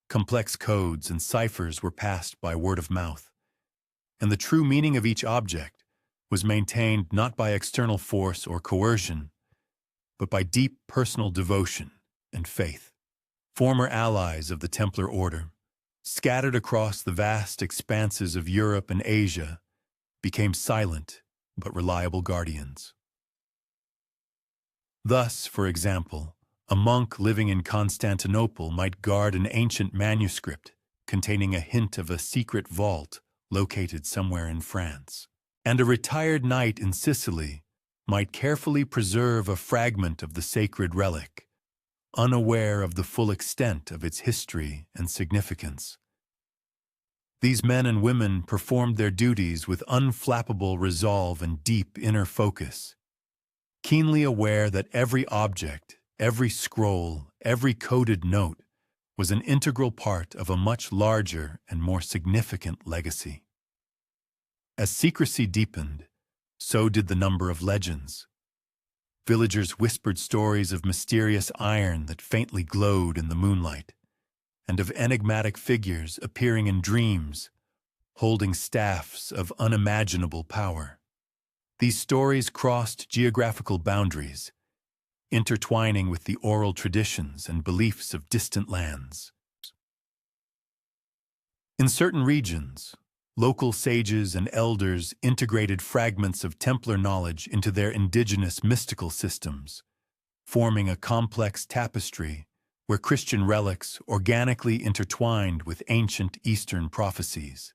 Complex codes and ciphers were passed by word of mouth, and the true meaning of each object was maintained not by external force or coercion, but by deep personal devotion and faith. Former allies of the Templar order, scattered across the vast expanses of Europe and Asia, became silent but reliable guardians. Thus, for example, a monk living in Constantinople might guard an ancient manuscript containing a hint of a secret vault located somewhere in France, and a retired knight in Sicily might carefully preserve a fragment of the sacred relic, unaware of the full extent of its history and significance. These men and women performed their duties with unflappable resolve and deep inner focus, keenly aware that every object, every scroll, every coded note was an integral part of a much larger and more significant legacy. As secrecy deepened, so did the number of legends. Villagers whispered stories of mysterious iron that faintly glowed in the moonlight, and of enigmatic figures appearing in dreams, holding staffs of unimaginable power. These stories crossed geographical boundaries, intertwining with the oral traditions and beliefs of distant lands. In certain regions, local sages and elders integrated fragments of Templar knowledge into their indigenous mystical systems, forming a complex tapestry where Christian relics organically intertwined with ancient Eastern prophecies.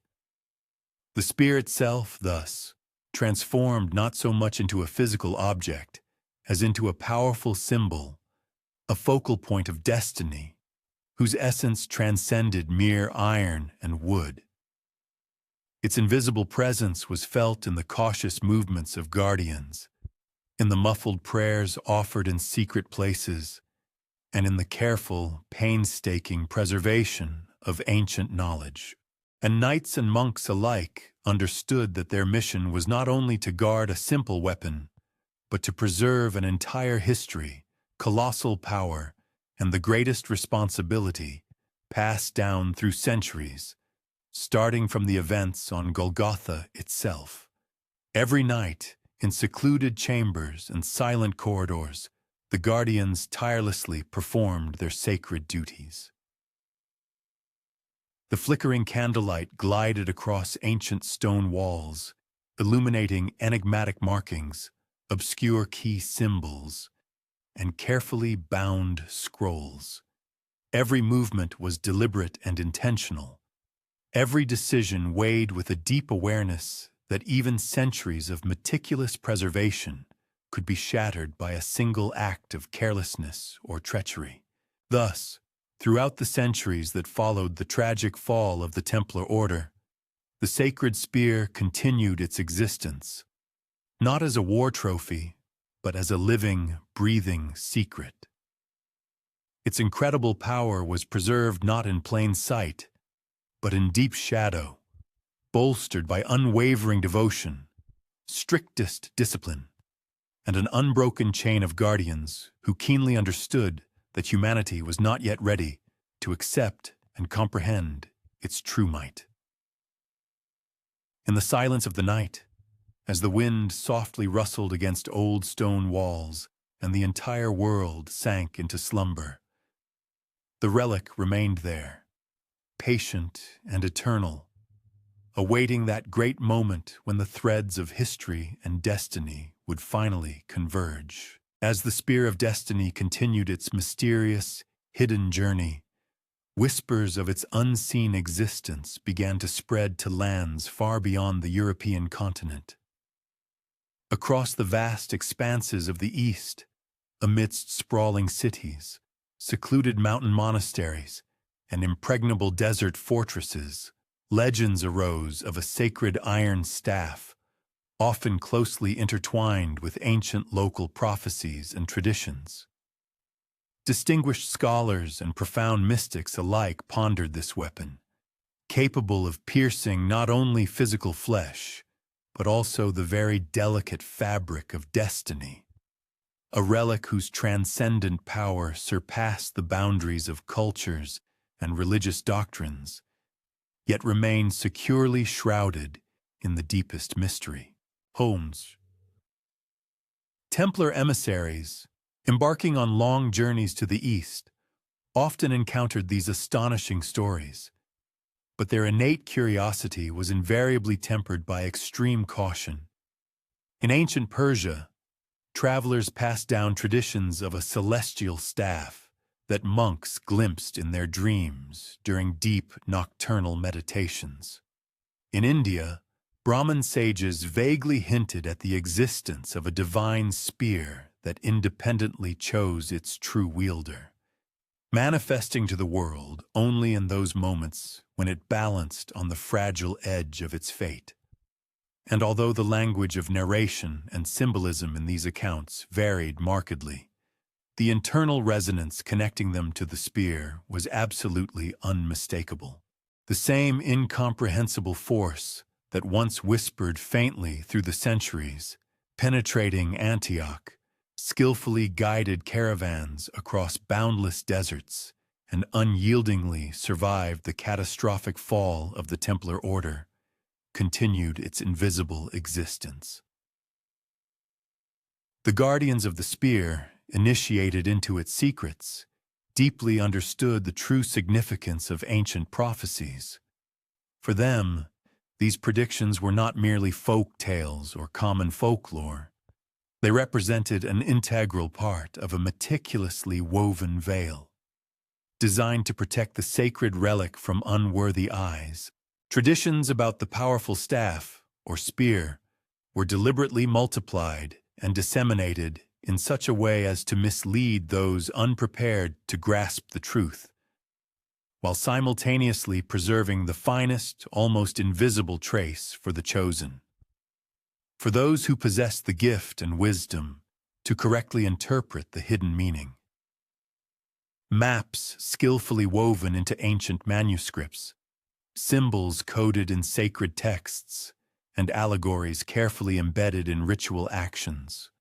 The spear itself, thus, transformed not so much into a physical object as into a powerful symbol, a focal point of destiny, whose essence transcended mere iron and wood. Its invisible presence was felt in the cautious movements of guardians, in the muffled prayers offered in secret places, and in the careful, painstaking preservation of ancient knowledge. And knights and monks alike understood that their mission was not only to guard a simple weapon, but to preserve an entire history, colossal power, and the greatest responsibility passed down through centuries, starting from the events on Golgotha itself. Every night, in secluded chambers and silent corridors, the guardians tirelessly performed their sacred duties. The flickering candlelight glided across ancient stone walls, illuminating enigmatic markings, obscure key symbols, and carefully bound scrolls. Every movement was deliberate and intentional, every decision weighed with a deep awareness that even centuries of meticulous preservation could be shattered by a single act of carelessness or treachery. Thus, throughout the centuries that followed the tragic fall of the Templar order, the sacred spear continued its existence, not as a war trophy, but as a living, breathing secret. Its incredible power was preserved not in plain sight, but in deep shadow, bolstered by unwavering devotion, strictest discipline, and an unbroken chain of guardians who keenly understood that humanity was not yet ready to accept and comprehend its true might. In the silence of the night, as the wind softly rustled against old stone walls and the entire world sank into slumber, the relic remained there, patient and eternal, awaiting that great moment when the threads of history and destiny would finally converge. As the spear of destiny continued its mysterious, hidden journey, whispers of its unseen existence began to spread to lands far beyond the European continent. Across the vast expanses of the East, amidst sprawling cities, secluded mountain monasteries, and impregnable desert fortresses, legends arose of a sacred iron staff, often closely intertwined with ancient local prophecies and traditions. Distinguished scholars and profound mystics alike pondered this weapon, capable of piercing not only physical flesh, but also the very delicate fabric of destiny, a relic whose transcendent power surpassed the boundaries of cultures and religious doctrines, yet remained securely shrouded in the deepest mystery. Holmes. Templar emissaries, embarking on long journeys to the East, often encountered these astonishing stories, but their innate curiosity was invariably tempered by extreme caution. In ancient Persia, travelers passed down traditions of a celestial staff that monks glimpsed in their dreams during deep nocturnal meditations. In India, Brahmin sages vaguely hinted at the existence of a divine spear that independently chose its true wielder, manifesting to the world only in those moments when it balanced on the fragile edge of its fate. And although the language of narration and symbolism in these accounts varied markedly, The internal resonance connecting them to the spear was absolutely unmistakable. The same incomprehensible force that once whispered faintly through the centuries, penetrating Antioch, skillfully guided caravans across boundless deserts, and unyieldingly survived the catastrophic fall of the Templar order, continued its invisible existence. The guardians of the spear, initiated into its secrets, deeply understood the true significance of ancient prophecies. For them, these predictions were not merely folk tales or common folklore. They represented an integral part of a meticulously woven veil, designed to protect the sacred relic from unworthy eyes. Traditions about the powerful staff, or spear, were deliberately multiplied and disseminated in such a way as to mislead those unprepared to grasp the truth, while simultaneously preserving the finest, almost invisible trace for the chosen. For those who possess the gift and wisdom to correctly interpret the hidden meaning. Maps skillfully woven into ancient manuscripts, symbols coded in sacred texts, and allegories carefully embedded in ritual actions,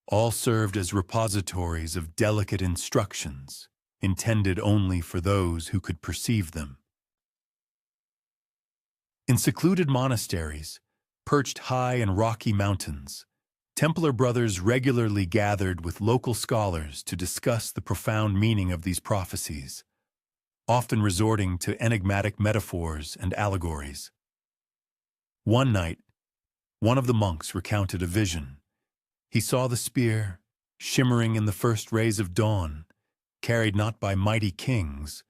all served as repositories of delicate instructions, intended only for those who could perceive them. In secluded monasteries, perched high in rocky mountains, Templar brothers regularly gathered with local scholars to discuss the profound meaning of these prophecies, often resorting to enigmatic metaphors and allegories. One night, one of the monks recounted a vision. He saw the spear, shimmering in the first rays of dawn, carried not by mighty kings,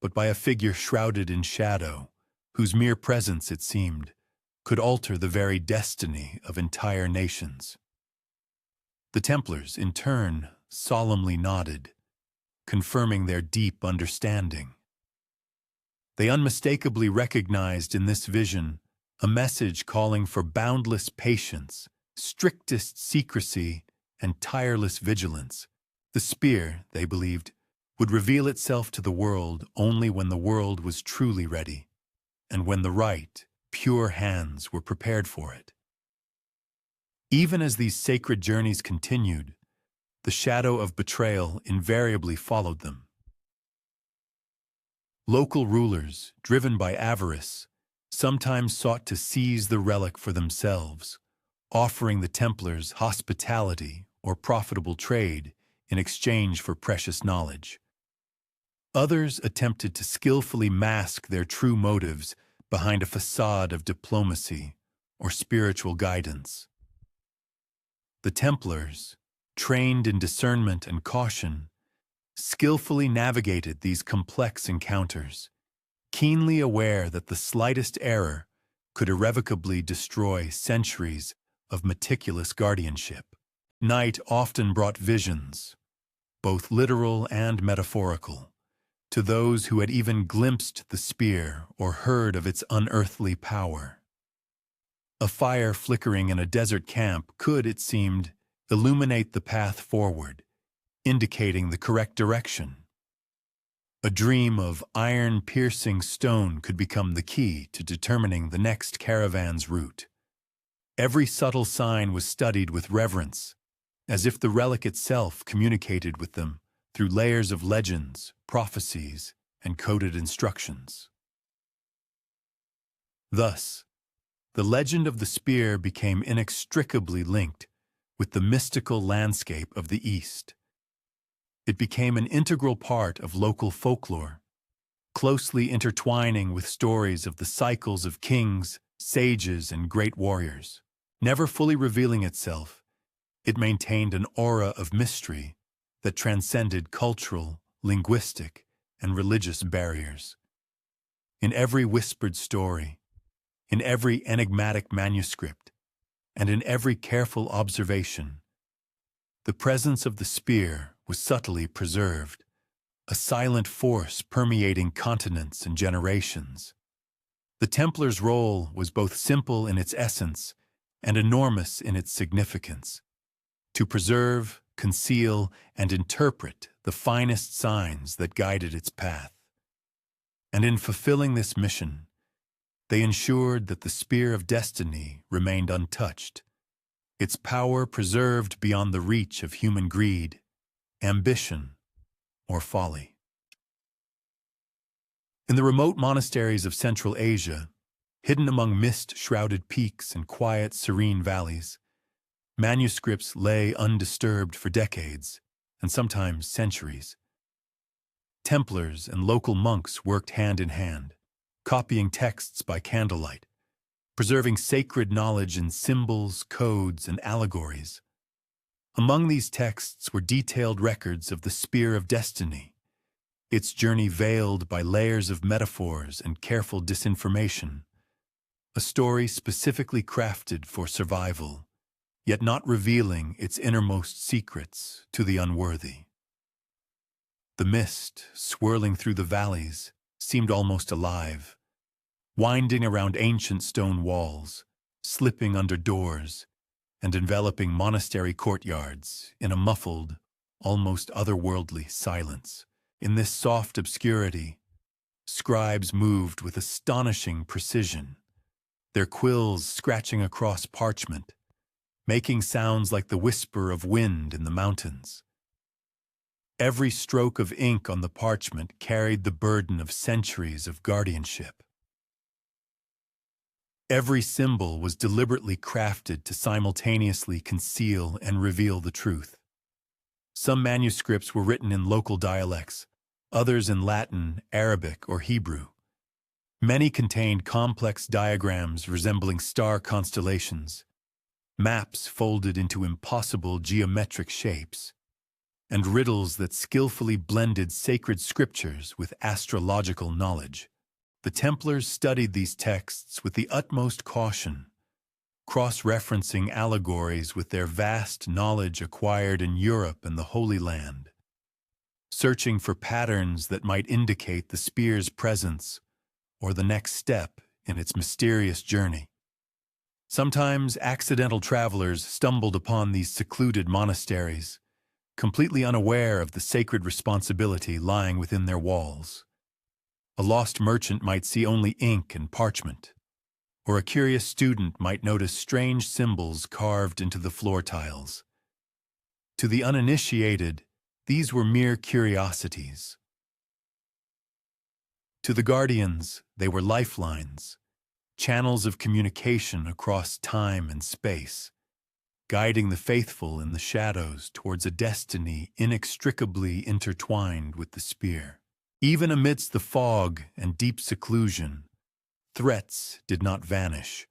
but by a figure shrouded in shadow, whose mere presence, it seemed, could alter the very destiny of entire nations. The Templars, in turn, solemnly nodded, confirming their deep understanding. They unmistakably recognized in this vision a message calling for boundless patience, strictest secrecy, and tireless vigilance. The spear, they believed, would reveal itself to the world only when the world was truly ready, and when the right, pure hands were prepared for it. Even as these sacred journeys continued, the shadow of betrayal invariably followed them. Local rulers, driven by avarice, sometimes sought to seize the relic for themselves, offering the Templars hospitality or profitable trade in exchange for precious knowledge. Others attempted to skillfully mask their true motives behind a facade of diplomacy or spiritual guidance. The Templars, trained in discernment and caution, skillfully navigated these complex encounters, keenly aware that the slightest error could irrevocably destroy centuries of meticulous guardianship. Night often brought visions, both literal and metaphorical, to those who had even glimpsed the spear or heard of its unearthly power. A fire flickering in a desert camp could, it seemed, illuminate the path forward, indicating the correct direction. A dream of iron-piercing stone could become the key to determining the next caravan's route. Every subtle sign was studied with reverence, as if the relic itself communicated with them through layers of legends, prophecies, and coded instructions. Thus, the legend of the spear became inextricably linked with the mystical landscape of the East. It became an integral part of local folklore, closely intertwining with stories of the cycles of kings, sages, and great warriors. Never fully revealing itself, it maintained an aura of mystery that transcended cultural, linguistic, and religious barriers. In every whispered story, in every enigmatic manuscript, and in every careful observation, the presence of the spear was subtly preserved, a silent force permeating continents and generations. The Templars' role was both simple in its essence and enormous in its significance: to preserve, conceal, and interpret the finest signs that guided its path. And in fulfilling this mission, they ensured that the spear of destiny remained untouched, its power preserved beyond the reach of human greed, ambition, or folly. In the remote monasteries of Central Asia, hidden among mist-shrouded peaks and quiet, serene valleys, manuscripts lay undisturbed for decades, and sometimes centuries. Templars and local monks worked hand in hand, copying texts by candlelight, preserving sacred knowledge in symbols, codes, and allegories. Among these texts were detailed records of the spear of destiny, its journey veiled by layers of metaphors and careful disinformation, a story specifically crafted for survival, yet not revealing its innermost secrets to the unworthy. The mist, swirling through the valleys, seemed almost alive, winding around ancient stone walls, slipping under doors, and enveloping monastery courtyards in a muffled, almost otherworldly silence. In this soft obscurity, scribes moved with astonishing precision, their quills scratching across parchment, making sounds like the whisper of wind in the mountains. Every stroke of ink on the parchment carried the burden of centuries of guardianship. Every symbol was deliberately crafted to simultaneously conceal and reveal the truth. Some manuscripts were written in local dialects, others in Latin, Arabic, or Hebrew. Many contained complex diagrams resembling star constellations, maps folded into impossible geometric shapes, and riddles that skillfully blended sacred scriptures with astrological knowledge. The Templars studied these texts with the utmost caution, cross-referencing allegories with their vast knowledge acquired in Europe and the Holy Land, searching for patterns that might indicate the spear's presence or the next step in its mysterious journey. Sometimes accidental travelers stumbled upon these secluded monasteries, completely unaware of the sacred responsibility lying within their walls. A lost merchant might see only ink and parchment, or a curious student might notice strange symbols carved into the floor tiles. To the uninitiated, these were mere curiosities. To the guardians, they were lifelines, channels of communication across time and space, guiding the faithful in the shadows towards a destiny inextricably intertwined with the spear. Even amidst the fog and deep seclusion, threats did not vanish.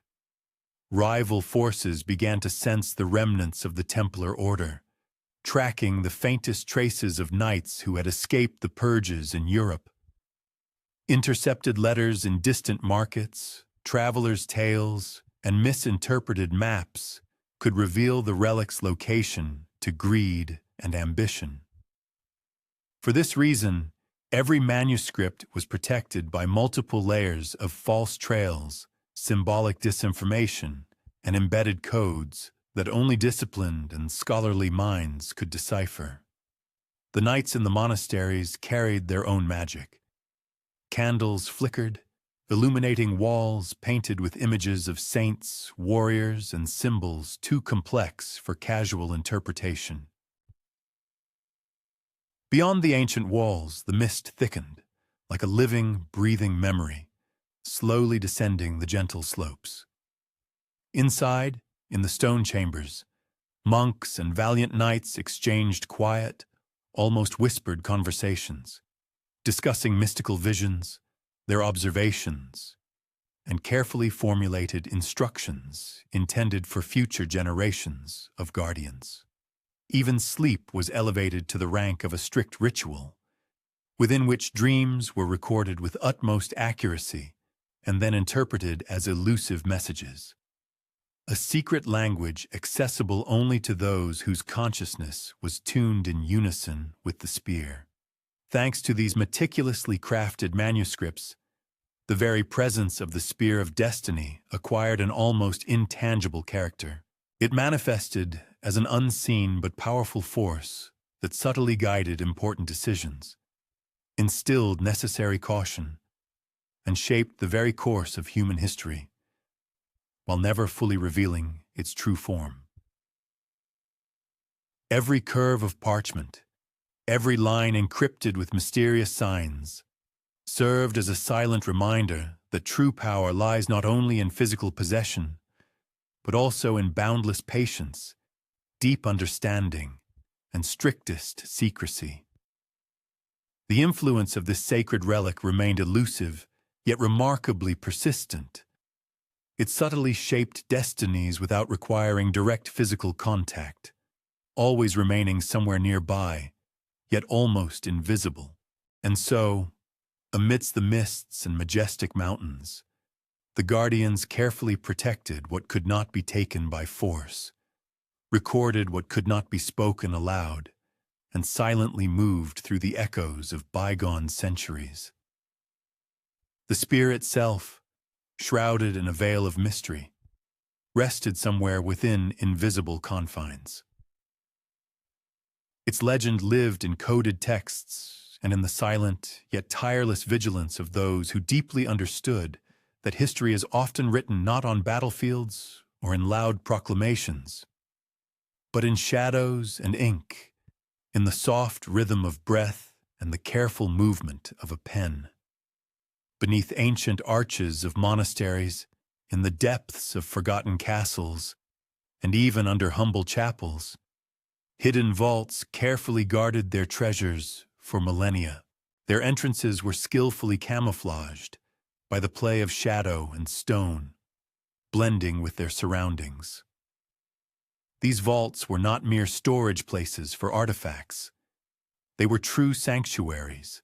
Rival forces began to sense the remnants of the Templar order, tracking the faintest traces of knights who had escaped the purges in Europe. Intercepted letters in distant markets, travelers' tales, and misinterpreted maps could reveal the relic's location to greed and ambition. For this reason, every manuscript was protected by multiple layers of false trails, symbolic disinformation, and embedded codes that only disciplined and scholarly minds could decipher. The knights in the monasteries carried their own magic. Candles flickered, illuminating walls painted with images of saints, warriors, and symbols too complex for casual interpretation. Beyond the ancient walls, the mist thickened, like a living, breathing memory, slowly descending the gentle slopes. Inside, in the stone chambers, monks and valiant knights exchanged quiet, almost whispered conversations, discussing mystical visions, their observations, and carefully formulated instructions intended for future generations of guardians. Even sleep was elevated to the rank of a strict ritual, within which dreams were recorded with utmost accuracy and then interpreted as elusive messages. A secret language accessible only to those whose consciousness was tuned in unison with the spear. Thanks to these meticulously crafted manuscripts, the very presence of the spear of destiny acquired an almost intangible character. It manifested as an unseen but powerful force that subtly guided important decisions, instilled necessary caution, and shaped the very course of human history, while never fully revealing its true form. Every curve of parchment, every line encrypted with mysterious signs, served as a silent reminder that true power lies not only in physical possession, but also in boundless patience, deep understanding, and strictest secrecy. The influence of this sacred relic remained elusive, yet remarkably persistent. It subtly shaped destinies without requiring direct physical contact, always remaining somewhere nearby, yet almost invisible. And so, amidst the mists and majestic mountains, the guardians carefully protected what could not be taken by force, recorded what could not be spoken aloud, and silently moved through the echoes of bygone centuries. The spear itself, shrouded in a veil of mystery, rested somewhere within invisible confines. Its legend lived in coded texts and in the silent yet tireless vigilance of those who deeply understood that history is often written not on battlefields or in loud proclamations, but in shadows and ink, in the soft rhythm of breath and the careful movement of a pen. Beneath ancient arches of monasteries, in the depths of forgotten castles, and even under humble chapels, hidden vaults carefully guarded their treasures for millennia. Their entrances were skillfully camouflaged by the play of shadow and stone, blending with their surroundings. These vaults were not mere storage places for artifacts. They were true sanctuaries,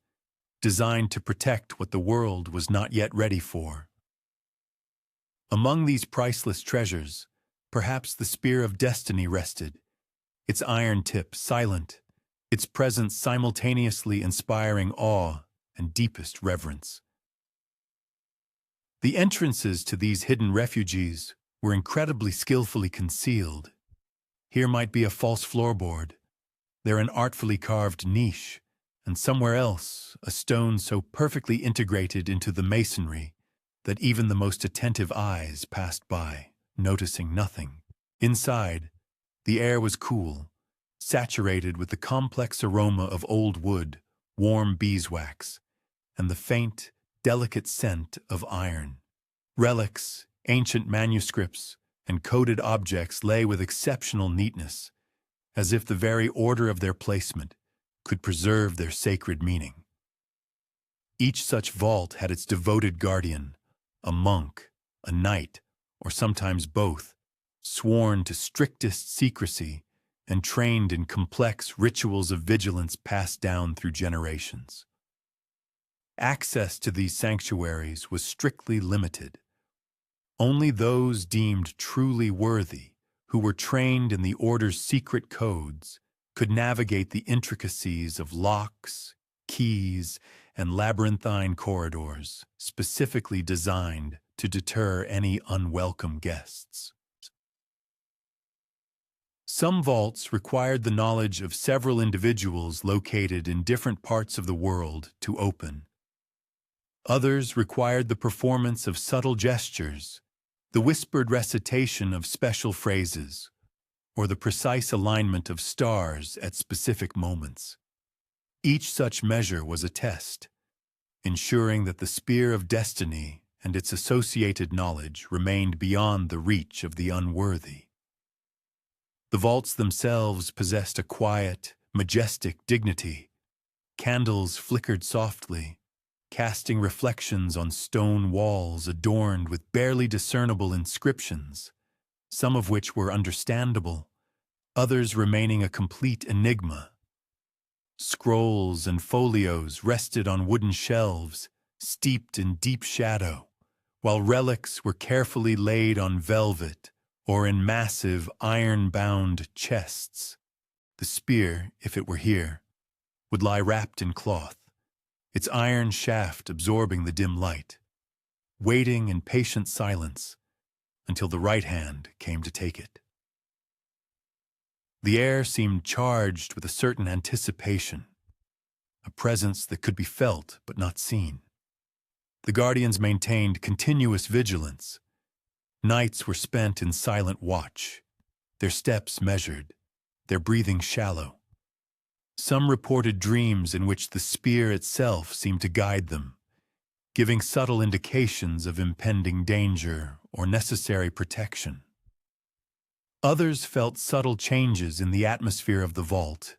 designed to protect what the world was not yet ready for. Among these priceless treasures, perhaps the spear of destiny rested, its iron tip silent, its presence simultaneously inspiring awe and deepest reverence. The entrances to these hidden refuges were incredibly skillfully concealed. Here might be a false floorboard, there an artfully carved niche, and somewhere else a stone so perfectly integrated into the masonry that even the most attentive eyes passed by, noticing nothing. Inside, the air was cool, saturated with the complex aroma of old wood, warm beeswax, and the faint, delicate scent of iron. Relics, ancient manuscripts, and coded objects lay with exceptional neatness, as if the very order of their placement could preserve their sacred meaning. Each such vault had its devoted guardian, a monk, a knight, or sometimes both, sworn to strictest secrecy and trained in complex rituals of vigilance passed down through generations. Access to these sanctuaries was strictly limited. Only those deemed truly worthy, who were trained in the order's secret codes, could navigate the intricacies of locks, keys, and labyrinthine corridors specifically designed to deter any unwelcome guests. Some vaults required the knowledge of several individuals located in different parts of the world to open. Others required the performance of subtle gestures, the whispered recitation of special phrases, or the precise alignment of stars at specific moments. Each such measure was a test, ensuring that the spear of destiny and its associated knowledge remained beyond the reach of the unworthy. The vaults themselves possessed a quiet, majestic dignity. Candles flickered softly, casting reflections on stone walls adorned with barely discernible inscriptions, some of which were understandable, others remaining a complete enigma. Scrolls and folios rested on wooden shelves, steeped in deep shadow, while relics were carefully laid on velvet or in massive iron-bound chests. The spear, if it were here, would lie wrapped in cloth, its iron shaft absorbing the dim light, waiting in patient silence until the right hand came to take it. The air seemed charged with a certain anticipation, a presence that could be felt but not seen. The guardians maintained continuous vigilance. Nights were spent in silent watch, their steps measured, their breathing shallow. Some reported dreams in which the spear itself seemed to guide them, giving subtle indications of impending danger or necessary protection. Others felt subtle changes in the atmosphere of the vault,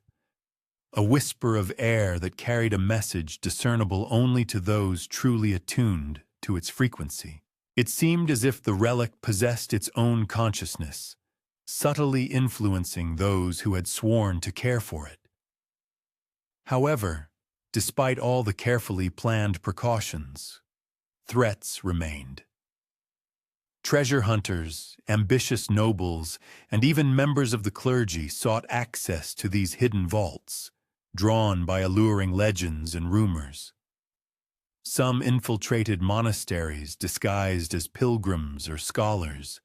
a whisper of air that carried a message discernible only to those truly attuned to its frequency. It seemed as if the relic possessed its own consciousness, subtly influencing those who had sworn to care for it. However, despite all the carefully planned precautions, threats remained. Treasure hunters, ambitious nobles, and even members of the clergy sought access to these hidden vaults, drawn by alluring legends and rumors. Some infiltrated monasteries disguised as pilgrims or scholars,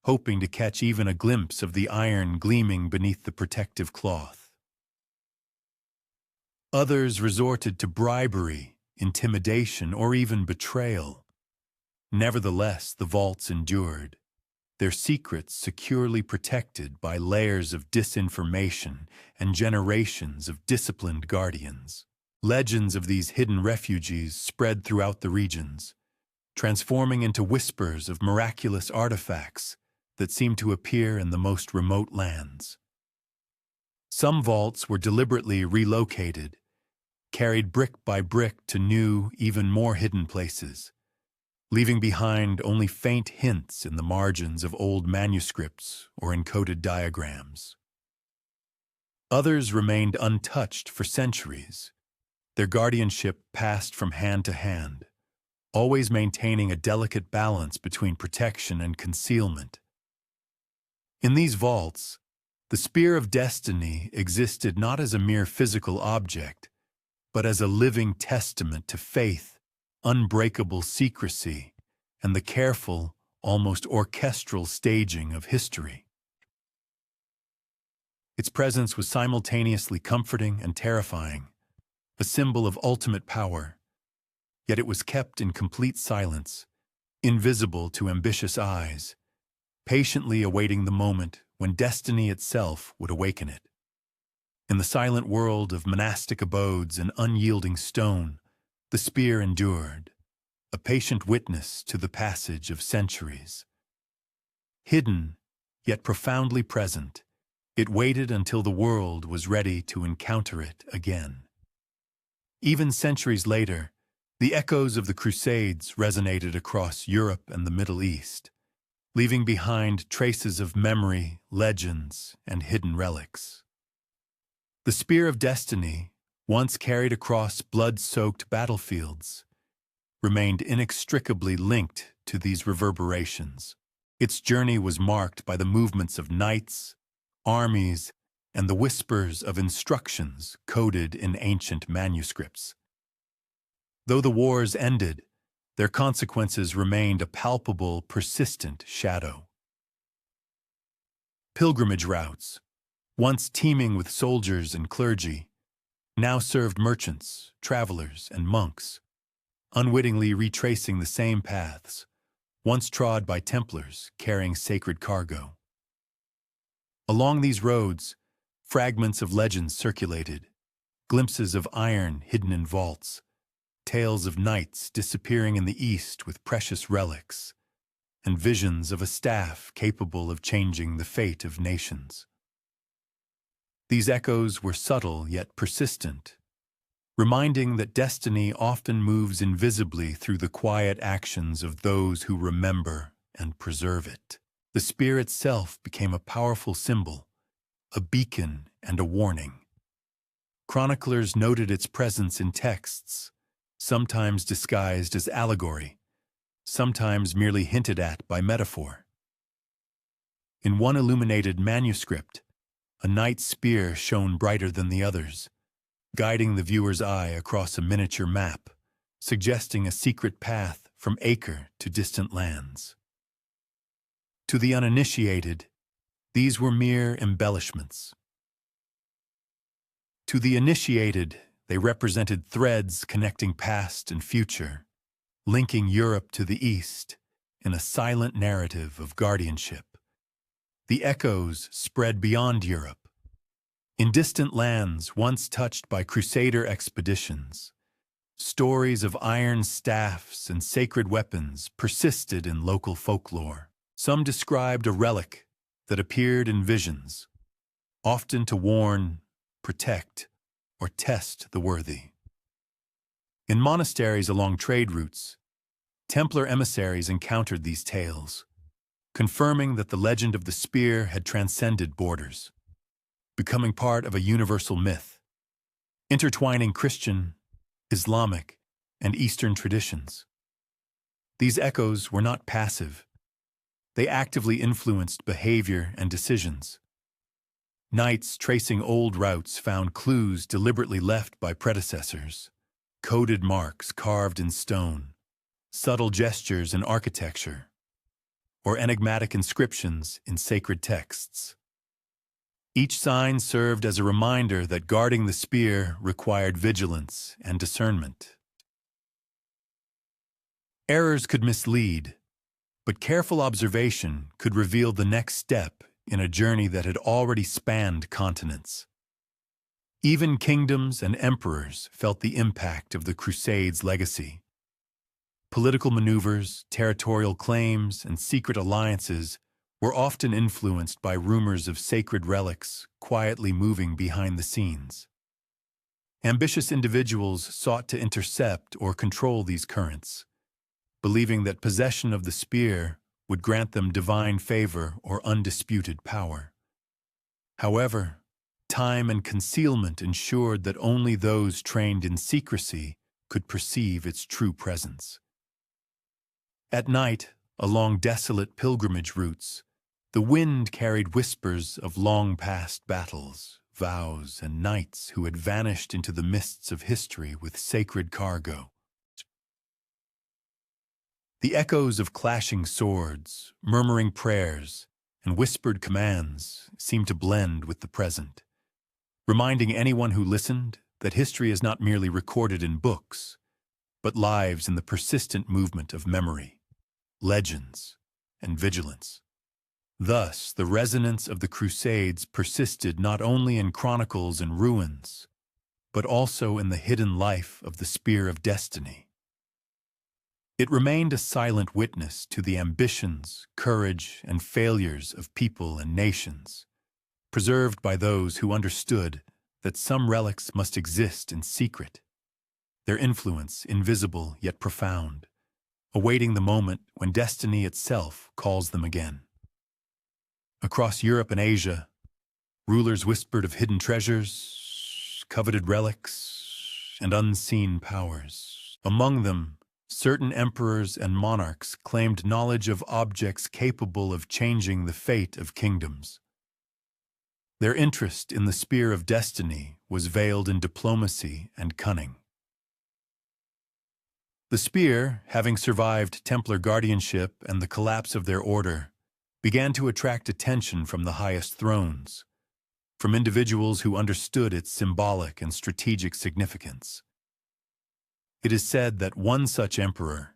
hoping to catch even a glimpse of the iron gleaming beneath the protective cloth. Others resorted to bribery, intimidation, or even betrayal. Nevertheless, the vaults endured, their secrets securely protected by layers of disinformation and generations of disciplined guardians. Legends of these hidden refuges spread throughout the regions, transforming into whispers of miraculous artifacts that seemed to appear in the most remote lands. Some vaults were deliberately relocated, carried brick by brick to new, even more hidden places, leaving behind only faint hints in the margins of old manuscripts or encoded diagrams. Others remained untouched for centuries, their guardianship passed from hand to hand, always maintaining a delicate balance between protection and concealment. In these vaults, the spear of destiny existed not as a mere physical object, but as a living testament to faith, unbreakable secrecy, and the careful, almost orchestral staging of history. Its presence was simultaneously comforting and terrifying, a symbol of ultimate power, yet it was kept in complete silence, invisible to ambitious eyes, patiently awaiting the moment when destiny itself would awaken it. In the silent world of monastic abodes and unyielding stone, the spear endured, a patient witness to the passage of centuries. Hidden, yet profoundly present, it waited until the world was ready to encounter it again. Even centuries later, the echoes of the Crusades resonated across Europe and the Middle East, leaving behind traces of memory, legends, and hidden relics. The spear of destiny, once carried across blood-soaked battlefields, remained inextricably linked to these reverberations. Its journey was marked by the movements of knights, armies, and the whispers of instructions coded in ancient manuscripts. Though the wars ended, their consequences remained a palpable, persistent shadow. Pilgrimage routes, once teeming with soldiers and clergy, now served merchants, travelers, and monks, unwittingly retracing the same paths, once trod by Templars carrying sacred cargo. Along these roads, fragments of legends circulated, glimpses of iron hidden in vaults, tales of knights disappearing in the east with precious relics, and visions of a staff capable of changing the fate of nations. These echoes were subtle yet persistent, reminding that destiny often moves invisibly through the quiet actions of those who remember and preserve it. The spear itself became a powerful symbol, a beacon and a warning. Chroniclers noted its presence in texts, sometimes disguised as allegory, sometimes merely hinted at by metaphor. In one illuminated manuscript, a knight's spear shone brighter than the others, guiding the viewer's eye across a miniature map, suggesting a secret path from Acre to distant lands. To the uninitiated, these were mere embellishments, To the initiated, they represented threads connecting past and future, linking Europe to the East in a silent narrative of guardianship. The echoes spread beyond Europe. In distant lands once touched by crusader expeditions, stories of iron staffs and sacred weapons persisted in local folklore. Some described a relic that appeared in visions, often to warn, protect, or test the worthy. In monasteries along trade routes, Templar emissaries encountered these tales, confirming that the legend of the spear had transcended borders, becoming part of a universal myth, intertwining Christian, Islamic, and Eastern traditions. These echoes were not passive. They actively influenced behavior and decisions. Knights tracing old routes found clues deliberately left by predecessors, coded marks carved in stone, subtle gestures in architecture, or enigmatic inscriptions in sacred texts. Each sign served as a reminder that guarding the spear required vigilance and discernment. Errors could mislead, but careful observation could reveal the next step in a journey that had already spanned continents. Even kingdoms and emperors felt the impact of the Crusades' legacy. Political maneuvers, territorial claims, and secret alliances were often influenced by rumors of sacred relics quietly moving behind the scenes. Ambitious individuals sought to intercept or control these currents, believing that possession of the spear would grant them divine favor or undisputed power. However, time and concealment ensured that only those trained in secrecy could perceive its true presence. At night, along desolate pilgrimage routes, the wind carried whispers of long-past battles, vows, and knights who had vanished into the mists of history with sacred cargo. The echoes of clashing swords, murmuring prayers, and whispered commands seemed to blend with the present, reminding anyone who listened that history is not merely recorded in books, but lives in the persistent movement of memory, legends, and vigilance. Thus, the resonance of the Crusades persisted not only in chronicles and ruins, but also in the hidden life of the Spear of Destiny. It remained a silent witness to the ambitions, courage, and failures of people and nations, preserved by those who understood that some relics must exist in secret, their influence invisible yet profound, awaiting the moment when destiny itself calls them again. Across Europe and Asia, rulers whispered of hidden treasures, coveted relics, and unseen powers. Among them, certain emperors and monarchs claimed knowledge of objects capable of changing the fate of kingdoms. Their interest in the Spear of Destiny was veiled in diplomacy and cunning. The spear, having survived Templar guardianship and the collapse of their order, began to attract attention from the highest thrones, from individuals who understood its symbolic and strategic significance. It is said that one such emperor,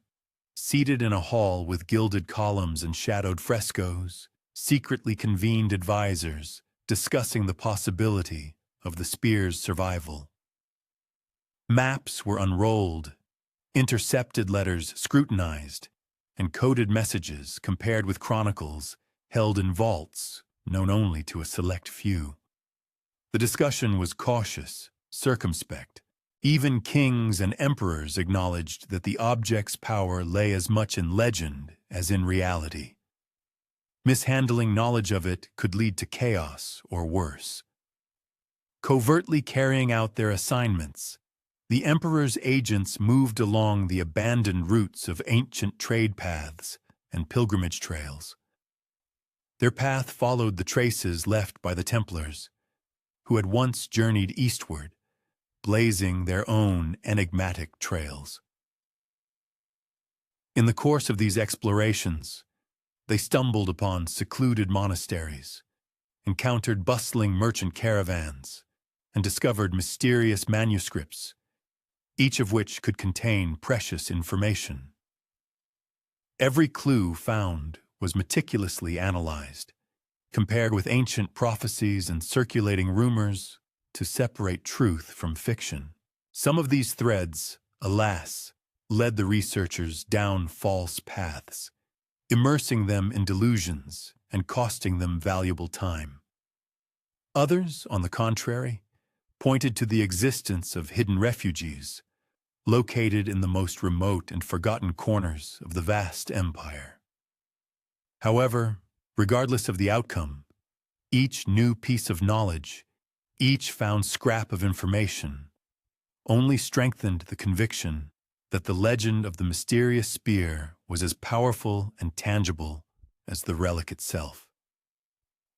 seated in a hall with gilded columns and shadowed frescoes, secretly convened advisors discussing the possibility of the spear's survival. Maps were unrolled, intercepted letters scrutinized, and coded messages compared with chronicles held in vaults known only to a select few. The discussion was cautious, circumspect. Even kings and emperors acknowledged that the object's power lay as much in legend as in reality. Mishandling knowledge of it could lead to chaos or worse. Covertly carrying out their assignments, the emperor's agents moved along the abandoned routes of ancient trade paths and pilgrimage trails. Their path followed the traces left by the Templars, who had once journeyed eastward, blazing their own enigmatic trails. In the course of these explorations, they stumbled upon secluded monasteries, encountered bustling merchant caravans, and discovered mysterious manuscripts, each of which could contain precious information. Every clue found was meticulously analyzed, compared with ancient prophecies and circulating rumors to separate truth from fiction. Some of these threads, alas, led the researchers down false paths, immersing them in delusions and costing them valuable time. Others, on the contrary, pointed to the existence of hidden refuges, located in the most remote and forgotten corners of the vast empire. However, regardless of the outcome, each new piece of knowledge, each found scrap of information, only strengthened the conviction that the legend of the mysterious spear was as powerful and tangible as the relic itself.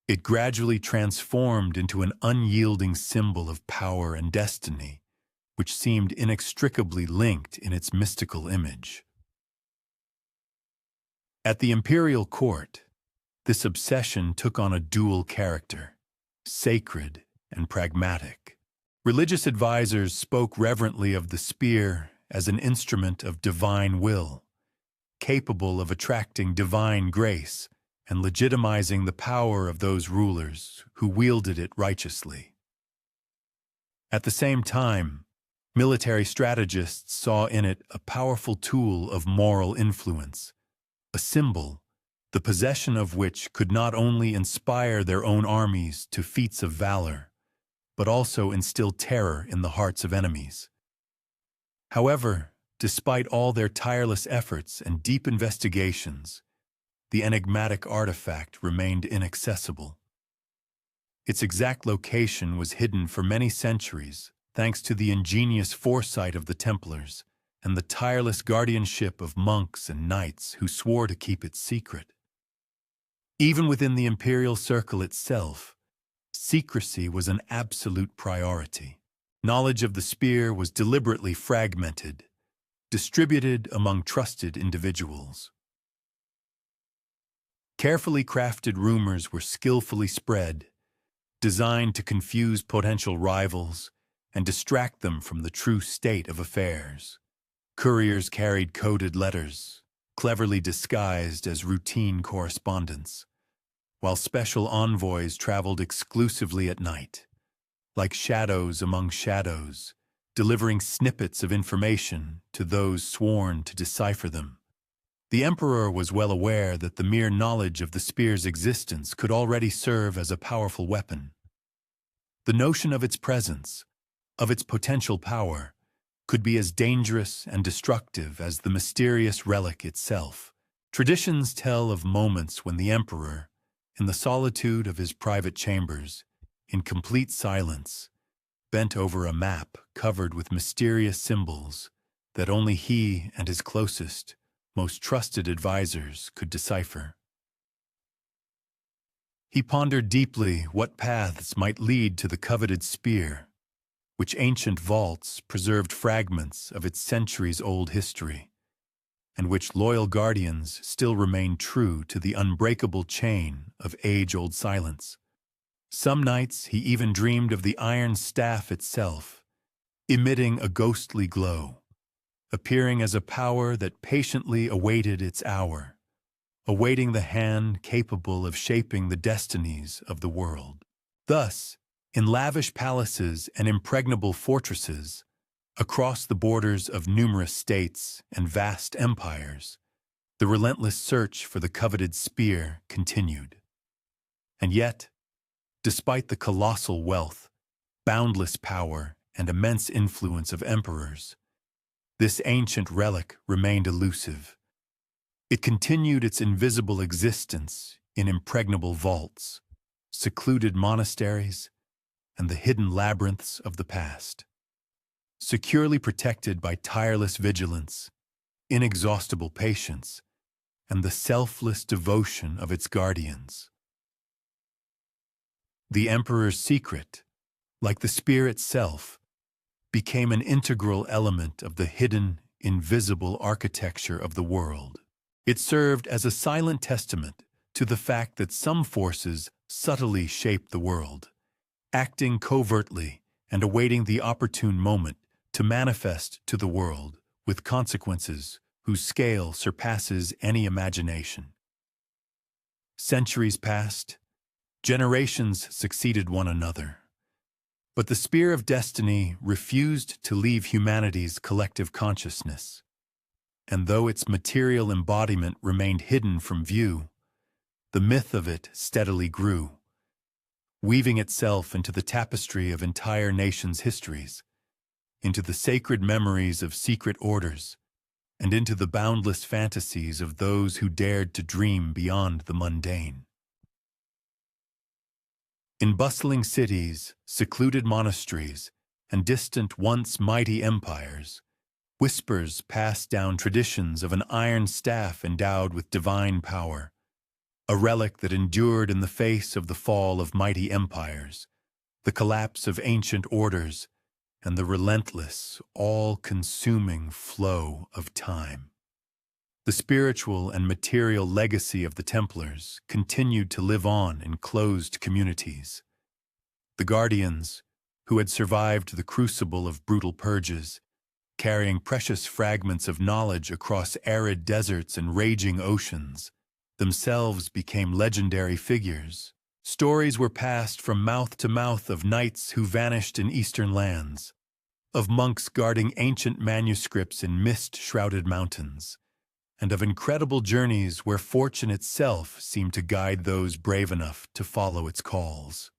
It gradually transformed into an unyielding symbol of power and destiny, which seemed inextricably linked in its mystical image. At the imperial court, this obsession took on a dual character, sacred and pragmatic. Religious advisors spoke reverently of the spear as an instrument of divine will, capable of attracting divine grace and legitimizing the power of those rulers who wielded it righteously. At the same time, military strategists saw in it a powerful tool of moral influence, a symbol, the possession of which could not only inspire their own armies to feats of valor, but also instill terror in the hearts of enemies. However, despite all their tireless efforts and deep investigations, the enigmatic artifact remained inaccessible. Its exact location was hidden for many centuries, thanks to the ingenious foresight of the Templars and the tireless guardianship of monks and knights who swore to keep it secret. Even within the imperial circle itself, secrecy was an absolute priority. Knowledge of the spear was deliberately fragmented, distributed among trusted individuals. Carefully crafted rumors were skillfully spread, designed to confuse potential rivals and distract them from the true state of affairs. Couriers carried coded letters, cleverly disguised as routine correspondence, while special envoys traveled exclusively at night, like shadows among shadows, delivering snippets of information to those sworn to decipher them. The emperor was well aware that the mere knowledge of the spear's existence could already serve as a powerful weapon. The notion of its presence, of its potential power, could be as dangerous and destructive as the mysterious relic itself. Traditions tell of moments when the emperor, in the solitude of his private chambers, in complete silence, bent over a map covered with mysterious symbols that only he and his closest, most trusted advisors could decipher. He pondered deeply what paths might lead to the coveted spear, which ancient vaults preserved fragments of its centuries-old history, and which loyal guardians still remained true to the unbreakable chain of age-old silence. Some nights he even dreamed of the iron staff itself, emitting a ghostly glow, appearing as a power that patiently awaited its hour, awaiting the hand capable of shaping the destinies of the world. Thus, in lavish palaces and impregnable fortresses, across the borders of numerous states and vast empires, the relentless search for the coveted spear continued. And yet, despite the colossal wealth, boundless power, and immense influence of emperors, this ancient relic remained elusive. It continued its invisible existence in impregnable vaults, secluded monasteries, and the hidden labyrinths of the past. Securely protected by tireless vigilance, inexhaustible patience, and the selfless devotion of its guardians. The emperor's secret, like the spear itself, became an integral element of the hidden, invisible architecture of the world. It served as a silent testament to the fact that some forces subtly shape the world, acting covertly and awaiting the opportune moment to manifest to the world with consequences whose scale surpasses any imagination. Centuries passed, generations succeeded one another, but the spear of destiny refused to leave humanity's collective consciousness. And though its material embodiment remained hidden from view, the myth of it steadily grew, weaving itself into the tapestry of entire nations' histories, into the sacred memories of secret orders, and into the boundless fantasies of those who dared to dream beyond the mundane. In bustling cities, secluded monasteries, and distant once mighty empires, whispers pass down traditions of an iron staff endowed with divine power, a relic that endured in the face of the fall of mighty empires, the collapse of ancient orders, and the relentless, all-consuming flow of time. The spiritual and material legacy of the Templars continued to live on in closed communities. The guardians, who had survived the crucible of brutal purges, carrying precious fragments of knowledge across arid deserts and raging oceans, themselves became legendary figures. Stories were passed from mouth to mouth of knights who vanished in eastern lands, of monks guarding ancient manuscripts in mist-shrouded mountains, and of incredible journeys where fortune itself seemed to guide those brave enough to follow its calls.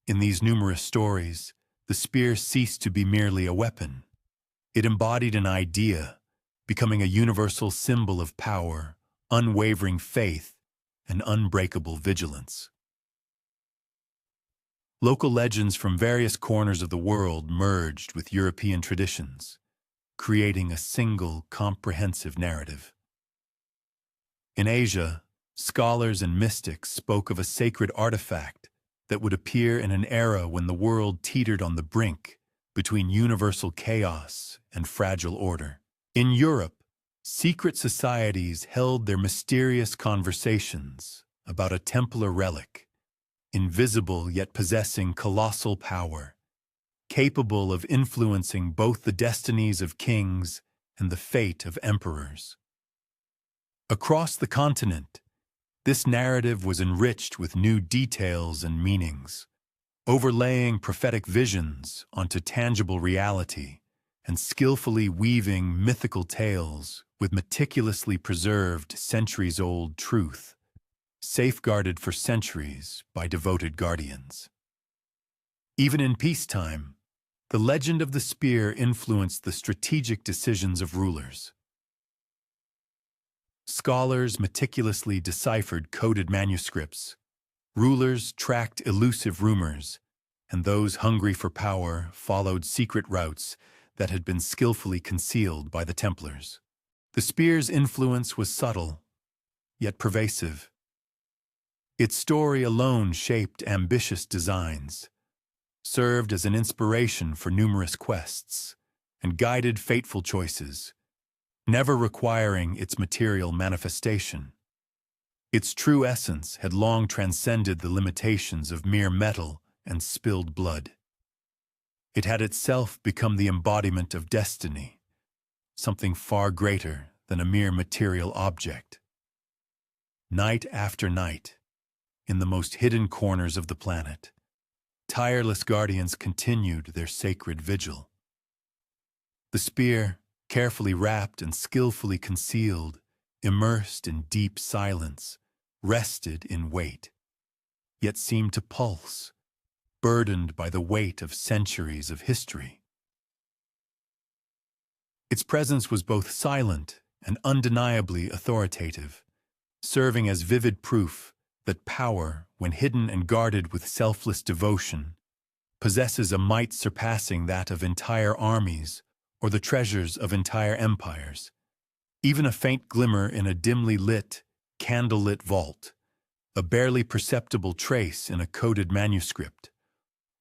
In these numerous stories, the spear ceased to be merely a weapon. It embodied an idea, becoming a universal symbol of power, unwavering faith, and unbreakable vigilance. Local legends from various corners of the world merged with European traditions, creating a single comprehensive narrative. In Asia, scholars and mystics spoke of a sacred artifact that would appear in an era when the world teetered on the brink between universal chaos and fragile order. In Europe, secret societies held their mysterious conversations about a Templar relic, invisible yet possessing colossal power, capable of influencing both the destinies of kings and the fate of emperors. Across the continent, this narrative was enriched with new details and meanings, overlaying prophetic visions onto tangible reality and skillfully weaving mythical tales with meticulously preserved centuries-old truth, safeguarded for centuries by devoted guardians. Even in peacetime, the legend of the spear influenced the strategic decisions of rulers. Scholars meticulously deciphered coded manuscripts, rulers tracked elusive rumors, and those hungry for power followed secret routes that had been skillfully concealed by the Templars. The spear's influence was subtle, yet pervasive. Its story alone shaped ambitious designs, served as an inspiration for numerous quests, and guided fateful choices, never requiring its material manifestation. Its true essence had long transcended the limitations of mere metal and spilled blood. It had itself become the embodiment of destiny, something far greater than a mere material object. Night after night, in the most hidden corners of the planet, tireless guardians continued their sacred vigil. The spear, carefully wrapped and skillfully concealed, immersed in deep silence, rested in wait, yet seemed to pulse, burdened by the weight of centuries of history. Its presence was both silent and undeniably authoritative, serving as vivid proof that power, when hidden and guarded with selfless devotion, possesses a might surpassing that of entire armies or the treasures of entire empires. Even a faint glimmer in a dimly lit, candle-lit vault, a barely perceptible trace in a coded manuscript,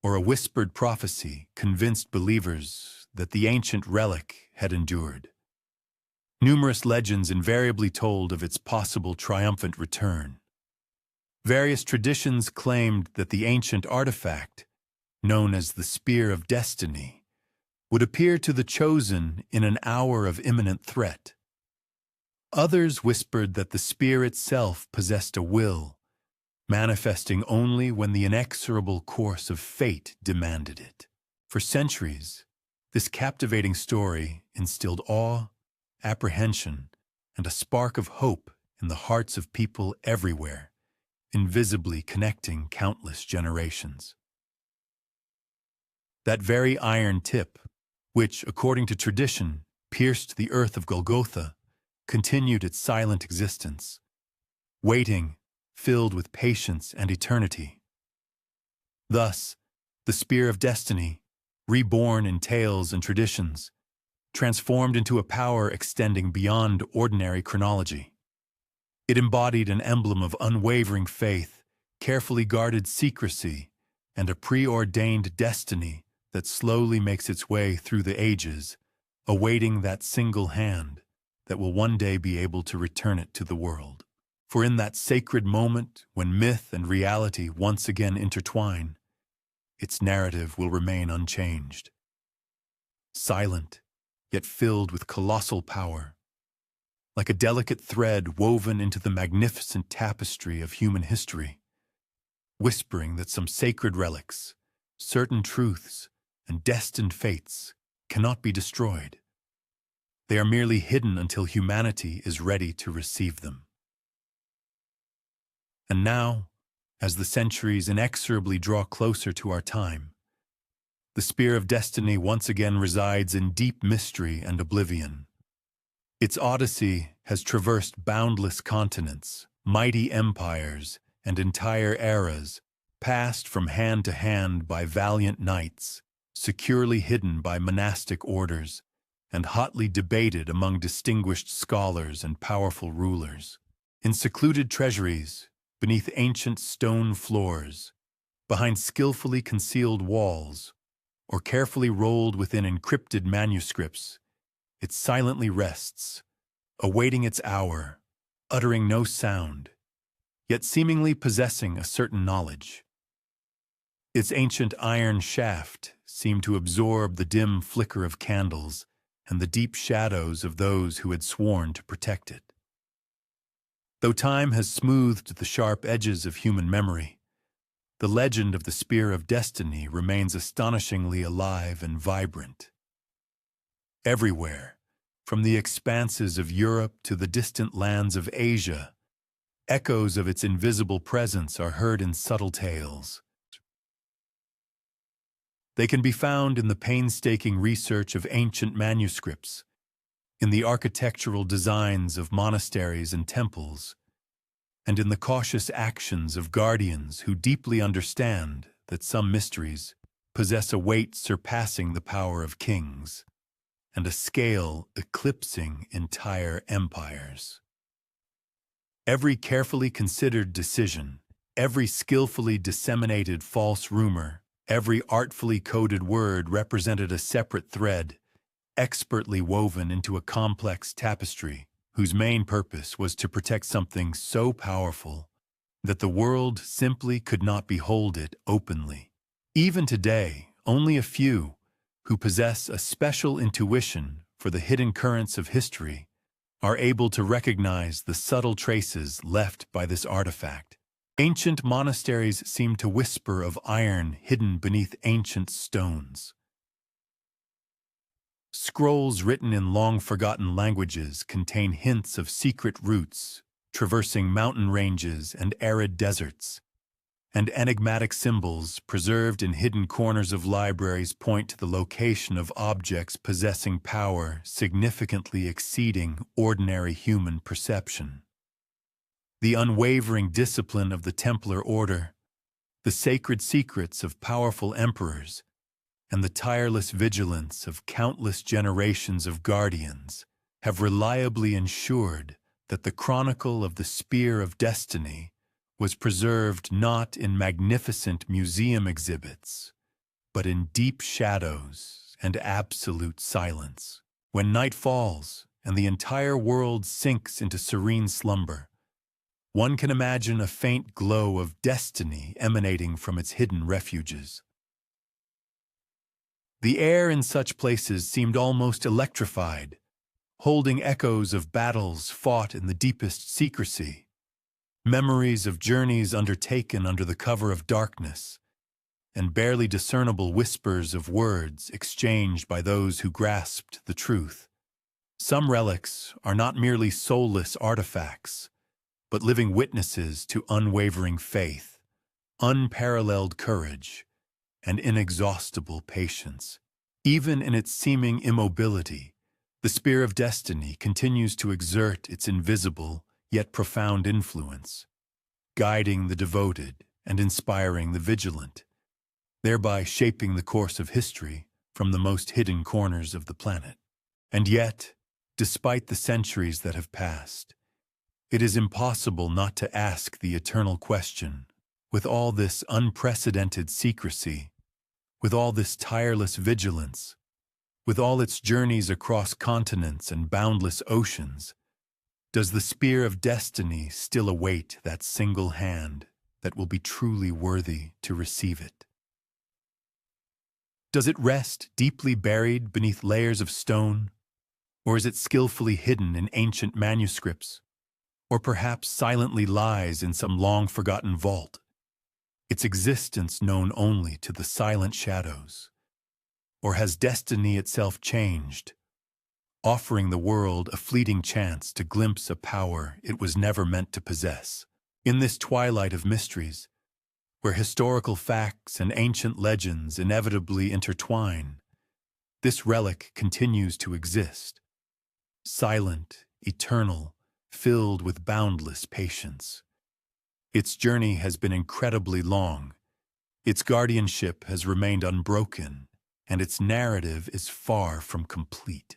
or a whispered prophecy convinced believers that the ancient relic had endured. Numerous legends invariably told of its possible triumphant return. Various traditions claimed that the ancient artifact, known as the Spear of Destiny, would appear to the chosen in an hour of imminent threat. Others whispered that the spear itself possessed a will, manifesting only when the inexorable course of fate demanded it. For centuries, this captivating story instilled awe, apprehension, and a spark of hope in the hearts of people everywhere, invisibly connecting countless generations. That very iron tip, which, according to tradition, pierced the earth of Golgotha, continued its silent existence, waiting, filled with patience and eternity. Thus, the Spear of Destiny, reborn in tales and traditions, transformed into a power extending beyond ordinary chronology. It embodied an emblem of unwavering faith, carefully guarded secrecy, and a preordained destiny that slowly makes its way through the ages, awaiting that single hand that will one day be able to return it to the world. For in that sacred moment when myth and reality once again intertwine, its narrative will remain unchanged. Silent, yet filled with colossal power, like a delicate thread woven into the magnificent tapestry of human history, whispering that some sacred relics, certain truths, and destined fates cannot be destroyed. They are merely hidden until humanity is ready to receive them. And now, as the centuries inexorably draw closer to our time, the Spear of Destiny once again resides in deep mystery and oblivion. Its odyssey has traversed boundless continents, mighty empires, and entire eras, passed from hand to hand by valiant knights, securely hidden by monastic orders, and hotly debated among distinguished scholars and powerful rulers. In secluded treasuries, beneath ancient stone floors, behind skillfully concealed walls, or carefully rolled within encrypted manuscripts, it silently rests, awaiting its hour, uttering no sound, yet seemingly possessing a certain knowledge. Its ancient iron shaft seemed to absorb the dim flicker of candles and the deep shadows of those who had sworn to protect it. Though time has smoothed the sharp edges of human memory, the legend of the Spear of Destiny remains astonishingly alive and vibrant. Everywhere, from the expanses of Europe to the distant lands of Asia, echoes of its invisible presence are heard in subtle tales. They can be found in the painstaking research of ancient manuscripts, in the architectural designs of monasteries and temples, and in the cautious actions of guardians who deeply understand that some mysteries possess a weight surpassing the power of kings, and a scale eclipsing entire empires. Every carefully considered decision, every skillfully disseminated false rumor, every artfully coded word represented a separate thread, expertly woven into a complex tapestry, whose main purpose was to protect something so powerful that the world simply could not behold it openly. Even today, only a few, who possess a special intuition for the hidden currents of history, are able to recognize the subtle traces left by this artifact. Ancient monasteries seem to whisper of iron hidden beneath ancient stones. Scrolls written in long-forgotten languages contain hints of secret routes, traversing mountain ranges and arid deserts, and enigmatic symbols preserved in hidden corners of libraries point to the location of objects possessing power significantly exceeding ordinary human perception. The unwavering discipline of the Templar order, the sacred secrets of powerful emperors, and the tireless vigilance of countless generations of guardians have reliably ensured that the chronicle of the Spear of Destiny was preserved not in magnificent museum exhibits, but in deep shadows and absolute silence. When night falls and the entire world sinks into serene slumber, one can imagine a faint glow of destiny emanating from its hidden refuges. The air in such places seemed almost electrified, holding echoes of battles fought in the deepest secrecy, memories of journeys undertaken under the cover of darkness, and barely discernible whispers of words exchanged by those who grasped the truth. Some relics are not merely soulless artifacts, but living witnesses to unwavering faith, unparalleled courage, and inexhaustible patience. Even in its seeming immobility, the spear of destiny continues to exert its invisible yet profound influence, guiding the devoted and inspiring the vigilant, thereby shaping the course of history from the most hidden corners of the planet. And yet, despite the centuries that have passed, it is impossible not to ask the eternal question, with all this unprecedented secrecy, with all this tireless vigilance, with all its journeys across continents and boundless oceans, does the spear of destiny still await that single hand that will be truly worthy to receive it? Does it rest deeply buried beneath layers of stone, or is it skillfully hidden in ancient manuscripts, or perhaps silently lies in some long-forgotten vault, its existence known only to the silent shadows? Or has destiny itself changed, offering the world a fleeting chance to glimpse a power it was never meant to possess? In this twilight of mysteries, where historical facts and ancient legends inevitably intertwine, this relic continues to exist, silent, eternal, filled with boundless patience. Its journey has been incredibly long, its guardianship has remained unbroken, and its narrative is far from complete.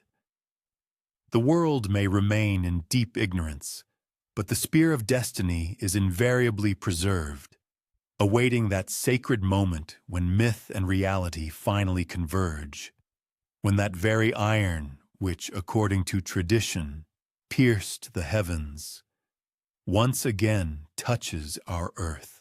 The world may remain in deep ignorance, but the spear of destiny is invariably preserved, awaiting that sacred moment when myth and reality finally converge, when that very iron which, according to tradition, pierced the heavens, once again touches our earth.